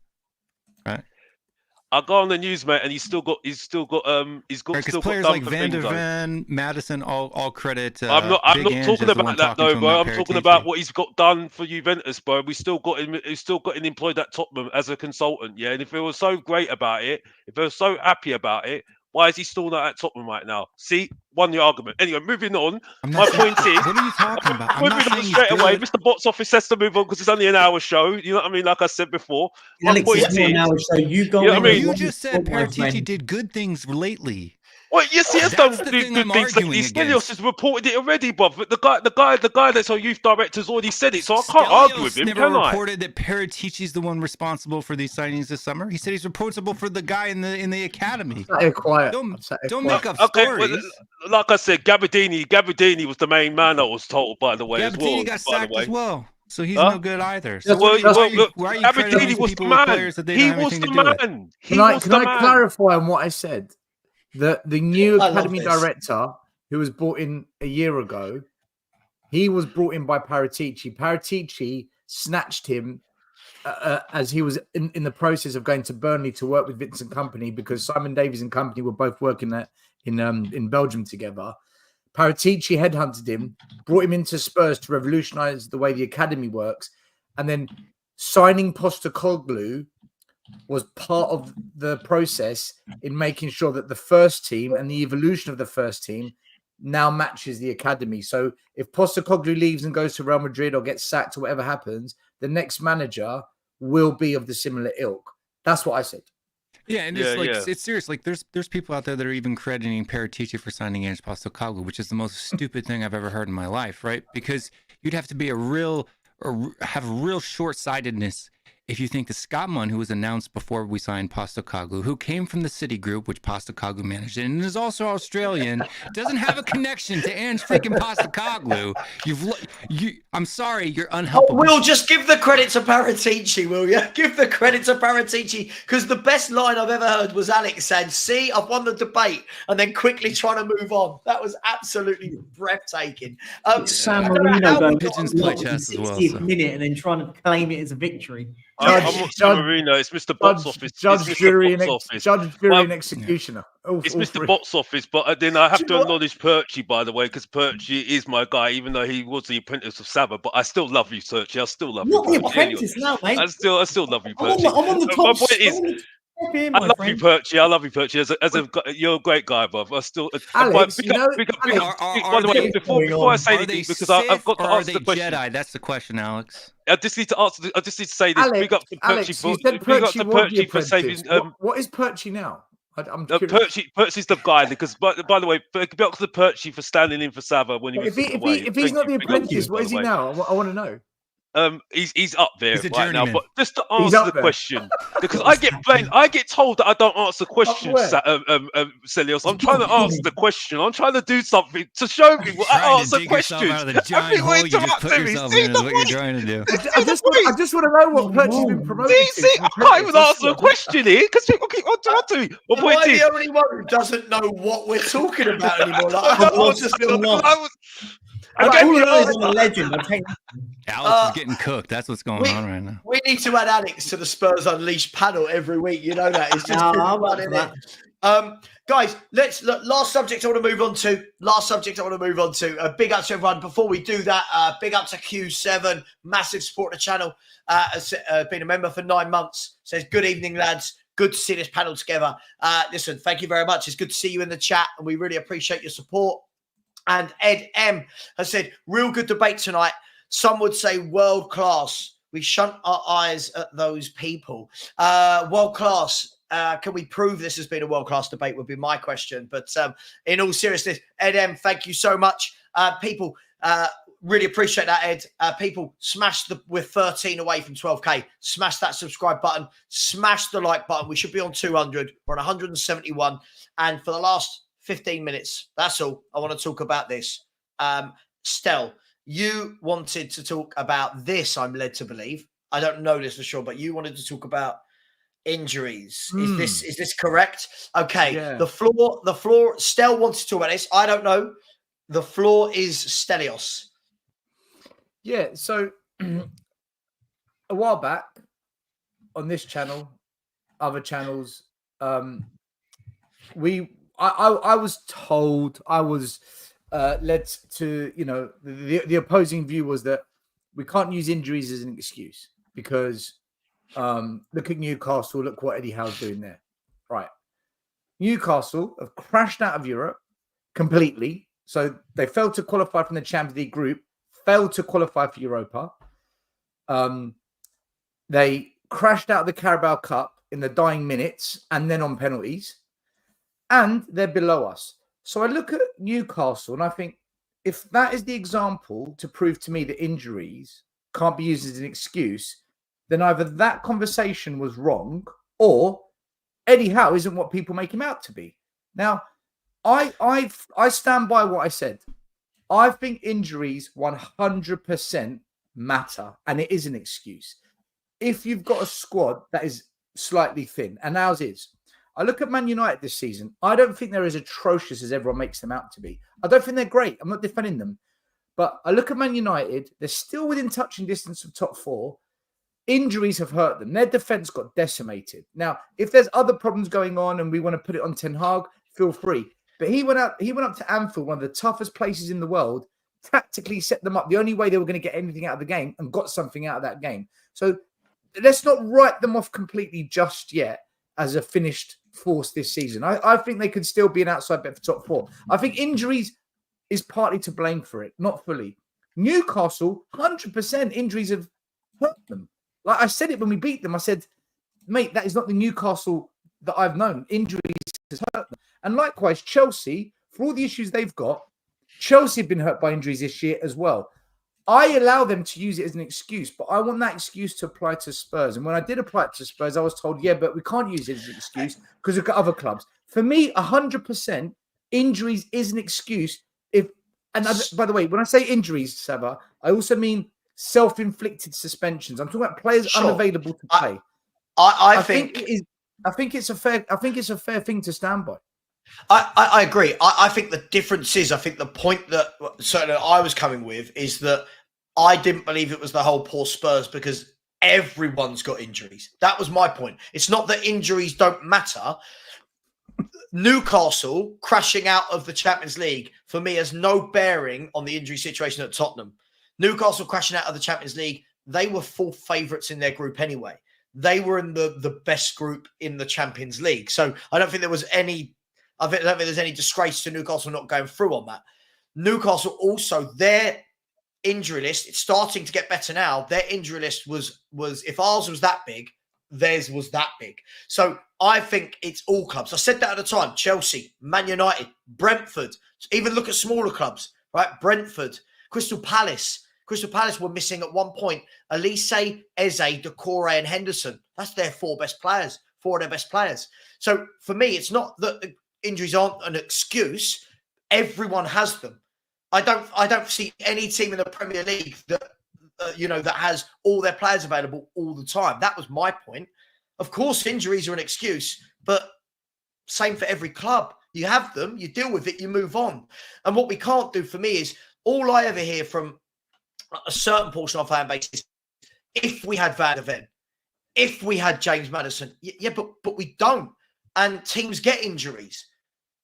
Right. I go on the news, mate, and he's still got players like Van der Ven, Maddison, all credit. I'm not talking about that though, bro. I'm talking about what he's got done for Juventus, bro. We still got him. He's still got him employed at Tottenham as a consultant, yeah. And if they were so great about it, if they were so happy about it, why is he still not at Tottenham right now? See, won your argument. Anyway, moving on. My point is, what are you talking about? moving on straight away. Mr. Box Office has to move on because it's only an hour show. You know what I mean? Like I said before. Alex, it's an hour show. You go. You know what I mean? You just said Perchy did good things lately. Well, yes, he has That's done the good thing I'm things lately. arguing Stelios against. has reported it already, but the guy that's our youth director has already said it, so I can't argue with him, never can I? reported that Paratici's the one responsible for these signings this summer. He said he's responsible for the guy in the academy. Sat here quiet. Don't I'm sat here don't quiet. make up Okay, well, stories. like I said, Gabardini was the main man, I was told, by the way, as well. Gabardini got sacked as well, so he's Huh? no good either. Just- So Well, why are you Gabardini crediting these was people the with man. players that they He don't have was anything the to do with? man. He was Can the I man. clarify on what I said? The new I love academy this. director who was brought in a year ago, he was brought in by Paratici. Paratici snatched him as he was in the process of going to Burnley to work with Vincent Company, because Simon Davies and company were both working in Belgium together. Paratici headhunted him, brought him into Spurs to revolutionise the way the academy works, and then signing Postecoglou was part of the process in making sure that the first team and the evolution of the first team now matches the academy. So if Postecoglou leaves and goes to Real Madrid or gets sacked or whatever happens, the next manager will be of the similar ilk. That's what I said. Yeah, and it's serious. Like there's people out there that are even crediting Paratici for signing Ange Postecoglou, which is the most stupid thing I've ever heard in my life, right? Because you'd have to be have real short-sightedness if you think the Scotsman who was announced before we signed Postecoglou, who came from the City Group, which Postecoglou managed, and is also Australian, doesn't have a connection to Ange freaking Postecoglou. I'm sorry, you're unhelpful. We'll just give the credit to Paratici, will you? Give the credit to Paratici, because the best line I've ever heard was Alex saying, "See, I've won the debate," and then quickly trying to move on. That was absolutely breathtaking. San I don't know Marino how we going got Pigeons onto play that. chess as well, 60th so. minute and then trying to claim it as a victory. I'm not San Marino. It's Mr. Box Office. Judge, It's jury, Mr. Box Office. judge, jury, and executioner. It's Mr. Box Office, but then I have to acknowledge Perchy, by the way, because Perchy is my guy, even though he was the apprentice of Savva. But I still love you, Perchy. I still love Not you. the apprentice now, mate. I still love you, I'm on Perchy. the, I'm on the top. My point is, Here, I my love friend. you, Perchy. I love you, Perchy. You're a great guy, bruv. I still. Alex, Big you know, up, big up. Alex, By the way, before I say Are they anything, because Sith I've got to or are answer they the question. Jedi? That's the question, Alex. I just need to answer. I just need to say this. Alex, Big up to Perchy. Alex, you said Big up Perchy to was the Perchy for apprentice. saving. What is Perchy now? I'm curious. Perchy's the guy, because by the way, big up to Perchy for standing in for Savva when he was away. If he's not the apprentice, what is he now? I want to know. He's up there He's a right now. journeyman. But just to He's answer up the there. question, because I get told that I don't answer questions, where? Celios. I'm trying to answer the question. I'm trying to do something to show me what I Trying to answer dig yourself questions. out of the giant hole you just put yourself in is what you're trying to do. I just want to know what Perchy's been promoted to. See, I can't even answer a question here because people keep on talking to me. My Am I point is, the only one who doesn't know what we're talking about anymore? Like, I Okay, all you I know know, is I'm a legend. I take Alex is getting cooked. That's what's going on right now. we need to add Alex to the Spurs Unleashed panel every week. You know that. It's just No, been I'm fun, up for isn't that. it? Guys, let's look. Last subject I want to move on to. Big up to everyone. Before we do that, big up to Q7, massive support of the channel. Has been a member for 9 months. Says good evening, lads. Good to see this panel together. Listen, thank you very much. It's good to see you in the chat, and we really appreciate your support. And Ed M has said, real good debate tonight. Some would say world class. We shunt our eyes at those people. World class. Can we prove this has been a world class debate would be my question. But in all seriousness, Ed M, thank you so much. People, really appreciate that, Ed. People, smash we're 13 away from 12K. Smash that subscribe button. Smash the like button. We should be on 200. We're on 171. And for the last 15 minutes, that's all. I want to talk about this. Stel, you wanted to talk about this, I'm led to believe. I don't know this for sure, but you wanted to talk about injuries. Is this correct? Okay. Yeah. The floor, Stel wants to talk about this. I don't know. The floor is Stelios. Yeah, so a while back on this channel, other channels, I was told, I was led to, the opposing view was that we can't use injuries as an excuse because look at Newcastle, look what Eddie Howe's doing there. Right. Newcastle have crashed out of Europe completely. So they failed to qualify from the Champions League group, failed to qualify for Europa. They crashed out of the Carabao Cup in the dying minutes and then on penalties. and they're below us. So I look at Newcastle and I think, if that is the example to prove to me that injuries can't be used as an excuse, then either that conversation was wrong or Eddie Howe isn't what people make him out to be. Now, I stand by what I said. I think injuries 100% matter, and it is an excuse. If you've got a squad that is slightly thin, and ours is, I look at Man United this season. I don't think they're as atrocious as everyone makes them out to be. I don't think they're great. I'm not defending them. But I look at Man United. They're still within touching distance of top 4. Injuries have hurt them. Their defense got decimated. Now, if there's other problems going on and we want to put it on Ten Hag, feel free. But he went up to Anfield, one of the toughest places in the world, tactically set them up the only way they were going to get anything out of the game, and got something out of that game. So let's not write them off completely just yet as a finished force this season. I think they could still be an outside bet for top 4. I think injuries is partly to blame for it, not fully. Newcastle, 100% injuries have hurt them. Like I said it when we beat them, I said, mate, that is not the Newcastle that I've known. Injuries has hurt them. And likewise, Chelsea, for all the issues they've got, Chelsea have been hurt by injuries this year as well. I allow them to use it as an excuse, but I want that excuse to apply to Spurs. And when I did apply it to Spurs, I was told, yeah, but we can't use it as an excuse because we've got other clubs. For me, 100% injuries is an excuse. By the way, when I say injuries, Savva, I also mean self-inflicted suspensions. I'm talking about players unavailable to play. I think it's a fair thing to stand by. I agree. I think the difference is, I think the point that certainly I was coming with is that I didn't believe it was the whole poor Spurs because everyone's got injuries. That was my point. It's not that injuries don't matter. Newcastle crashing out of the Champions League for me has no bearing on the injury situation at Tottenham. Newcastle crashing out of the Champions League, they were full favourites in their group anyway. They were in the best group in the Champions League. So I don't think there was any... I don't think there's any disgrace to Newcastle not going through on that. Newcastle also, their injury list, it's starting to get better now. Their injury list was if ours was that big, theirs was that big. So I think it's all clubs. I said that at the time. Chelsea, Man United, Brentford. Even look at smaller clubs, right? Brentford, Crystal Palace. Crystal Palace were missing at one point Elise, Eze, Decore, and Henderson. That's their 4 best players, 4 of their best players. So for me, it's not that injuries aren't an excuse. Everyone has them. I don't see any team in the Premier League that that has all their players available all the time. That was my point. Of course, injuries are an excuse, but same for every club. You have them, you deal with it, you move on. And what we can't do for me is, all I ever hear from a certain portion of our fan base is, if we had Van der Ven, if we had James Maddison, yeah, but we don't. And teams get injuries.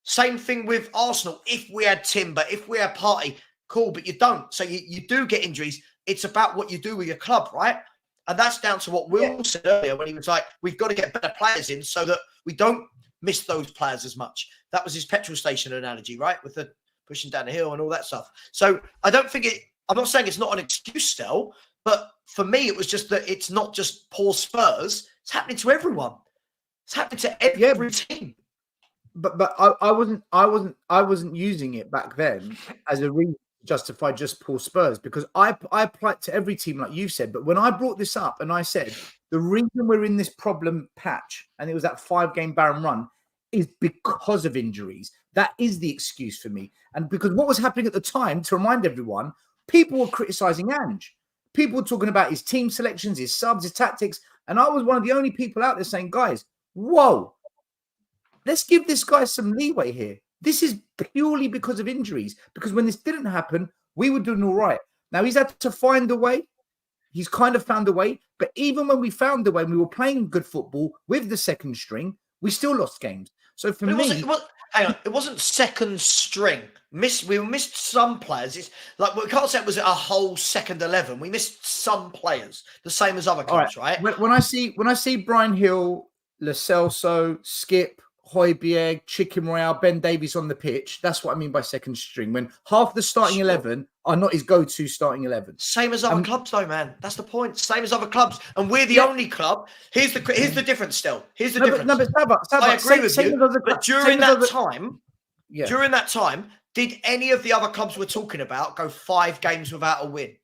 Same thing with Arsenal. If we had Timber, if we had Partey, cool, but you don't. So you do get injuries. It's about what you do with your club, right? And that's down to what Will said earlier when he was like, we've got to get better players in so that we don't miss those players as much. That was his petrol station analogy, right? With the pushing down the hill and all that stuff. So I'm not saying it's not an excuse still, but for me, it was just that it's not just poor Spurs. It's happening to everyone. It's happening to every team. But I wasn't using it back then as a reason to justify just poor Spurs, because I applied to every team like you said. But when I brought this up and I said the reason we're in this problem patch, and it was that 5-game barren run, is because of injuries. That is the excuse for me. And because what was happening at the time, to remind everyone, people were criticising Ange. People were talking about his team selections, his subs, his tactics. And I was one of the only people out there saying, guys, whoa, let's give this guy some leeway here. This is purely because of injuries. Because when this didn't happen, we were doing all right. Now, he's had to find a way. He's kind of found a way. But even when we found a way and we were playing good football with the second string, we still lost games. So for me... Hang on, it wasn't second string. We missed some players. It's like, we can't say it was a whole second 11. We missed some players, the same as other clubs, right? When I see Brian Hill, Lo Celso, Skip, Højbjerg, Chicken Royale, Ben Davies on the pitch. That's what I mean by second string. When half the starting 11 are not his go-to starting 11. Same as other clubs, though, man. That's the point. Same as other clubs, and we're the only club. Here's the difference. Still, here's the difference. I agree with you. But during that time, did any of the other clubs we're talking about go 5 games without a win?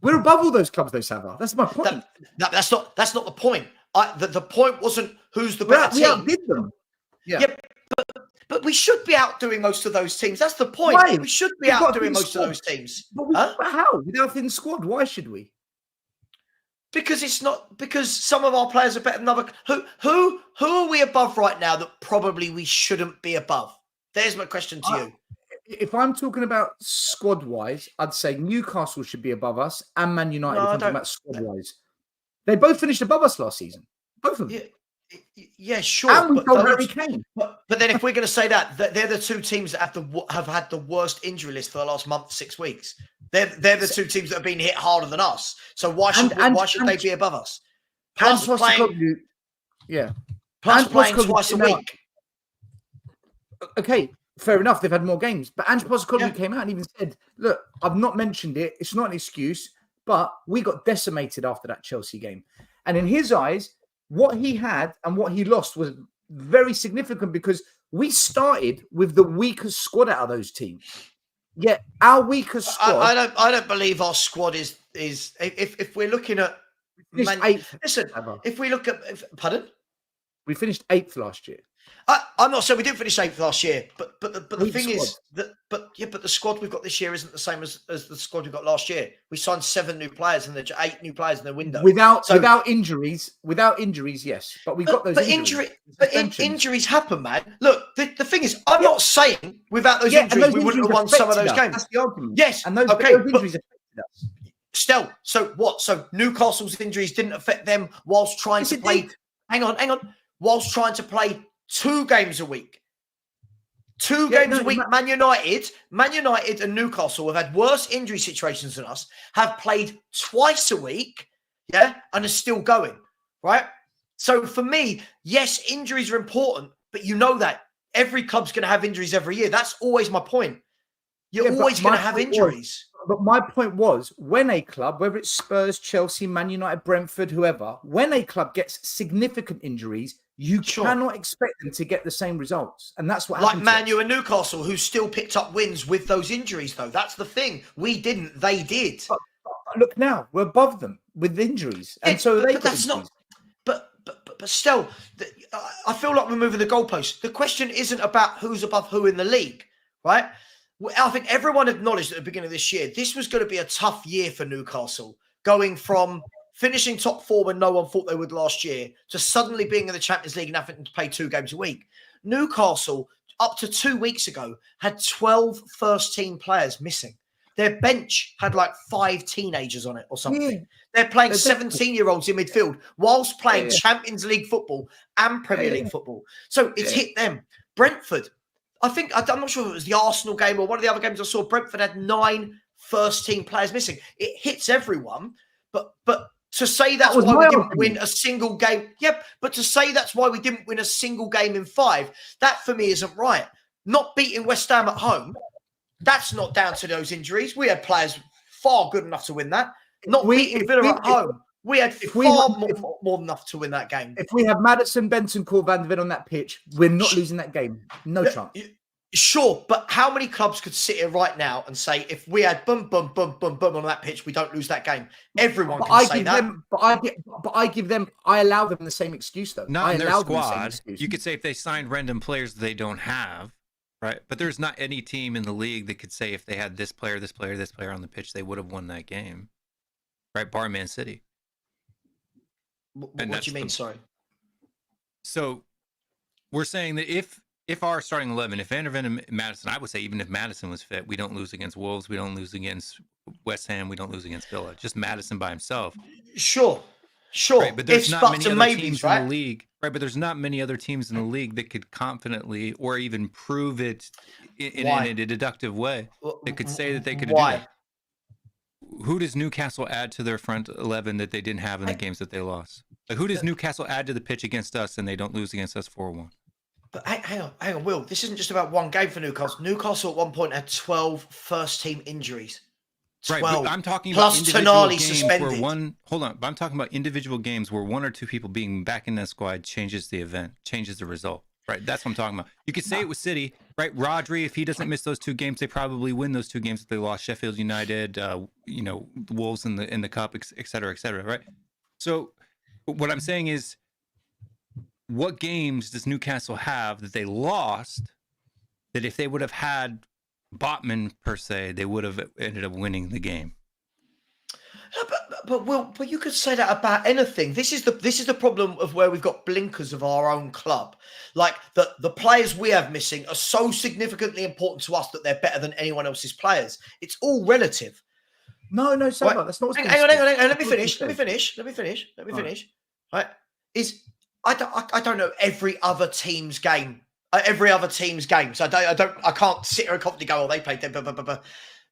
We're above all those clubs, though, Savva. That's my point. That's not the point. The point wasn't who's the better team. We outdid them. Yeah, but we should be outdoing most of those teams. That's the point. Why? We should be outdoing most of those teams. But how? Without a thin squad, why should we? Because some of our players are better than other. Who are we above right now that probably we shouldn't be above? There's my question to you. If I'm talking about squad-wise, I'd say Newcastle should be above us and Man United if I'm talking about squad-wise. They both finished above us last season. Both of them. Yeah, sure. And we told Harry Kane. But then if we're going to say that they're the 2 teams that have had the worst injury list for the last month, 6 weeks. They're the 2 teams that have been hit harder than us. So why should they be above us? Plus playing twice a week. Okay, fair enough. They've had more games. But Ange Postecoglou came out and even said, look, I've not mentioned it. It's not an excuse. But we got decimated after that Chelsea game. And in his eyes, what he had and what he lost was very significant because we started with the weakest squad out of those teams. Yet our weakest squad... I don't believe our squad is if we're looking at... if we look at... Pardon? We finished 8th last year. I'm not saying we didn't finish 8th last year, but the thing is that the squad we've got this year isn't the same as the squad we got last year. We signed 7 new players and 8 new players in the window. Without injuries, yes, but we got those. Injuries happen, man. Look, the thing is, I'm not saying without those injuries we wouldn't have won some of those games. That's the argument. Yes, and those injuries affected us. Still, so what? So Newcastle's injuries didn't affect them whilst trying to play. Hang on. Whilst trying to play 2 games a week. 2 games a week. Man United and Newcastle have had worse injury situations than us, have played twice a week, and are still going, right? So for me, yes, injuries are important, but you know that. Every club's going to have injuries every year. That's always my point. You're always going to have injuries. But my point was, when a club, whether it's Spurs, Chelsea, Man United, Brentford, whoever, when a club gets significant injuries, you cannot expect them to get the same results. And that's what happened. Like Man U and Newcastle, who still picked up wins with those injuries, though. That's the thing. We didn't. They did. But look now, we're above them with injuries. And that's not... But still, I feel like we're moving the goalposts. The question isn't about who's above who in the league, right? I think everyone acknowledged at the beginning of this year, this was going to be a tough year for Newcastle, going from finishing top 4 when no one thought they would last year to suddenly being in the Champions League and having to play 2 games a week. Newcastle, up to 2 weeks ago, had 12 first-team players missing. Their bench had like 5 teenagers on it or something. Yeah. They're playing 17-year-olds in midfield whilst playing Champions League football and Premier League football. So it's hit them. Brentford, I'm not sure if it was the Arsenal game or one of the other games I saw, Brentford had 9 first-team players missing. It hits everyone, but to say that's why we didn't win a single game, but to say that's why we didn't win a single game in 5, that for me isn't right. Not beating West Ham at home, that's not down to those injuries. We had players far good enough to win that. Not beating Villa at home. We had more than enough to win that game. If we have Maddison, Bentancur, Van de Ven on that pitch, we're not losing that game. No chance. Sure, but how many clubs could sit here right now and say, if we had boom, boom, boom, boom, boom on that pitch, we don't lose that game? Everyone can say that. I allow them the same excuse, though. Not in their squad. You could say if they signed random players they don't have, right? But there's not any team in the league that could say if they had this player on the pitch, they would have won that game, right? Bar Man City. What do you mean? Sorry. So we're saying that if our starting 11, if Van der Ven and Maddison, I would say even if Maddison was fit, we don't lose against Wolves, we don't lose against West Ham, we don't lose against Villa. Just Maddison by himself. Sure. Right, but there's not many other teams in the league. Right, but there's not many other teams in the league that could confidently or even prove it in a deductive way that could say that they could do that. Who does Newcastle add to their front 11 that they didn't have in the games that they lost? Like, who does Newcastle add to the pitch against us and they don't lose against us 4-1? But hang on, Will. This isn't just about one game for Newcastle. Newcastle at one point had 12 first-team injuries. 12. Right, but I'm talking Plus about individual Tonali games suspended. where hold on, but I'm talking about individual games where one or two people being back in that squad changes the event, changes the result. Right, that's what I'm talking about. You could say it with City, right? Rodri, if he doesn't miss those 2 games, they probably win those 2 games if they lost. Sheffield United, the Wolves in the cup, et cetera, right? So, what I'm saying is, what games does Newcastle have that they lost that if they would have had Botman per se, they would have ended up winning the game? But you could say that about anything. This is the problem of where we've got blinkers of our own club. Like the players we have missing are so significantly important to us that they're better than anyone else's players. It's all relative. No, Savva, Right. that's not. Hang on. Let me finish. Right? I don't know every other team's game. So I can't sit here and confidently go, oh, they played them. Blah, blah, blah, blah.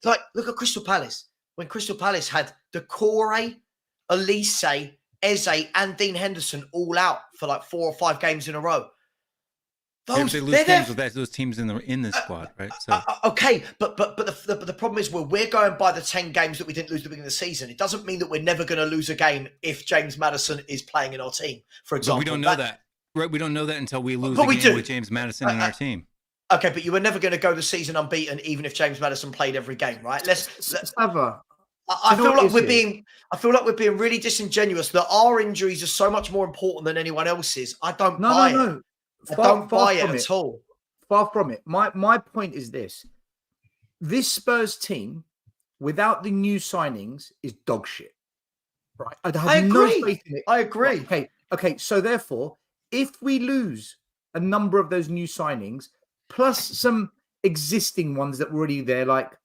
Like, look at Crystal Palace. When Crystal Palace had Decore, Elise, Eze, and Dean Henderson all out for like 4 or 5 games in a row. They lose games with those teams in the squad, right? So okay, but the problem is we're going by the 10 games that we didn't lose at the beginning of the season. It doesn't mean that we're never going to lose a game if James Maddison is playing in our team, for example. But we don't know that. Right? We don't know that until we lose But a we game do. with James Maddison in our team. Okay, but you were never going to go the season unbeaten, even if James Maddison played every game, right? Savva, I feel like we're being really disingenuous that our injuries are so much more important than anyone else's. I don't buy it. No. I don't buy it at all. Far from it. My point is this: this Spurs team, without the new signings, is dog shit. Right? I agree. No faith in it. I agree. Okay. So therefore, if we lose a number of those new signings, plus some existing ones that were already there, like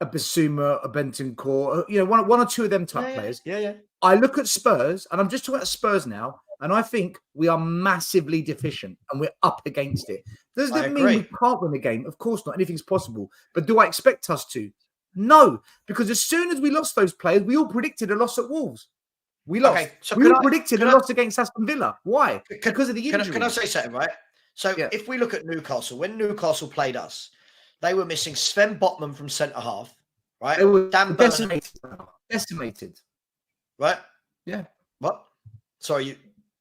a Bissouma, a Bentancur, one or two of them type players. Yeah. I look at Spurs, and I'm just talking about Spurs now, and I think we are massively deficient, and we're up against it. Does that mean we can't win a game? Of course not. Anything's possible. But do I expect us to? No, because as soon as we lost those players, we all predicted a loss at Wolves. We lost. Okay, so we all predicted a loss against Aston Villa. Why? Because of the injury. Can I say something, right? So if we look at Newcastle, when Newcastle played us, they were missing Sven Botman from centre half, right? They were Dan decimated. Right? Yeah. What? Sorry, you.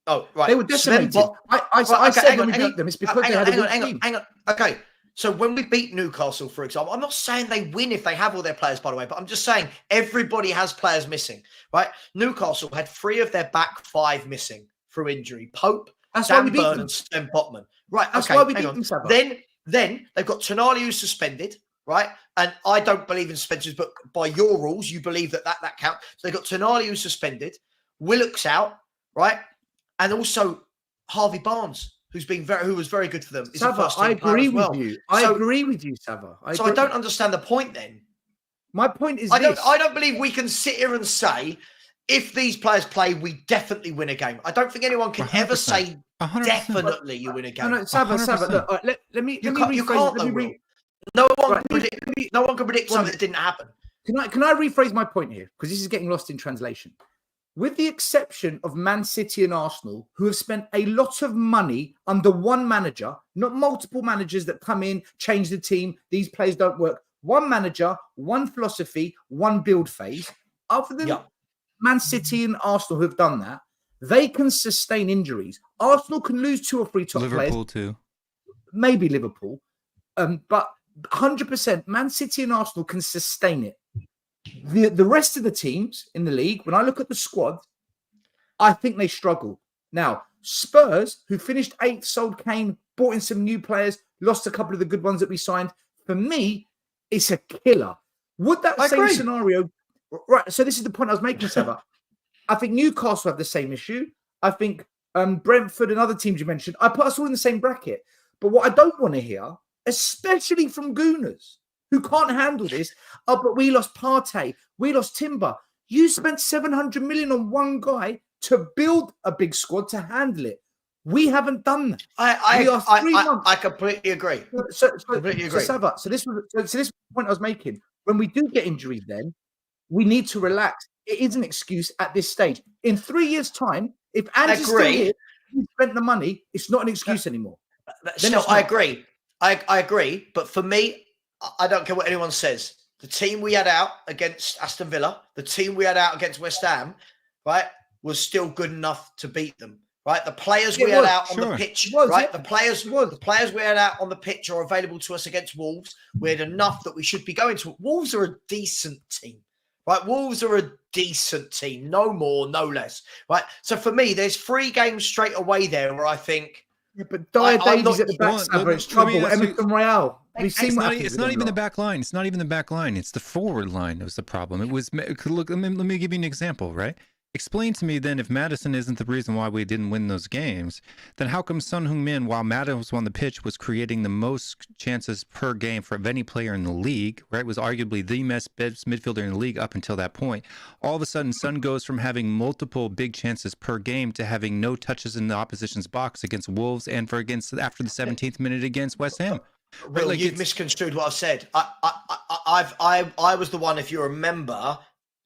Oh, right. They were decimated. I said when we beat them, it's because they had a good team. Hang on. Okay. So when we beat Newcastle, for example, I'm not saying they win if they have all their players, by the way, but I'm just saying everybody has players missing, right? Newcastle had 3 of their back 5 missing through injury. Pope, Dan Burn, and Sven Botman. Right. That's why we beat them, Savva. Then they've got Tonali who's suspended, right? And I don't believe in suspensions, but by your rules, you believe that counts. So they've got Tonali who's suspended, Willock's out, right? And also Harvey Barnes, who was very good for them. Savva, I agree with you. I agree with you, Savva. I don't understand the point then. My point is I don't believe we can sit here and say, if these players play, we definitely win a game. I don't think anyone can 100%. ever say 100%. definitely you win a game. No, Savva. Look, let me rephrase. No one can predict something that didn't happen. Can I rephrase my point here? Because this is getting lost in translation. With the exception of Man City and Arsenal, who have spent a lot of money under one manager, not multiple managers that come in, change the team, these players don't work. One manager, one philosophy, one build phase. Other than Man City and Arsenal who have done that, they can sustain injuries. Arsenal can lose 2 or 3 top players. Liverpool too. Maybe Liverpool. But 100%, Man City and Arsenal can sustain it. The rest of the teams in the league, when I look at the squad, I think they struggle. Now, Spurs, who finished 8th, sold Kane, brought in some new players, lost a couple of the good ones that we signed. For me, it's a killer. Would that same scenario... Right, so this is the point I was making, Savva. I think Newcastle have the same issue. I think Brentford and other teams you mentioned, I put us all in the same bracket. But what I don't want to hear, especially from Gooners, who can't handle this, but we lost Partey, we lost Timber. You spent 700 million on one guy to build a big squad to handle it. We haven't done that. I completely agree. Completely agree. So this was the point I was making. When we do get injuries, then we need to relax. It is an excuse at this stage. In 3 years' time, If Ange is still agree. here, he spent the money. It's not an excuse anymore. Still, it's I not. agree. I agree. But for me, I don't care what anyone says. The team we had out against Aston Villa, the team we had out against West Ham, right, was still good enough to beat them. Right, the players we had out on the pitch, right? The players we had out on the pitch are available to us against Wolves. We had enough that we should be going to. Wolves are a decent team, right? Wolves are a decent team, no more, no less, right? So for me, there's 3 games straight away there where I think. Yeah, but Dyer Davies at the back, it's trouble. Emerson Royale. It's not even the back line. It's not even the back line. It's the forward line that was the problem. It was, look, let me give you an example, right? Explain to me then, if Maddison isn't the reason why we didn't win those games, then how come Son Heung-min, while Maddison was on the pitch, was creating the most chances per game for any player in the league, right? Was arguably the best midfielder in the league up until that point. All of a sudden, Son goes from having multiple big chances per game to having no touches in the opposition's box against Wolves and after the 17th minute against West Ham. Will, like you've misconstrued what I've said. I was the one, if you remember,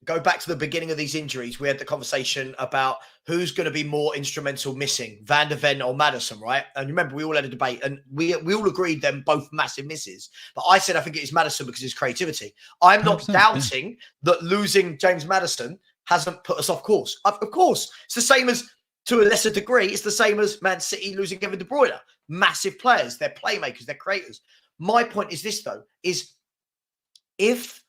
go back to the beginning of these injuries, we had the conversation about who's going to be more instrumental missing, Van der Ven or Maddison, right? And remember, we all had a debate and we all agreed them both massive misses. But I said I think it is Maddison because of his creativity. I'm not doubting that losing James Maddison hasn't put us off course. Of course, it's the same as, to a lesser degree, it's the same as Man City losing Kevin De Bruyne. Massive players, they're playmakers, they're creators. My point is this, though, is if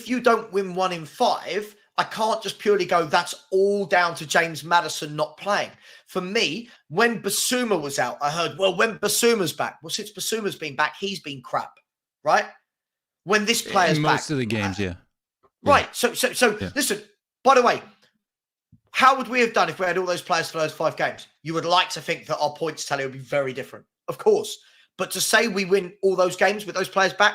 you don't win 1 in 5, I can't just purely go, that's all down to James Maddison not playing. For me, when Bissouma was out, I heard, well, when Bassouma's back. Well, since Bassouma's been back, he's been crap, right? When this player's back. Most of the games, yeah. Right. So listen, by the way, how would we have done if we had all those players for those 5 games? You would like to think that our points tally would be very different. Of course. But to say we win all those games with those players back,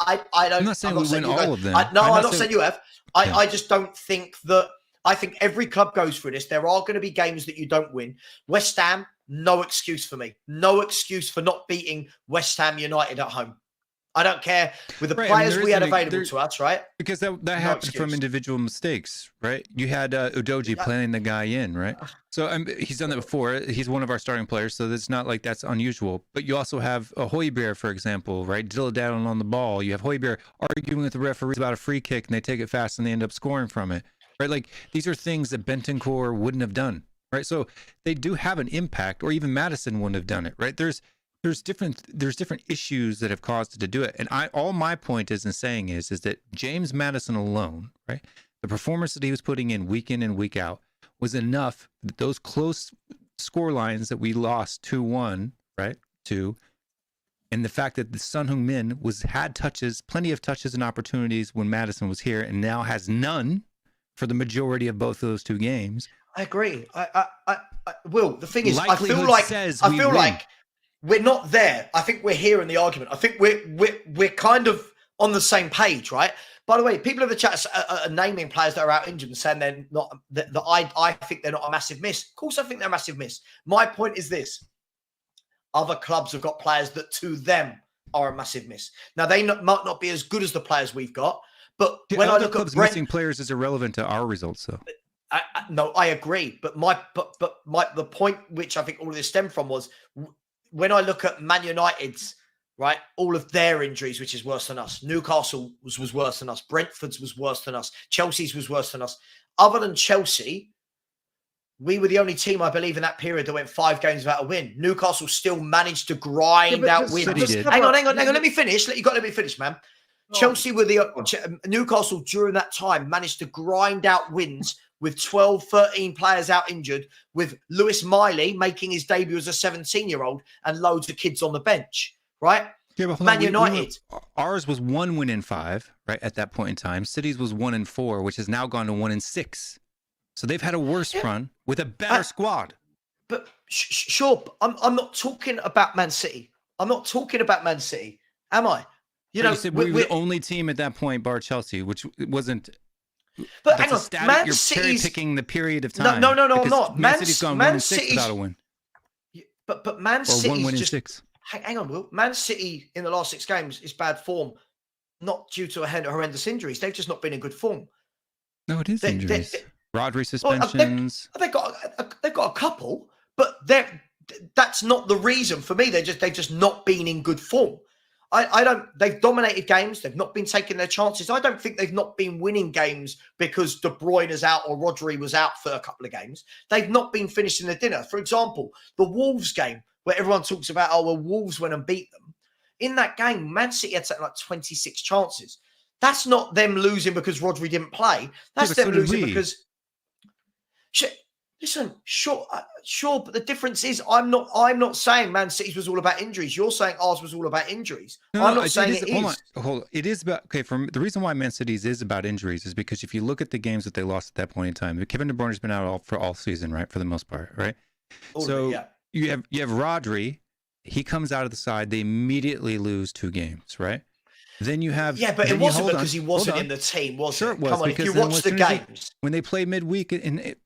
I don't. I'm not saying we win all of them. I'm not saying you have. I just don't think that. I think every club goes through this. There are going to be games that you don't win. West Ham, no excuse for me. No excuse for not beating West Ham United at home. I don't care with the players we had available to us, right? Because that happened from individual mistakes, right? You had Udogie playing the guy in, right? So he's done that before. He's one of our starting players, so it's not like that's unusual. But you also have a Højbjerg, for example, right? Dill-a-daddling on the ball. You have Højbjerg arguing with the referees about a free kick, and they take it fast, and they end up scoring from it, right? Like, these are things that Bentancur wouldn't have done, right? So they do have an impact, or even Maddison wouldn't have done it, right? There's different issues that have caused it to do it. And all my point is in saying is that James Maddison alone, right? The performance that he was putting in and week out was enough that those close score lines that we lost 2-1, right? And the fact that the Son Heung-min had plenty of touches and opportunities when Maddison was here, and now has none for the majority of both of those 2 games. I agree. I Will, the thing is, I feel like we're not there. I think we're here in the argument. I think we're kind of on the same page, right? By the way, people in the chat are naming players that are out injured and saying they're not. That I think they're not a massive miss. Of course, I think they're a massive miss. My point is this: other clubs have got players that to them are a massive miss. Now they might not be as good as the players we've got, but when I look at missing players is irrelevant to our results, though. No, I agree. But the point which I think all of this stemmed from was, when I look at Man United's, right, all of their injuries, which is worse than us. Newcastle was worse than us. Brentford's was worse than us. Chelsea's was worse than us. Other than Chelsea, we were the only team, I believe, in that period that went 5 games without a win. Newcastle still managed to grind out wins. Hang on. Let me finish. Let me finish, man. Chelsea were Newcastle during that time managed to grind out wins with 12, 13 players out injured, with Lewis Miley making his debut as a 17-year-old and loads of kids on the bench, right? Yeah, Man United. Ours was 1 win in 5, right, at that point in time. City's was 1 in 4, which has now gone to 1 in 6. So they've had a worse run with a better squad. But sure, I'm not talking about Man City. I'm not talking about Man City, am I? You said we were the only team at that point, bar Chelsea, which wasn't... But hang on, Man you're City's cherry-picking the period of time. No, I'm not. Man City's gone 1 in 6 without a win. But Man City's 1 win in 6. Hang on, Will. Man City in the last 6 games is bad form, not due to horrendous injuries. They've just not been in good form. No, it is injuries. Rodri suspensions. They've got got a couple, but that's not the reason for me. They've just not been in good form. I don't. They've dominated games. They've not been taking their chances. I don't think they've not been winning games because De Bruyne is out or Rodri was out for a couple of games. They've not been finishing the dinner. For example, the Wolves game where everyone talks about, oh, well, Wolves went and beat them. In that game, Man City had like 26 chances. That's not them losing because Rodri didn't play. That's them losing because. Listen, sure, but the difference is I'm not saying Man City's was all about injuries. You're saying ours was all about injuries. I'm not saying it is. Hold on. It is about, okay, the reason why Man City's is about injuries is because if you look at the games that they lost at that point in time, Kevin De Bruyne's been out for all season, right? For the most part, right? You have Rodri, he comes out of the side, they immediately lose 2 games, right? Then you have but it wasn't because he wasn't in the team, was sure it? It was, come on, if you watch the games, when they play midweek,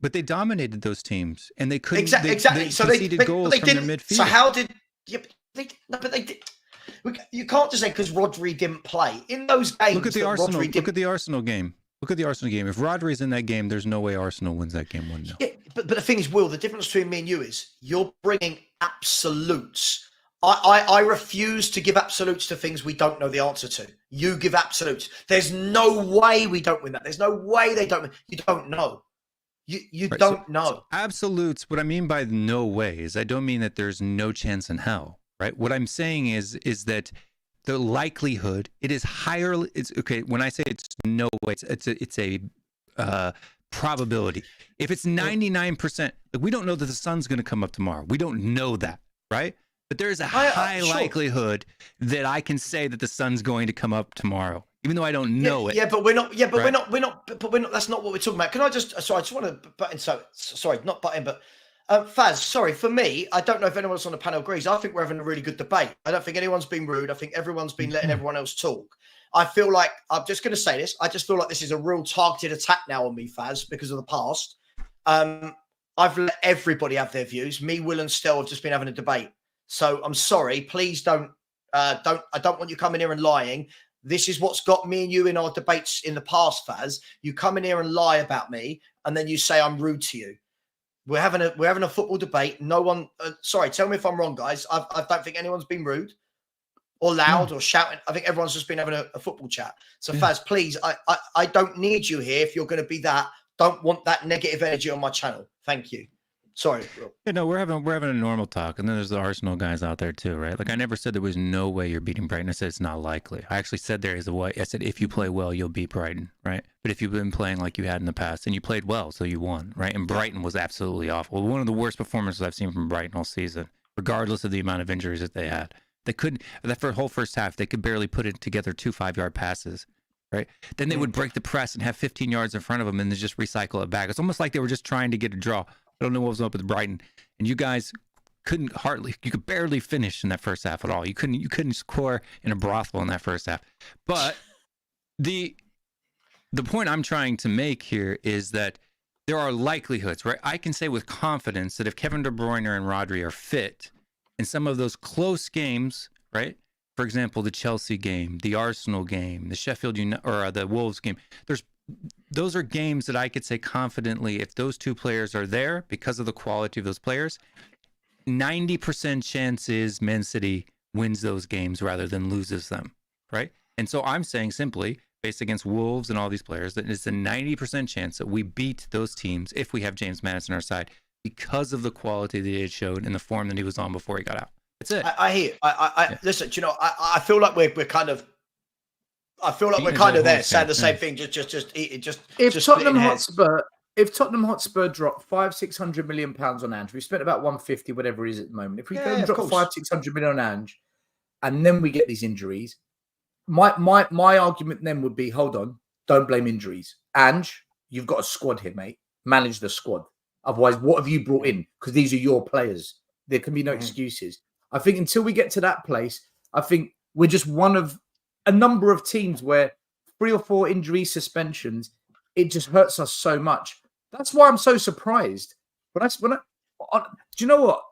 but they dominated those teams and they couldn't exactly. They conceded goals from their midfield. So how did? Yeah, but they did. You can't just say because Rodri didn't play in those games. Look at the Arsenal. Look at the Arsenal game. Look at the Arsenal game. If Rodri's in that game, there's no way Arsenal wins that game 1-0. Yeah, but the thing is, Will, the difference between me and you is you're bringing absolutes. I refuse to give absolutes to things we don't know the answer to. You give absolutes. There's no way we don't win that. There's no way they don't win. You don't know. You right, don't know. So absolutes, what I mean by no way is I don't mean that there's no chance in hell, right? What I'm saying is that the likelihood, it is higher. It's okay. When I say it's no way, it's a probability. If it's 99%, we don't know that the sun's going to come up tomorrow. We don't know that, right? But there is a high likelihood that I can say that the sun's going to come up tomorrow, even though I don't know it. Yeah, but we're not. Yeah, but right? we're not. That's not what we're talking about. Can I just? Sorry, I just want to butt in. Sorry, not butt in, but Faz. Sorry, for me, I don't know if anyone else on the panel agrees. I think we're having a really good debate. I don't think anyone's been rude. I think everyone's been letting everyone else talk. I feel like I'm just going to say this. I just feel like this is a real targeted attack now on me, Faz, because of the past. I've let everybody have their views. Me, Will, and Stel have just been having a debate. So I'm sorry. Please don't. I don't want you coming here and lying. This is what's got me and you in our debates in the past, Faz. You come in here and lie about me, and then you say I'm rude to you. We're having a football debate. No one. Sorry, tell me if I'm wrong, guys. I don't think anyone's been rude or loud or shouting. I think everyone's just been having a football chat. So Faz, please, I don't need you here if you're going to be that. Don't want that negative energy on my channel. Thank you. Sorry. Yeah, no, we're having a normal talk, and then there's the Arsenal guys out there too, right? Like I never said there was no way you're beating Brighton. I said it's not likely. I actually said there is a way. I said if you play well, you'll beat Brighton, right? But if you've been playing like you had in the past, and you played well, so you won, right? And Brighton was absolutely awful. One of the worst performances I've seen from Brighton all season, regardless of the amount of injuries that they had. They couldn't. That for whole first half, they could barely put it together 2 5-yard passes. Right. Then they would break the press and have 15 yards in front of them and then just recycle it back. It's almost like they were just trying to get a draw. I don't know what was up with Brighton. And you guys you could barely finish in that first half at all. You couldn't score in a brothel in that first half. But the point I'm trying to make here is that there are likelihoods, right? I can say with confidence that if Kevin De Bruyne and Rodri are fit in some of those close games, right? For example, the Chelsea game, the Arsenal game, the Sheffield or the Wolves game. Those are games that I could say confidently, if those 2 players are there because of the quality of those players, 90% chance is Man City wins those games rather than loses them, right? And so I'm saying simply, based against Wolves and all these players, that it's a 90% chance that we beat those teams if we have James Maddison on our side because of the quality that he had showed and the form that he was on before he got out. That's it. I hear. Listen. You know, I feel like we're kind of. I feel like we're kind of there saying the same thing. If Tottenham Hotspur drop £500-600 million on Ange, we spent about 150, whatever it is at the moment. If we go and drop 500-600 million on Ange, and then we get these injuries, my argument then would be: hold on, don't blame injuries. Ange, you've got a squad here, mate. Manage the squad. Otherwise, what have you brought in? Because these are your players. There can be no excuses. I think until we get to that place, I think we're just one of a number of teams where 3 or 4 injury suspensions, it just hurts us so much. That's why I'm so surprised. Do you know what?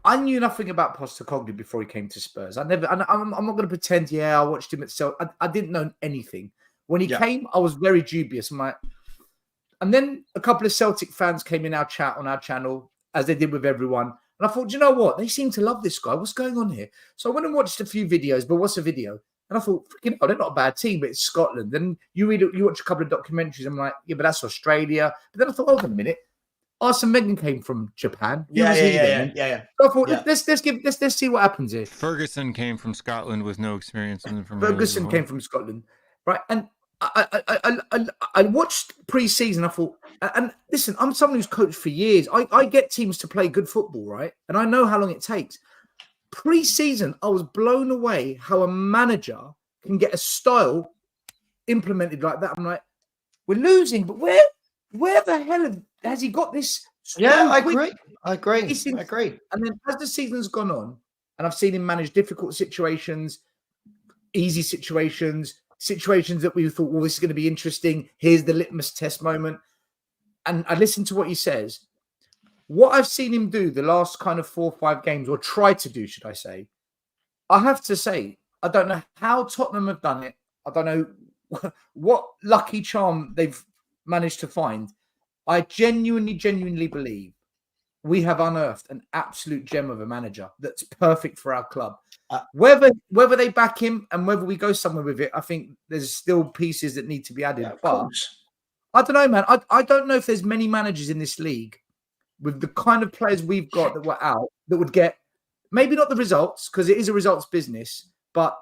I knew nothing about Postecoglou before he came to Spurs. I'm not going to pretend, I watched him at Celtic. I didn't know anything. When he came, I was very dubious. And then a couple of Celtic fans came in our chat on our channel, as they did with everyone. And I thought, do you know what? They seem to love this guy. What's going on here? So I went and watched a few videos, but what's a video? And I thought, freaking hell, they're not a bad team, but it's Scotland. Then you watch a couple of documentaries. I'm like, yeah, but that's Australia. But then I thought, hold on a minute. Arsene Wenger came from Japan. Yeah. So I thought, let's see what happens here. Ferguson came from Scotland with no experience in the Premier League Ferguson before. came from Scotland, right? And I watched pre-season. I thought, and listen, I'm someone who's coached for years. I get teams to play good football, right? And I know how long it takes. Pre-season, I was blown away how a manager can get a style implemented like that. I'm like, we're losing, but where the hell has he got this? Yeah, I quick? agree. And then as the season's gone on, and I've seen him manage difficult situations, easy situations that we thought, well, this is going to be interesting. Here's the litmus test moment. And I listened to what he says. What I've seen him do the last kind of 4 or 5 games, or try to do, should I say, I have to say, I don't know how Tottenham have done it. I don't know what lucky charm they've managed to find. I genuinely believe we have unearthed an absolute gem of a manager that's perfect for our club. Whether they back him and whether we go somewhere with it, I think there's still pieces that need to be added. But I don't know, man. I don't know if there's many managers in this league with the kind of players we've got that were out that would get maybe not the results, because it is a results business, but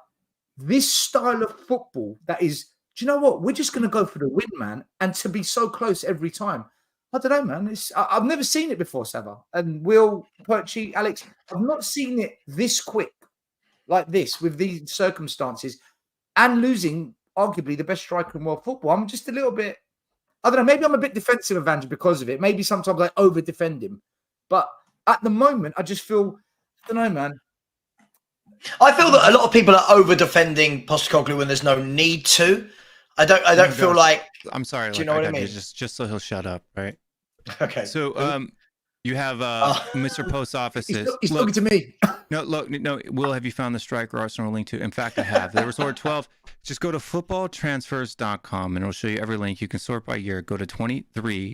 this style of football that is, do you know what? We're just going to go for the win, man. And to be so close every time. I don't know, man. I've never seen it before, Savva. And Will, Perchy, Alex, I've not seen it this quick, like this, with these circumstances, and losing arguably the best striker in world football. I'm just a little bit, I don't know, maybe I'm a bit defensive of Ange because of it. Maybe sometimes I over-defend him. But at the moment, I just feel, I don't know, man. I feel that a lot of people are over-defending Postecoglou when there's no need to. I don't feel like. I'm sorry. Do you know what I mean? Just so he'll shut up, right? Okay. So, you have Mr. Post Office. He's talking to me. No. Will, have you found the striker Arsenal link to? In fact, I have. There was sort 12. Just go to footballtransfers.com and it'll show you every link. You can sort by year. Go to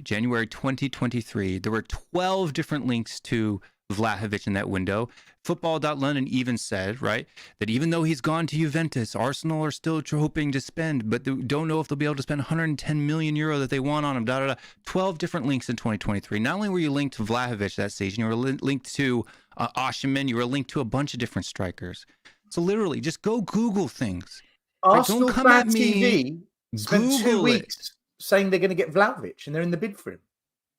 January 2023. There were 12 different links to Vlahovic in that window. Football.London even said, right, that even though he's gone to Juventus, Arsenal are still hoping to spend, but they don't know if they'll be able to spend 110 million euro that they want on him. 12 different links in 2023. Not only were you linked to Vlahovic that season, you were linked to Osimhen, you were linked to a bunch of different strikers. So literally, just go Google things. Arsenal don't come at me. TV spent Google 2 weeks saying they're going to get Vlahovic, and they're in the bid for him.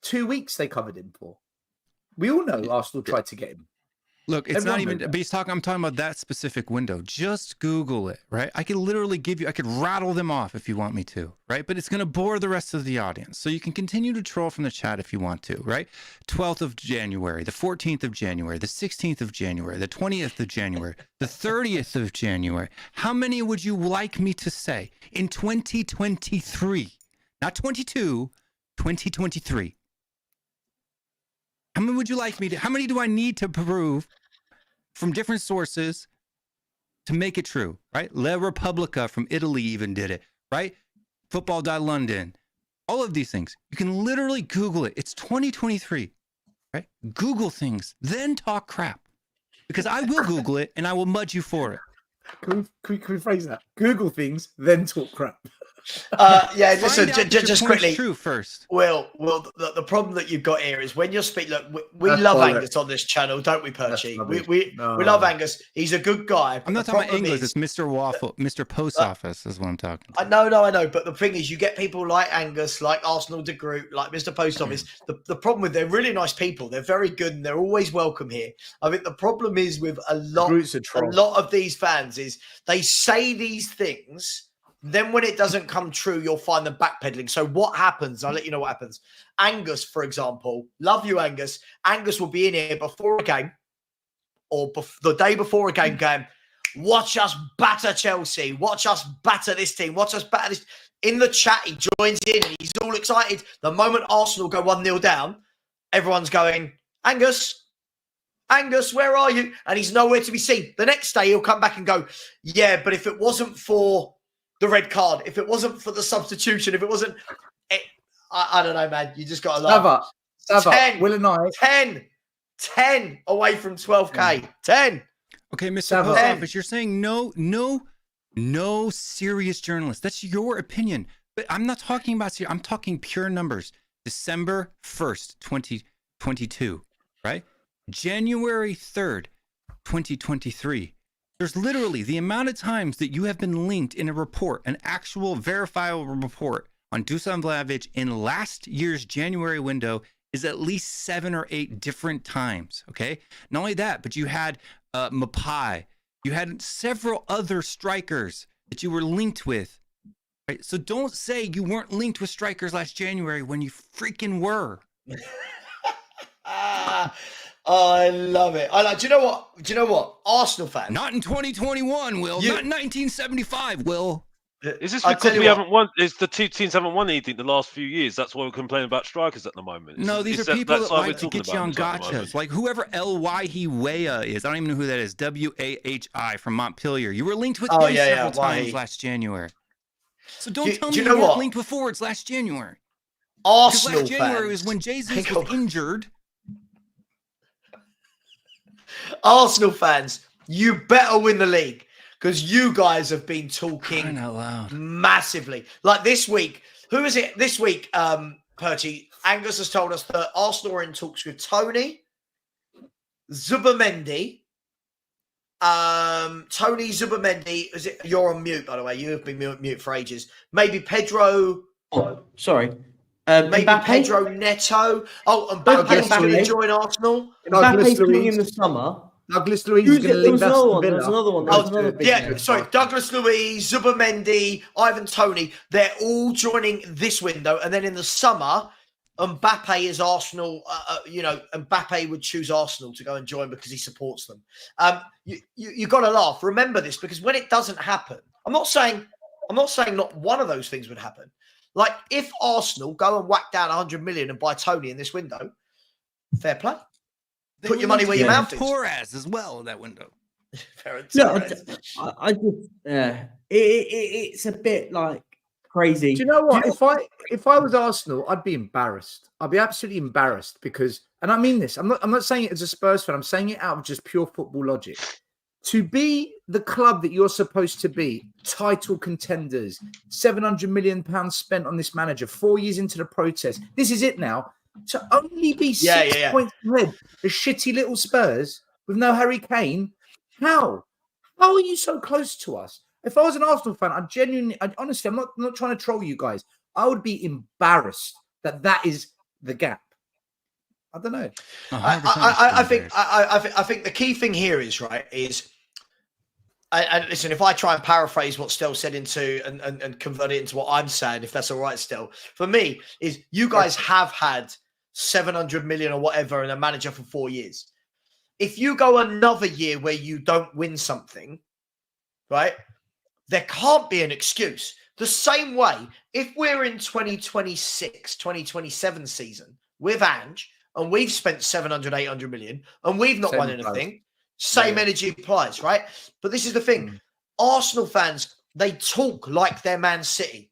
2 weeks they covered him for. We all know Arsenal tried to get him. Look, it's not even, but I'm talking about that specific window. Just Google it, right? I could literally I could rattle them off if you want me to, right? But it's going to bore the rest of the audience. So you can continue to troll from the chat if you want to, right? 12th of January, the 14th of January, the 16th of January, the 20th of January, the 30th of January. How many would you like me to say in 2023? Not 22, 2023. How many would you like me to? How many do I need to prove from different sources to make it true? Right? La Repubblica from Italy even did it. Right? Football.London. All of these things. You can literally Google it. It's 2023. Right? Google things, then talk crap. Because I will Google it and I will mud you for it. Can we phrase that? Google things, then talk crap. Yeah, listen, just quickly. True first. Well, the problem that you've got here is when you're speaking. Look, we love Angus on this channel, don't we, Perchy? We love Angus. He's a good guy. I'm not talking about English. It's Mr. Waffle, Mr. Post Office is what I'm talking about. I know. But the thing is, you get people like Angus, like Arsenal de Groot, like Mr. Post Office. The problem with they're really nice people. They're very good and they're always welcome here. I think the problem is with a lot of these fans is they say these things. Then when it doesn't come true, you'll find them backpedaling. So what happens? I'll let you know what happens. Angus, for example, love you, Angus. Angus will be in here before a game or the day before a game going, watch us batter Chelsea. Watch us batter this team. Watch us batter this. In the chat, he joins in and he's all excited. The moment Arsenal go 1-0 down, everyone's going, Angus, where are you? And he's nowhere to be seen. The next day, he'll come back and go, yeah, but if it wasn't for the red card, if it wasn't for the substitution, if it wasn't, I don't know, man. You just got to laugh. Savva, 10, Will and I. 10 away from 12K. 10. Okay, Mr. Savva. Post Office, you're saying no serious journalist. That's your opinion. But I'm not talking about I'm talking pure numbers. December 1st, 2022, right? January 3rd, 2023. There's literally the amount of times that you have been linked in a report, an actual verifiable report on Dusan Vlahovic in last year's January window is at least 7 or 8 different times, okay? Not only that, but you had Mapai. You had several other strikers that you were linked with, right? So don't say you weren't linked with strikers last January when you freaking were. I love it. Do you know what? Arsenal fans. Not in 2021, Will. Not in 1975, Will. Is this I because tell we you haven't won? Is the two teams haven't won anything the last few years? That's why we're complaining about strikers at the moment. No, these Is are people that's that why we're like to talking get you on about this at the moment? gotchas. Like whoever L.Y.H. Weah is. I don't even know who that is. W-A-H-I from Montpellier. You were linked with him several times last January. So don't tell me you weren't linked with forwards last January. Arsenal last January fans. was when Jesus was injured. Arsenal fans, you better win the league because you guys have been talking out loud massively. Like this week, who is it? This week, Perchy, Angus has told us that Arsenal are in talks with Tony, Zubimendi, Tony Zubimendi. Is it? You're on mute, by the way. You have been mute for ages. Maybe Pedro. Oh, sorry. Maybe Mbappe? Pedro Neto. Oh, and Mbappe's going to join Arsenal. Mbappe's coming in the summer. Douglas Luiz is going to leave us to Villa. There's another one. There's another big name. Sorry, Douglas Luiz, Zubimendi, Ivan Toney, they're all joining this window. And then in the summer, Mbappe is Arsenal. Mbappe would choose Arsenal to go and join because he supports them. You got to laugh. Remember this, because when it doesn't happen, I'm not saying not one of those things would happen. Like if Arsenal go and whack down 100 million and buy Tony in this window, fair play. Put your money where your mouth is. Torres as well in that window. No, I just it's a bit like crazy. Do you know what? If I was Arsenal, I'd be embarrassed. I'd be absolutely embarrassed because, and I mean this, I'm not saying it as a Spurs fan. I'm saying it out of just pure football logic. To be the club that you're supposed to be, title contenders, £700 million spent on this manager, 4 years into the process. This is it now. To only be 6 points ahead, the shitty little Spurs with no Harry Kane. How are you so close to us? If I was an Arsenal fan, honestly, I'm not trying to troll you guys. I would be embarrassed that is the gap. I don't know. I think the key thing here is and listen, if I try and paraphrase what Stel said into and convert it into what I'm saying, if that's all right, Stel, for me is you guys have had 700 million or whatever and a manager for 4 years. If you go another year where you don't win something, right, there can't be an excuse. The same way, if we're in 2026, 2027 season with Ange and we've spent 700, 800 million and we've not won anything, same energy applies, right? But this is the thing. Arsenal fans, they talk like they're Man City.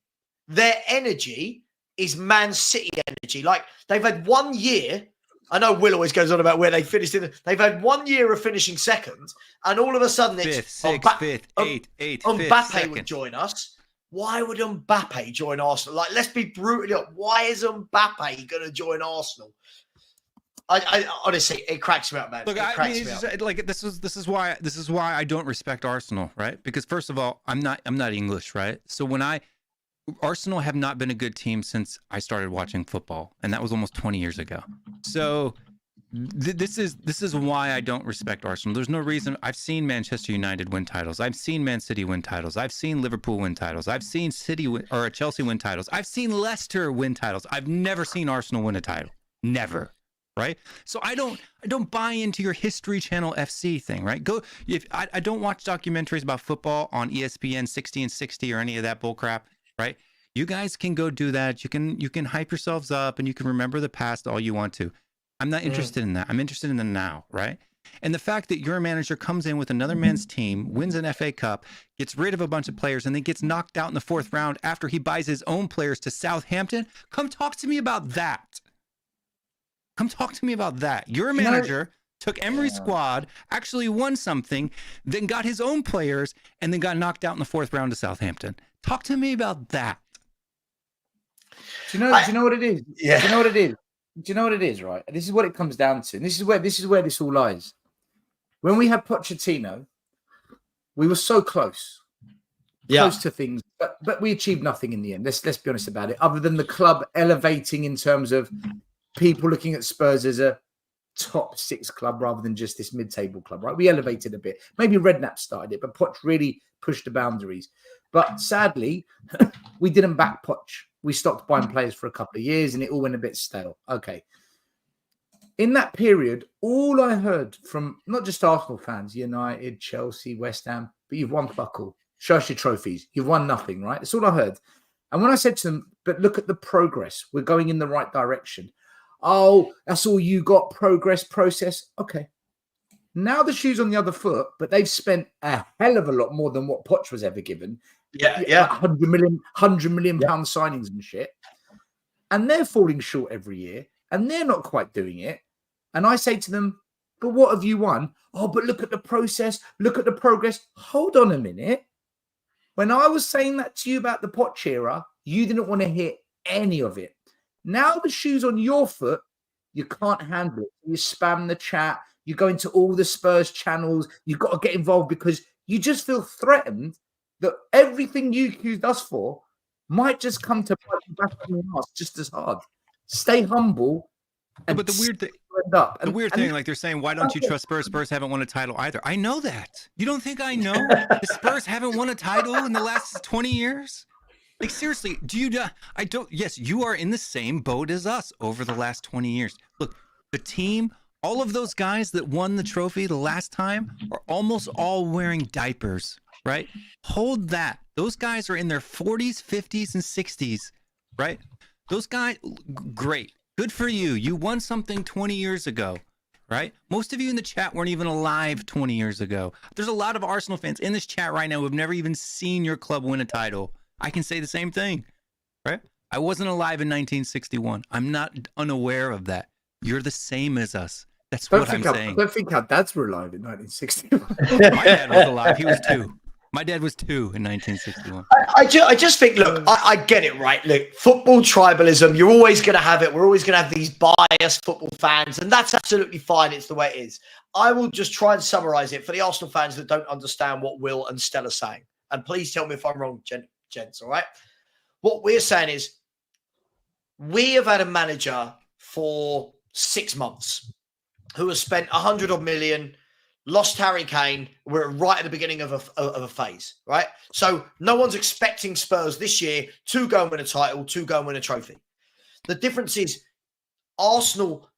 Their energy is Man City energy. Like they've had 1 year. I know Will always goes on about where they finished. They've had 1 year of finishing second, and all of a sudden it's fifth, sixth, fifth, eighth, Mbappe would join us. Why would Mbappe join Arsenal? Like, let's be brutally honest. Why is Mbappe going to join Arsenal? I honestly, it cracks me up, man. Look, this is why I don't respect Arsenal, right? Because first of all, I'm not English, right? So Arsenal have not been a good team since I started watching football, and that was almost 20 years ago. So this is why I don't respect Arsenal. There's no reason. I've seen Manchester United win titles. I've seen Man City win titles. I've seen Liverpool win titles. I've seen Chelsea win titles. I've seen Leicester win titles. I've never seen Arsenal win a title. Never. Right. So I don't buy into your History Channel FC thing. Right. I don't watch documentaries about football on ESPN 60 and 60 or any of that bull crap. Right. You guys can go do that. You can hype yourselves up and you can remember the past all you want to. I'm not interested in that. I'm interested in the now. Right. And the fact that your manager comes in with another men's team, wins an FA Cup, gets rid of a bunch of players, and then gets knocked out in the 4th round after he buys his own players to Southampton. Come talk to me about that. Come talk to me about that. Your manager took Emery's squad, actually won something, then got his own players, and then got knocked out in the 4th round to Southampton. Talk to me about that. Do you know what it is? Yeah. Do you know what it is? Do you know what it is, right? This is what it comes down to. And this is where this all lies. When we had Pochettino, we were so close to things, but we achieved nothing in the end. Let's be honest about it. Other than the club elevating in terms of people looking at Spurs as a top 6 club rather than just this mid-table club, right? We elevated a bit. Maybe Redknapp started it, but Poch really pushed the boundaries. But sadly, we didn't back Poch. We stopped buying players for a couple of years and it all went a bit stale. Okay. In that period, all I heard from not just Arsenal fans, United, Chelsea, West Ham, but you've won fuck all. Show us your trophies. You've won nothing, right? That's all I heard. And when I said to them, but look at the progress. We're going in the right direction. Oh, that's all you got, progress, process. Okay. Now the shoe's on the other foot, but they've spent a hell of a lot more than what Poch was ever given. Yeah. 100 million pound signings and shit. And they're falling short every year and they're not quite doing it. And I say to them, but what have you won? Oh, but look at the process. Look at the progress. Hold on a minute. When I was saying that to you about the Poch era, you didn't want to hear any of it. Now the shoe's on your foot. You can't handle it. You spam the chat. You go into all the Spurs channels. You've got to get involved because you just feel threatened that everything you accused us for might just come to bite you back in the ass just as hard. Stay humble. But the weird thing, like they're saying, why don't you trust Spurs? Spurs haven't won a title either. I know that. You don't think I know? The Spurs haven't won a title in the last 20 years? Like, seriously, I don't. Yes, you are in the same boat as us over the last 20 years. Look, the team, all of those guys that won the trophy the last time are almost all wearing diapers. Right? Hold that. Those guys are in their 40s, 50s, and 60s, right? Those guys, great. Good for you. You won something 20 years ago, right? Most of you in the chat weren't even alive 20 years ago. There's a lot of Arsenal fans in this chat right now who have never even seen your club win a title. I can say the same thing, right? I wasn't alive in 1961. I'm not unaware of that. You're the same as us. That's what I'm saying. Don't think our dads were alive in 1961. My dad was alive. He was 2. My dad was 2 in 1961. I just think, look, I get it, right? Look, football tribalism, you're always going to have it. We're always going to have these biased football fans, and that's absolutely fine. It's the way it is. I will just try and summarize it for the Arsenal fans that don't understand what Will and Stel are saying. And please tell me if I'm wrong, gents, all right? What we're saying is we have had a manager for 6 months who has spent 100 odd million, lost Harry Kane. We're right at the beginning of a phase, right? So no one's expecting Spurs this year to go and win a title, to go and win a trophy. The difference is Arsenal,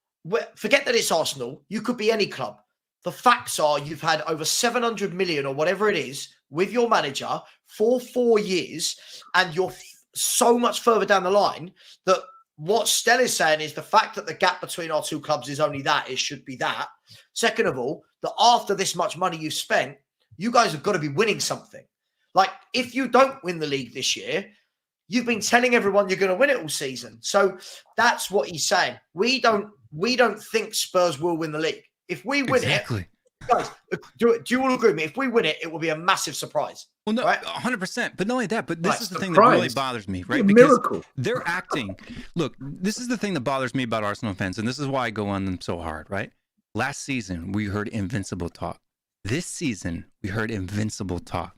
forget that it's Arsenal. You could be any club. The facts are you've had over 700 million or whatever it is with your manager for 4 years, and you're so much further down the line that what Stel is saying is the fact that the gap between our 2 clubs is only that, it should be that. Second of all, that after this much money you've spent, you guys have got to be winning something. Like, if you don't win the league this year, you've been telling everyone you're going to win it all season. So that's what he's saying. We don't think Spurs will win the league. If we win it, guys, do you all agree with me? If we win it, it will be a massive surprise. Well, no, right? 100%. But not only that, but this is the thing that really bothers me, right? Because miracle. They're acting. Look, this is the thing that bothers me about Arsenal fans, and this is why I go on them so hard, right? Last season, we heard invincible talk. This season, we heard invincible talk.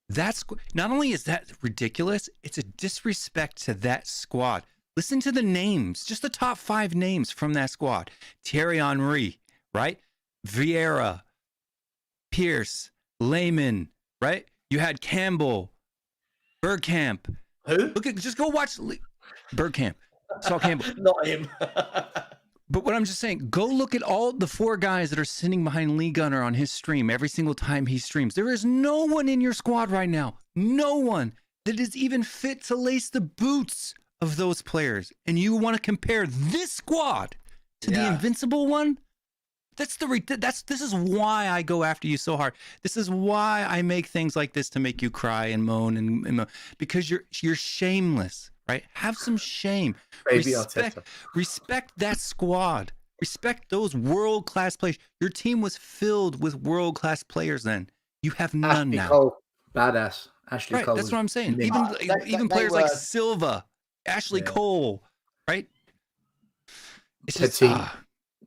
That's not only is that ridiculous, it's a disrespect to that squad. Listen to the names, just the top 5 names from that squad. Thierry Henry, right? Vieira, Pierce, Lehman, right? You had Campbell, Bergkamp. Who? Just go watch Bergkamp. Saul Campbell. Not him. But what I'm just saying, go look at all the 4 guys that are sitting behind Lee Gunner on his stream every single time he streams. There is no one in your squad right now, no one that is even fit to lace the boots of those players. And you want to compare this squad to the invincible one? This is why I go after you so hard. This is why I make things like this to make you cry and moan and moan, because you're shameless, right? Have some shame. Baby Arteta. Respect that squad. Respect those world-class players. Your team was filled with world-class players then. You have none Ashley now. Cole, badass. Ashley Cole. That's what I'm saying. mint. Even players like Silva, Ashley Cole, right? It's just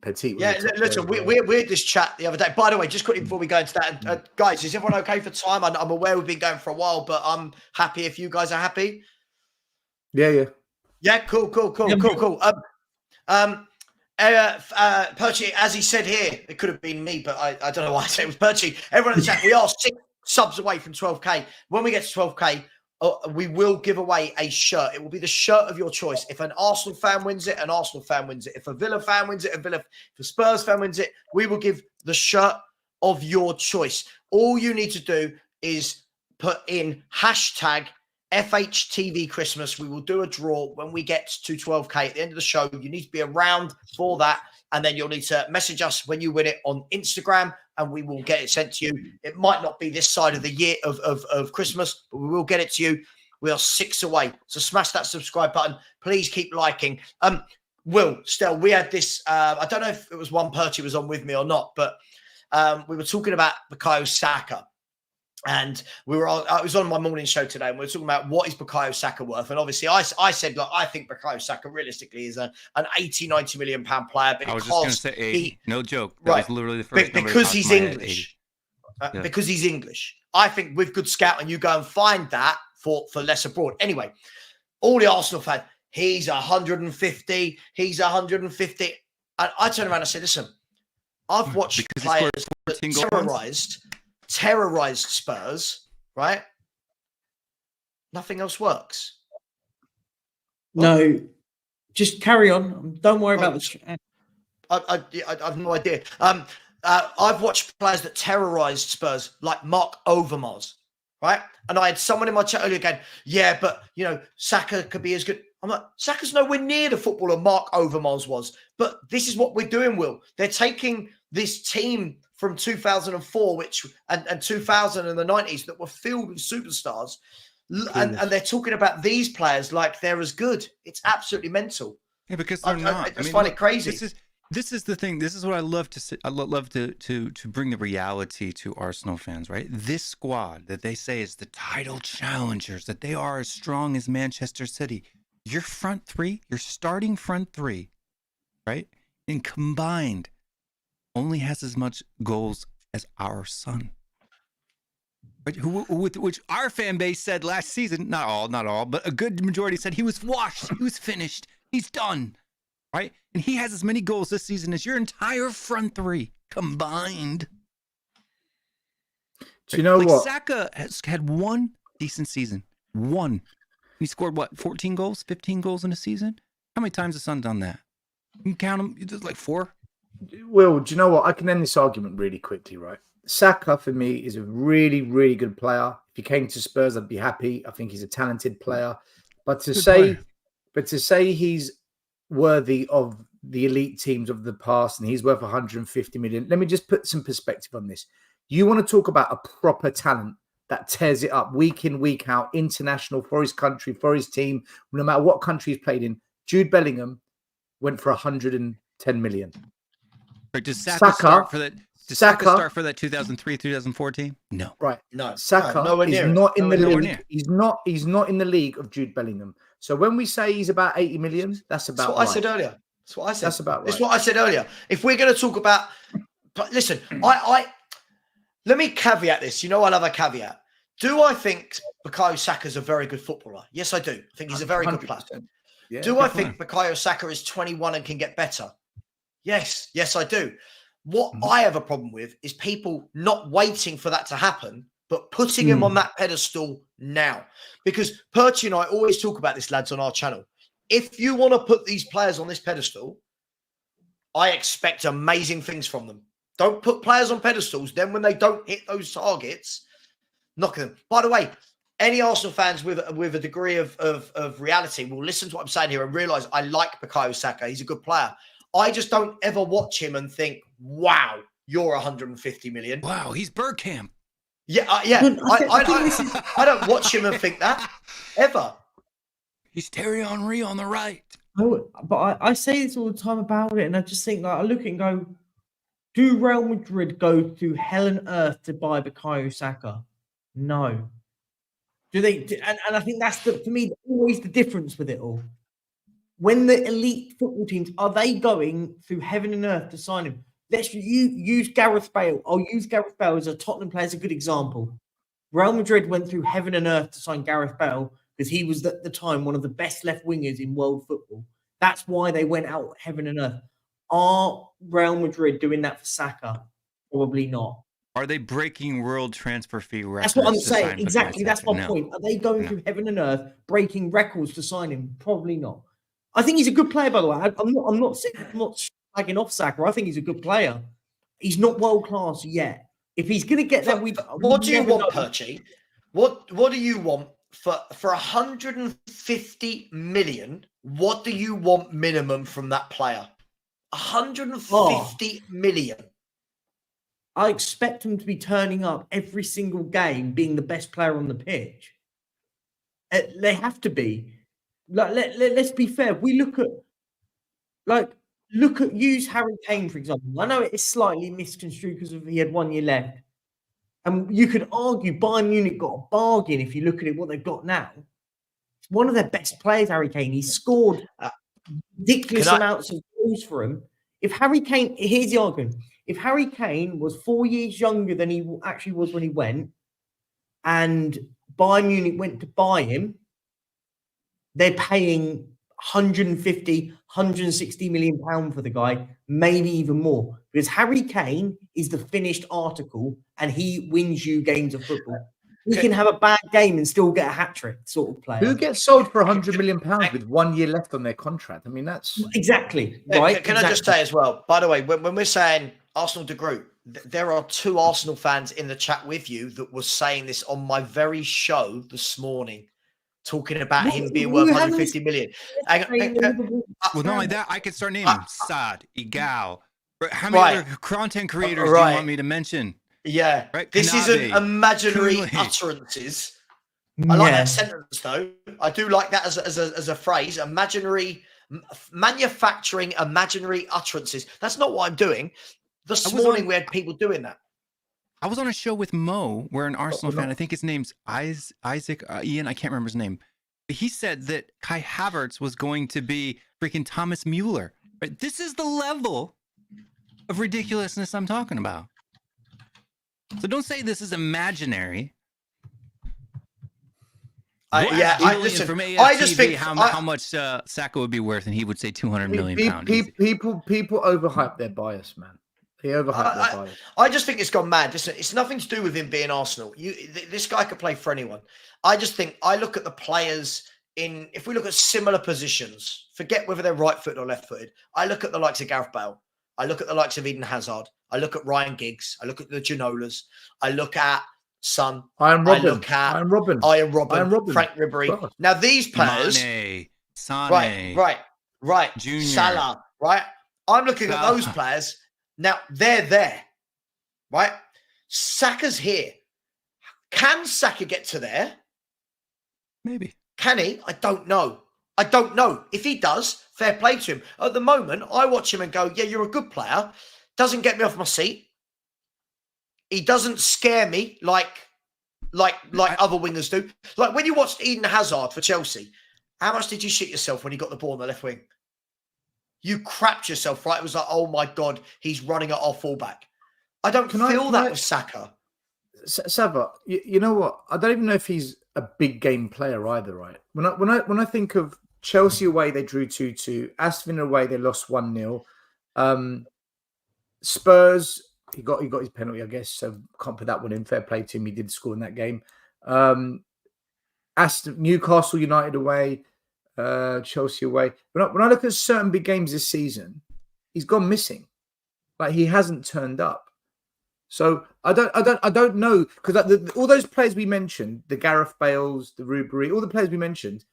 Petit. Yeah, listen, we had this chat the other day. By the way, just quickly before we go into that, guys, is everyone okay for time? I'm aware we've been going for a while, but I'm happy if you guys are happy. Yeah. Yeah, cool. Perchy, as he said here, it could have been me, but I don't know why I said it was Perchy. Everyone in the chat, we are 6 subs away from 12K. When we get to 12K, we will give away a shirt. It will be the shirt of your choice. If an Arsenal fan wins it, an Arsenal fan wins it. If a Villa fan wins it, if a Spurs fan wins it, we will give the shirt of your choice. All you need to do is put in hashtag FHTV Christmas. We will do a draw when we get to 12K at the end of the show. You need to be around for that. And then you'll need to message us when you win it on Instagram, and we will get it sent to you. It might not be this side of the year of Christmas, but we will get it to you. We are 6 away. So smash that subscribe button. Please keep liking. Will Stel, we had this, I don't know if it was one Perchy was on with me or not, but we were talking about Bukayo Saka. And I was on my morning show today, and we were talking about what is Bukayo Saka worth. And obviously, I said, look, I think Bukayo Saka realistically is an 80, 90 million pound player. I was just going to say 80. No joke. That was literally the first number because he's English. Because he's English. I think with good scouting, you go and find that for less abroad. Anyway, all the Arsenal fans, he's 150. He's 150. And I turned around and said, listen, I've watched players that terrorized Spurs, right? Nothing else works. No, just carry on. Don't worry about this. I have no idea. I've watched players that terrorized Spurs, like Mark Overmars, right? And I had someone in my chat earlier going, yeah, but, Saka could be as good. I'm like, Saka's nowhere near the footballer Mark Overmars was. But this is what we're doing, Will. They're taking this team from 2004, and 2000 and the 90s that were filled with superstars. And they're talking about these players like they're as good. It's absolutely mental. Yeah, because they're not. I just find it crazy. This is the thing. This is what I love to say. I love to bring the reality to Arsenal fans, right? This squad that they say is the title challengers, that they are as strong as Manchester City. Your front three, your starting front three, right? And combined only has as much goals as our son. Which our fan base said last season, not all, but a good majority said he was washed, he was finished, he's done, right? And he has as many goals this season as your entire front three combined. Do you know what? Saka has had one decent season. One. He scored, 14 goals, 15 goals in a season? How many times has son done that? You can count them, it's like 4. Will, do you know what? I can end this argument really quickly, right? Saka, for me, is a really, really good player. If he came to Spurs, I'd be happy. I think he's a talented player. But to say he's worthy of the elite teams of the past and he's worth 150 million, let me just put some perspective on this. You want to talk about a proper talent that tears it up week in, week out, international, for his country, for his team, no matter what country he's played in. Jude Bellingham went for 110 million. But does Saka start for that? Does Saka start for that 2003, 2014? No. Right. No. Saka is not in the league. He's not in the league of Jude Bellingham. So when we say he's about 80 million, that's about what right. I said earlier. That's what I said. That's about right. That's what I said earlier. If we're going to talk about, but listen, I let me caveat this. I love a caveat. Do I think Bukayo Saka is a very good footballer? Yes, I do. I think he's a very good player. Yeah, do I think Bukayo Saka is 21 and can get better? Yes, I do. What I have a problem with is people not waiting for that to happen, but putting him on that pedestal now. Because Perchy and I always talk about this, lads, on our channel. If you want to put these players on this pedestal, I expect amazing things from them. Don't put players on pedestals. Then when they don't hit those targets, knock them. By the way, any Arsenal fans with a degree of reality will listen to what I'm saying here and realise I like Bukayo Saka. He's a good player. I just don't ever watch him and think, wow, you're 150 million. Wow, he's Bergkamp. Yeah, yeah. I don't watch him and think that ever. He's Thierry Henry on the right. But I say this all the time about it, and I just think, like, I look at it and go, do Real Madrid go through hell and earth to buy Bukayo Saka? No. Do they? And I think that's for me always the difference with it all. When the elite football teams, are they going through heaven and earth to sign him? Let's use Gareth Bale. I'll use Gareth Bale as a Tottenham player as a good example. Real Madrid went through heaven and earth to sign Gareth Bale because he was at the time one of the best left wingers in world football. That's why they went out heaven and earth. Are Real Madrid doing that for Saka? Probably not. Are they breaking world transfer fee records? That's what I'm saying. Exactly. That's my point. Are they going through heaven and earth, breaking records to sign him? Probably not. I think he's a good player, by the way. I'm not slagging off Saka. I think he's a good player. He's not world class yet. If he's going to get there, what do you want, Perchy? What do you want for 150 million? What do you want minimum from that player? 150 million. I expect him to be turning up every single game, being the best player on the pitch. They have to be. Like, let's be fair. We look at use Harry Kane, for example. I know it is slightly misconstrued because he had 1 year left. And you could argue Bayern Munich got a bargain if you look at it, what they've got now. It's one of their best players, Harry Kane. He scored ridiculous amounts of goals for him. If Harry Kane, here's the argument. If Harry Kane was 4 years younger than he actually was when he went, and Bayern Munich went to buy him, they're paying 150, 160 million pounds for the guy, maybe even more. Because Harry Kane is the finished article and he wins you games of football. He can have a bad game and still get a hat-trick sort of player. Who gets sold for 100 million pounds with 1 year left on their contract? I mean, that's... Exactly, right? Can I just say as well, by the way, when we're saying Arsenal de group, there are 2 Arsenal fans in the chat with you that was saying this on my very show this morning, talking about him being worth 150 million. Well, not like that, I could start naming Sad, Igal. How many other content creators do you want me to mention? Yeah, right? This Kanabe, isn't imaginary utterances. I like that sentence though. I do like that as a phrase. Imaginary, manufacturing imaginary utterances. That's not what I'm doing. This morning we had people doing that. I was on a show with Mo, where an Arsenal fan, I think his name's Isaac Ian, I can't remember his name. He said that Kai Havertz was going to be freaking Thomas Mueller. But this is the level of ridiculousness I'm talking about. So don't say this is imaginary. Listen, from AFTV, I just think how much Saka would be worth, and he would say 200 million pounds. People overhype their bias, man. They overhype their bias. I just think it's gone mad. Listen, it's nothing to do with him being Arsenal. This guy could play for anyone. I just think I look at the players if we look at similar positions, forget whether they're right-footed or left-footed. I look at the likes of Gareth Bale. I look at the likes of Eden Hazard. I look at Ryan Giggs. I look at the Ginolas. I look at Son. Iron Robin. Frank Ribery. Now these players, Mane, Sane, right, Junior, Salah, right. I'm looking at those players. Now they're there, right? Saka's here. Can Saka get to there? Maybe. Can he? I don't know. If he does, fair play to him. At the moment, I watch him and go, yeah, you're a good player. Doesn't get me off my seat. He doesn't scare me like other wingers do. Like when you watched Eden Hazard for Chelsea, how much did you shit yourself when he got the ball on the left wing? You crapped yourself, right? It was like, oh my God, he's running at our fullback. I don't feel that with Saka. Savva, you know what? I don't even know if he's a big game player either, right? When I think of Chelsea away, they drew 2-2. Aston Villa away, they lost 1-0. Spurs, he got his penalty, I guess. So can't put that one in. Fair play to him. He did score in that game. Newcastle United away, Chelsea away. When I look at certain big games this season, he's gone missing. Like he hasn't turned up. So I don't know, because all those players we mentioned, the Gareth Bales, the Ribery, all the players we mentioned,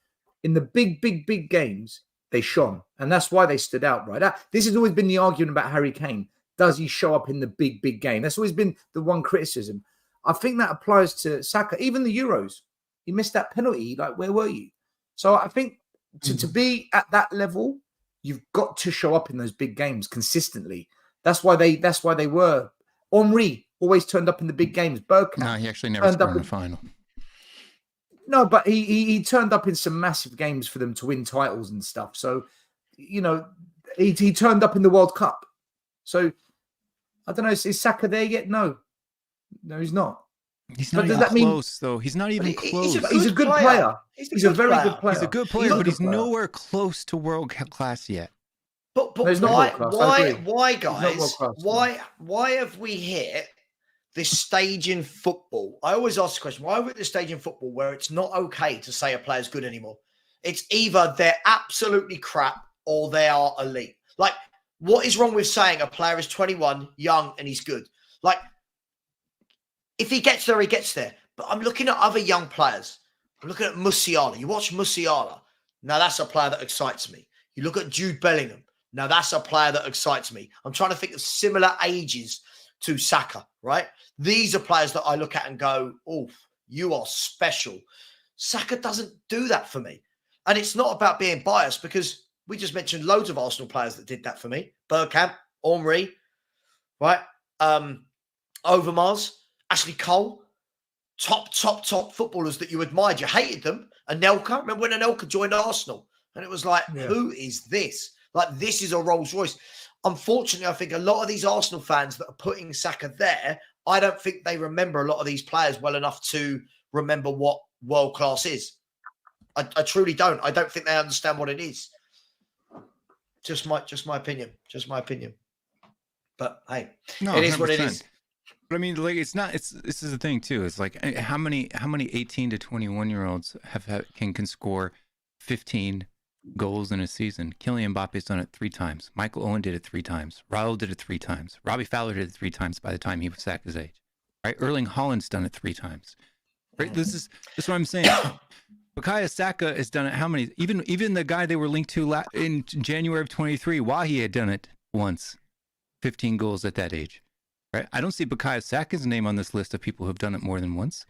in the big games, they shone, and that's why they stood out. Right, this has always been the argument about Harry Kane. does he show up in the big game? That's always been the one criticism. I think that applies to Saka. Even the Euros, he missed that penalty. Like, where were you? So I think to be at that level, you've got to show up in those big games consistently. That's why they were. Henry always turned up in the big games. Bergkamp. No, he actually never scored in the final. No, but he turned up in some massive games for them to win titles and stuff. So, you know, he turned up in the World Cup. So, I don't know, is Saka there yet? No, he's not. He's not even close, though. He's not even close. He's a good player. He's a very good player. He's a good player, but he's nowhere close to world class yet. But no, why, guys? Why have we hit this stage in football? I always ask the question: why are we at this stage in football where it's not okay to say a player's good anymore? It's either they're absolutely crap or they are elite. Like, what is wrong with saying a player is 21, young, and he's good? Like, if he gets there, he gets there. But I'm looking at other young players. I'm looking at Musiala. You watch Musiala. Now, that's a player that excites me. You look at Jude Bellingham. Now, that's a player that excites me. I'm trying to think of similar ages to Saka, right? These are players that I look at and go, oh, you are special. Saka doesn't do that for me. And it's not about being biased, because we just mentioned loads of Arsenal players that did that for me. Bergkamp, Henry, right? Overmars, Ashley Cole, top footballers that you admired. You hated them. Anelka, remember when Anelka joined Arsenal? And it was like, who is this? Like, this is a Rolls Royce. Unfortunately, I think a lot of these Arsenal fans that are putting Saka there, I don't think they remember a lot of these players well enough to remember what world class is. I truly don't. I don't think they understand what it is. Just my opinion. Just my opinion. But hey, it is 100%. What it is. But I mean, like, it's not. This is the thing too. It's like how many 18 to 21-year-olds can score 15 goals in a season? Kylian Mbappe's done it 3 times. Michael Owen did it 3 times. Raul did it 3 times. Robbie Fowler did it 3 times by the time he was Saka's age. Right? Erling Haaland's done it 3 times. Right? This is what I'm saying. Bukayo Saka has done it how many? Even the guy they were linked to in January of 23, Wahi had done it once. 15 goals at that age. Right? I don't see Bukayo Saka's name on this list of people who've done it more than once.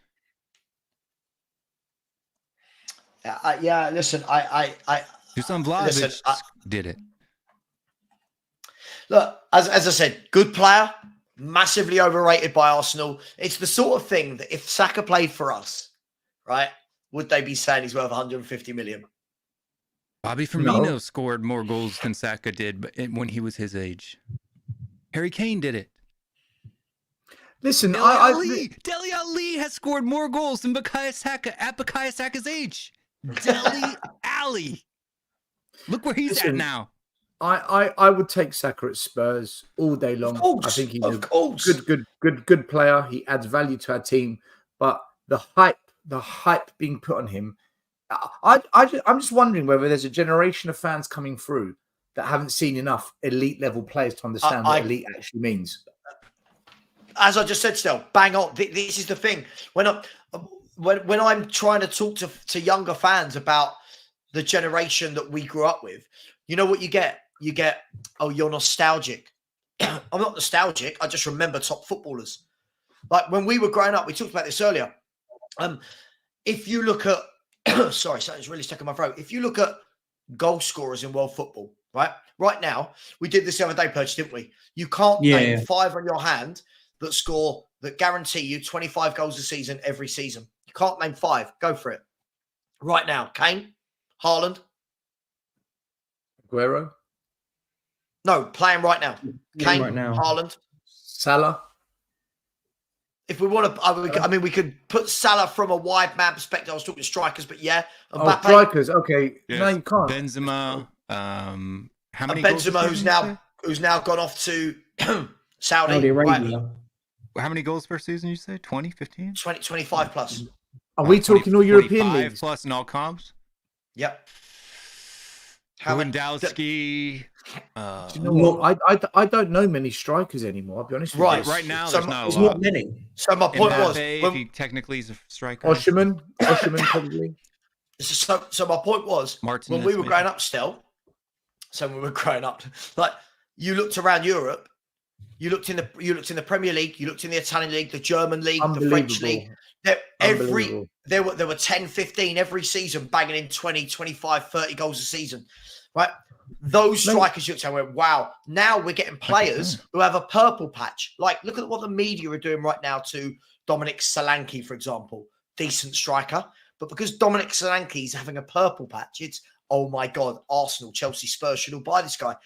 Yeah, listen, I Dusan Vlahovic did it. Look, as I said, good player, massively overrated by Arsenal. It's the sort of thing that if Saka played for us, right, would they be saying he's worth 150 million? Bobby Firmino scored more goals than Saka did when he was his age. Harry Kane did it. Listen, Dele Alli has scored more goals than Bukayo Saka at Bukayo Saka's age. Dele Alli. Look where he's at now. I would take Saka at Spurs all day long. I think he's a good player. He adds value to our team, but the hype being put on him, I'm just wondering whether there's a generation of fans coming through that haven't seen enough elite level players to understand what elite actually means. As I just said, Stel, bang on. This is the thing. When I'm trying to talk to younger fans about the generation that we grew up with, you know what you get? You get, oh, you're nostalgic. I'm not nostalgic. I just remember top footballers. Like when we were growing up, we talked about this earlier. If you look at, sorry, something's really stuck in my throat. If you look at goal scorers in world football, right now, we did this the other day, Perch, didn't we? You can't name 5 on your hand that guarantee you 25 goals a season every season. You can't name 5. Go for it. Right now, Kane, Haaland. Aguero? No, playing right now. Kane, right now. Haaland. Salah? If we want to, we could put Salah from a wide man perspective. I was talking strikers, but yeah. Mbappe. Strikers, okay. Yes. No, you can't. Benzema. How many? Benzema, who's now gone off to Saudi Arabia. Right. How many goals per season, you say? 20, 15? 20, 25 plus. Are we talking all European leagues? Plus in all comps? Yep. Lewandowski. Do you know what? I don't know many strikers anymore, I'll be honest with you. Right now, there's not many. So my point was... if he technically is a striker. Osherman probably. So my point was, when we were growing up still, like, you looked around Europe, You looked in the Premier League, you looked in the Italian league, the German league, the French league. Unbelievable. There were 10, 15 every season banging in 20, 25, 30 goals a season. Right? Those strikers you looked at and went, wow, now we're getting players who have a purple patch. Like, look at what the media are doing right now to Dominic Solanke, for example. Decent striker. But because Dominic Solanke is having a purple patch, it's, oh my God, Arsenal, Chelsea, Spurs should all buy this guy.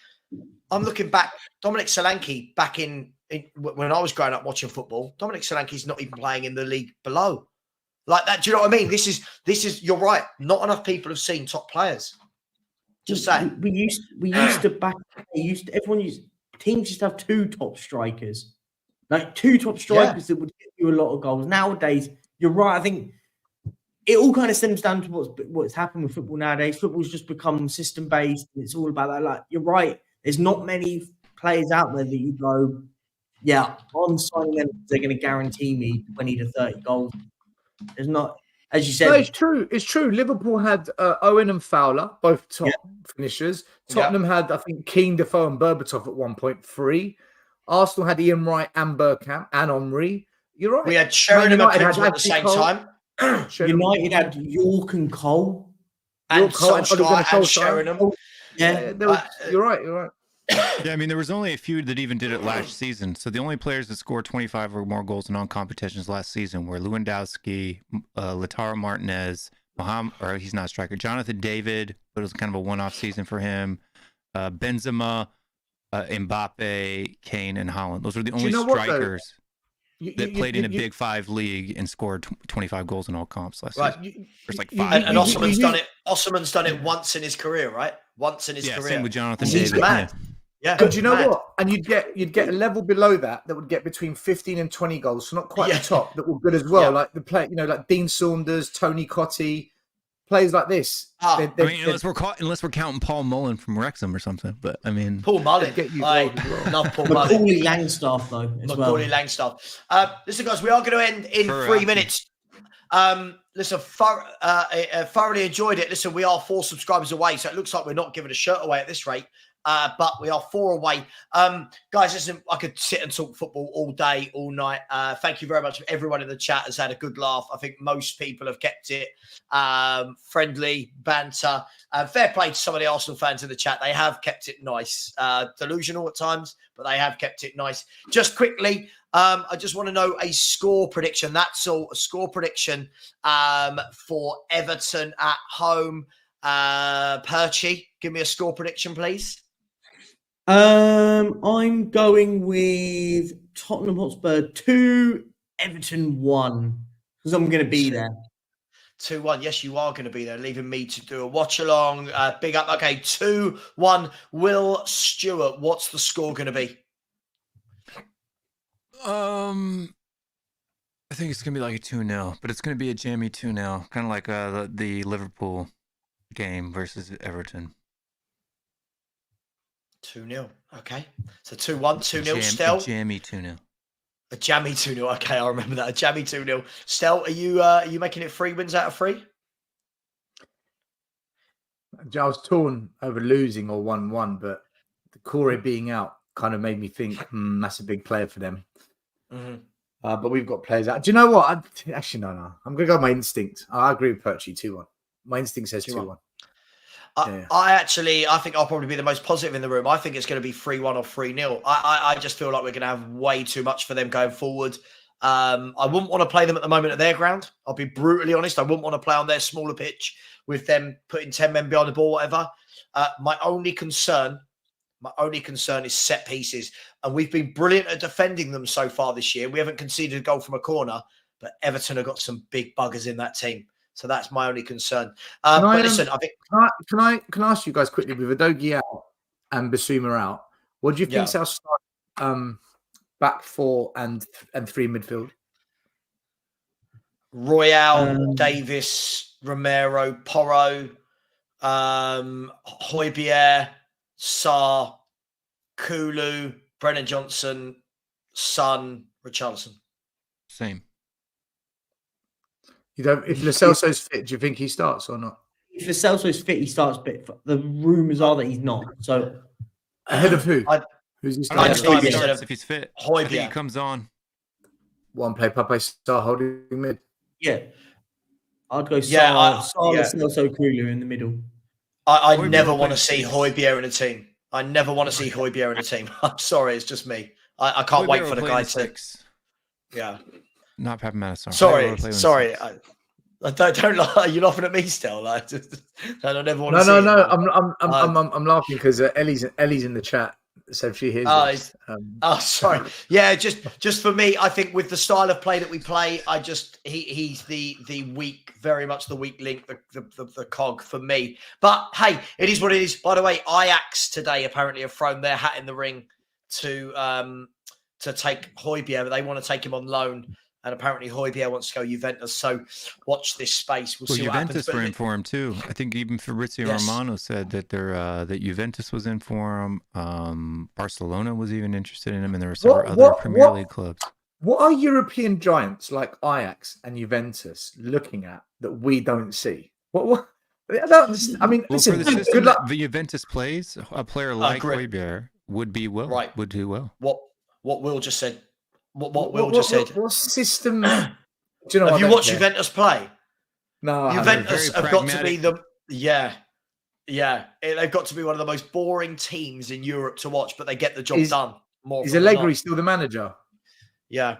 I'm looking back, Dominic Solanke back in when I was growing up watching football, Dominic Solanke's not even playing in the league below. Like that, do you know what I mean? This is you're right. Not enough people have seen top players. Just saying. We used to teams used to have 2 top strikers. Like 2 top strikers that would get you a lot of goals. Nowadays, you're right. I think it all kind of stems down to what's happened with football nowadays. Football's just become system based, and it's all about that. Like, you're right. There's not many players out there that you go, yeah, I'm signing them. They're going to guarantee me 20 to 30 goals. There's not, as you said. No, it's true. It's true. Liverpool had Owen and Fowler, both top finishers. Tottenham had, I think, Keane, Defoe, and Berbatov at 1.3. Arsenal had Ian Wright and Bergkamp and Henry. You're right. We had Sheringham and Klinsmann at the same time. United had York and Cole. And Solskjaer and Sheringham. Yeah, you're right. You're right. Yeah, I mean, there was only a few that even did it last season. So the only players that scored 25 or more goals in non-competitions last season were Lewandowski, Lautaro Martinez, he's not a striker, Jonathan David, but it was kind of a one-off season for him, Benzema, Mbappe, Kane, and Haaland. Those were the only strikers that played in a Big Five league and scored 25 goals in all comps last season. There's like 5. And Osman's done it. Osman's done it once in his career, right? Once in his career. Same with Jonathan He's David. mad. Yeah. And do you know what? And you'd get a level below that would get between 15 and 20 goals. So not quite the top that were good as well. Like the play, like Dean Saunders, Tony Cottee, players like this. Unless we're counting Paul Mullen from Wrexham or something. But I mean, Paul Mullen. Love Paul Mullen. Macaulay Langstaff though. Macaulay Langstaff. Listen, guys, we are going to end in 3 minutes. Listen, thoroughly enjoyed it. Listen, we are 4 subscribers away, so it looks like we're not giving a shirt away at this rate. But we are 4 away. Guys, listen, I could sit and talk football all day, all night. Thank you very much. Everyone in the chat has had a good laugh. I think most people have kept it friendly, banter. Fair play to some of the Arsenal fans in the chat. They have kept it nice. Delusional at times, but they have kept it nice. Just quickly, I just want to know a score prediction. That's all. A score prediction for Everton at home. Perchy, give me a score prediction, please. I'm going with Tottenham Hotspur 2, Everton 1, because I'm going to be there. 2-1. Yes, you are going to be there, leaving me to do a watch along. Big up. Okay, 2-1. Will Stewart, what's the score going to be? I think it's going to be like a 2-0, but it's going to be a jammy 2-0, kind of like the Liverpool game versus Everton. 2-0. Okay. So 2-1, 2-0. Stel. A jammy 2-0. A jammy 2-0. Okay, I remember that. A jammy 2-0. Stel, are you making it 3 wins out of 3? I was torn over losing or 1-1, but the Corey being out kind of made me think that's a big player for them. Mm-hmm. But we've got players out. Do you know what? Actually, no. I'm going to go with my instinct. I agree with Perchy, 2-1. My instinct says 2-1. I think I'll probably be the most positive in the room. I think it's going to be 3-1 or 3-0. I just feel like we're going to have way too much for them going forward. I wouldn't want to play them at the moment at their ground. I'll be brutally honest. I wouldn't want to play on their smaller pitch with them putting 10 men behind the ball, whatever. My only concern is set pieces. And we've been brilliant at defending them so far this year. We haven't conceded a goal from a corner, but Everton have got some big buggers in that team. So that's my only concern. But listen, I think can I ask you guys quickly, with Udogie out and Bissouma out, what do you think our start back 4 and 3 midfield? Royale, Davis, Romero, Porro, Højbjerg, Sarr, Kulu, Brennan Johnson, Son, Richarlison. Same. If Lo Celso's fit, do you think he starts or not? If Lo Celso's fit, he starts. But the rumours are that he's not. So ahead of who? Who's he I don't Next know time if he instead starts of if he's fit. I think he Højbjerg. comes on. One play Pape Sarr holding mid. Yeah. I'd go Yeah, Celso Kulu in the middle. I Højbjerg never will want to play see six. Højbjerg in a team. I never want to see Højbjerg in a team. I'm sorry, it's just me. I can't wait Højbjerg for will the play guy in to. six. Yeah. Not Pape Madison. Sorry. I don't lie. You're laughing at me still. Like, I don't ever want to see it. No. I'm laughing because Ellie's in the chat, so if she hears this. Oh, sorry. Yeah, just for me, I think with the style of play that we play, he's the weak, very much the weak link, the cog for me. But hey, it is what it is. By the way, Ajax today apparently have thrown their hat in the ring to take Højbjerg. They want to take him on loan. And apparently Højbjerg wants to go Juventus. So watch this space. We'll see Juventus what happens. were in for him too. I think even Fabrizio Romano said that that Juventus was in for him. Barcelona was even interested in him, and there were several other Premier League clubs. What are European giants like Ajax and Juventus looking at that we don't see? What? I mean, Well, listen, for the system good luck. that the Juventus plays, a player like Højbjerg would do well. What Will just said. What Will just said. What system? Do you know? Have you watched Juventus play? No, Juventus have got to be they've got to be one of the most boring teams in Europe to watch, but they get the job done. Is Allegri still the manager? Yeah.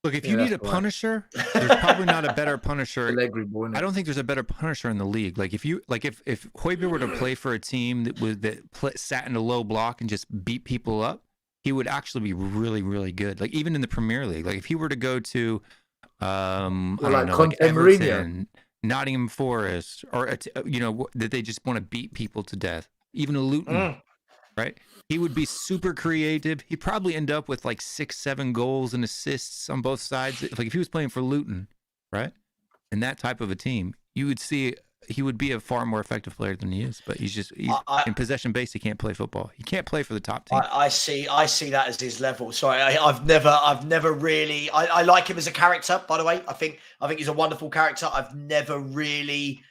Look, if you need a punisher, there's probably not a better punisher. Allegri boy. I don't think there's a better punisher in the league. Like if Højbjerg were to play for a team that sat in a low block and just beat people up, he would actually be really, really good. Like even in the Premier League, like if he were to go to, Everton, Nottingham Forest, or that they just want to beat people to death. Even a Luton, right? He would be super creative. He'd probably end up with like 6-7 goals and assists on both sides. Like if he was playing for Luton, right, in that type of a team, you would see he would be a far more effective player than he is. But he's in possession based. He can't play football. He can't play for the top team. I see that as his level. Sorry, I've never really. I like him as a character. By the way, I think he's a wonderful character. I've never really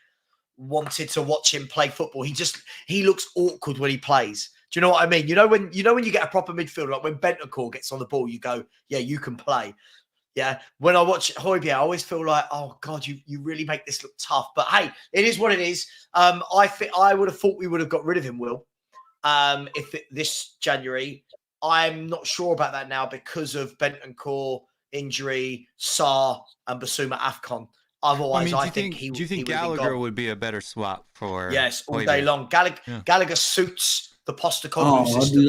wanted to watch him play football. He looks awkward when he plays. Do you know what I mean? You know when you get a proper midfielder, like when Bentancur gets on the ball, you go, yeah, you can play. Yeah. When I watch Højbjerg, I always feel like, oh God, you really make this look tough. But hey, it is what it is. I would have thought we would have got rid of him, Will. This January. I'm not sure about that now because of Bentancur injury, Sarr, and Bissouma AFCON. Otherwise, I think he. Do you think Gallagher would be a better swap for? Yes, all Højbjerg? day long. Gallagher suits the Postecoglou system.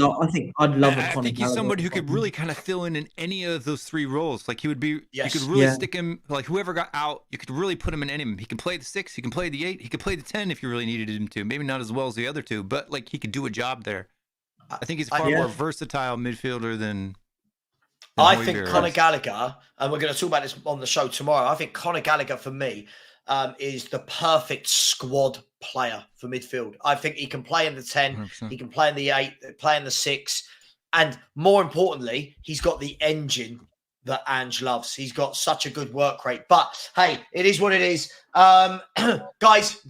I think he's somebody who could really kind of fill in any of those three roles. Like he would be, you could really stick him, like whoever got out, you could really put him in any. He can play the 6, he can play the 8, he could play the 10 if you really needed him to. Maybe not as well as the other two, but like he could do a job there. I think he's a far more versatile midfielder than I think Conor Gallagher, and we're going to talk about this on the show tomorrow. I think Conor Gallagher for me is the perfect squad player for midfield. I think he can play in the 10, 100%. He can play in the 8, play in the 6, and more importantly, he's got the engine that Ange loves. He's got such a good work rate. But hey, it is what it is. Guys,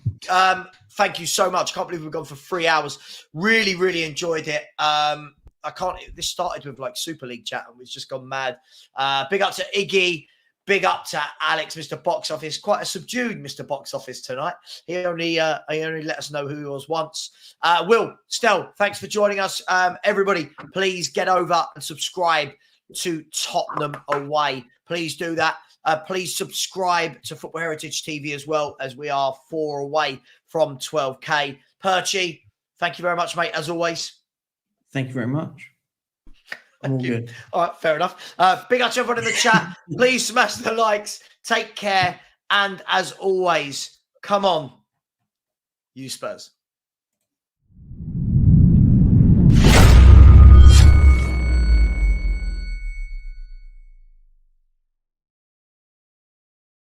thank you so much. Can't believe we've gone for 3 hours. Really, really enjoyed it. This started with like Super League chat and we've just gone mad. Big up to Iggy. Big up to Alex, Mr. Box Office. Quite a subdued Mr. Box Office tonight. He only let us know who he was once. Will Stel, thanks for joining us. Everybody, please get over and subscribe to Tottenham Away. Please do that. Please subscribe to Football Heritage TV as well, as we are 4 away from 12K. Perchy, thank you very much, mate, as always. Thank you very much. I'm all good. All right, fair enough. Big up to everyone in the chat. Please smash the likes. Take care. And as always, come on, you Spurs.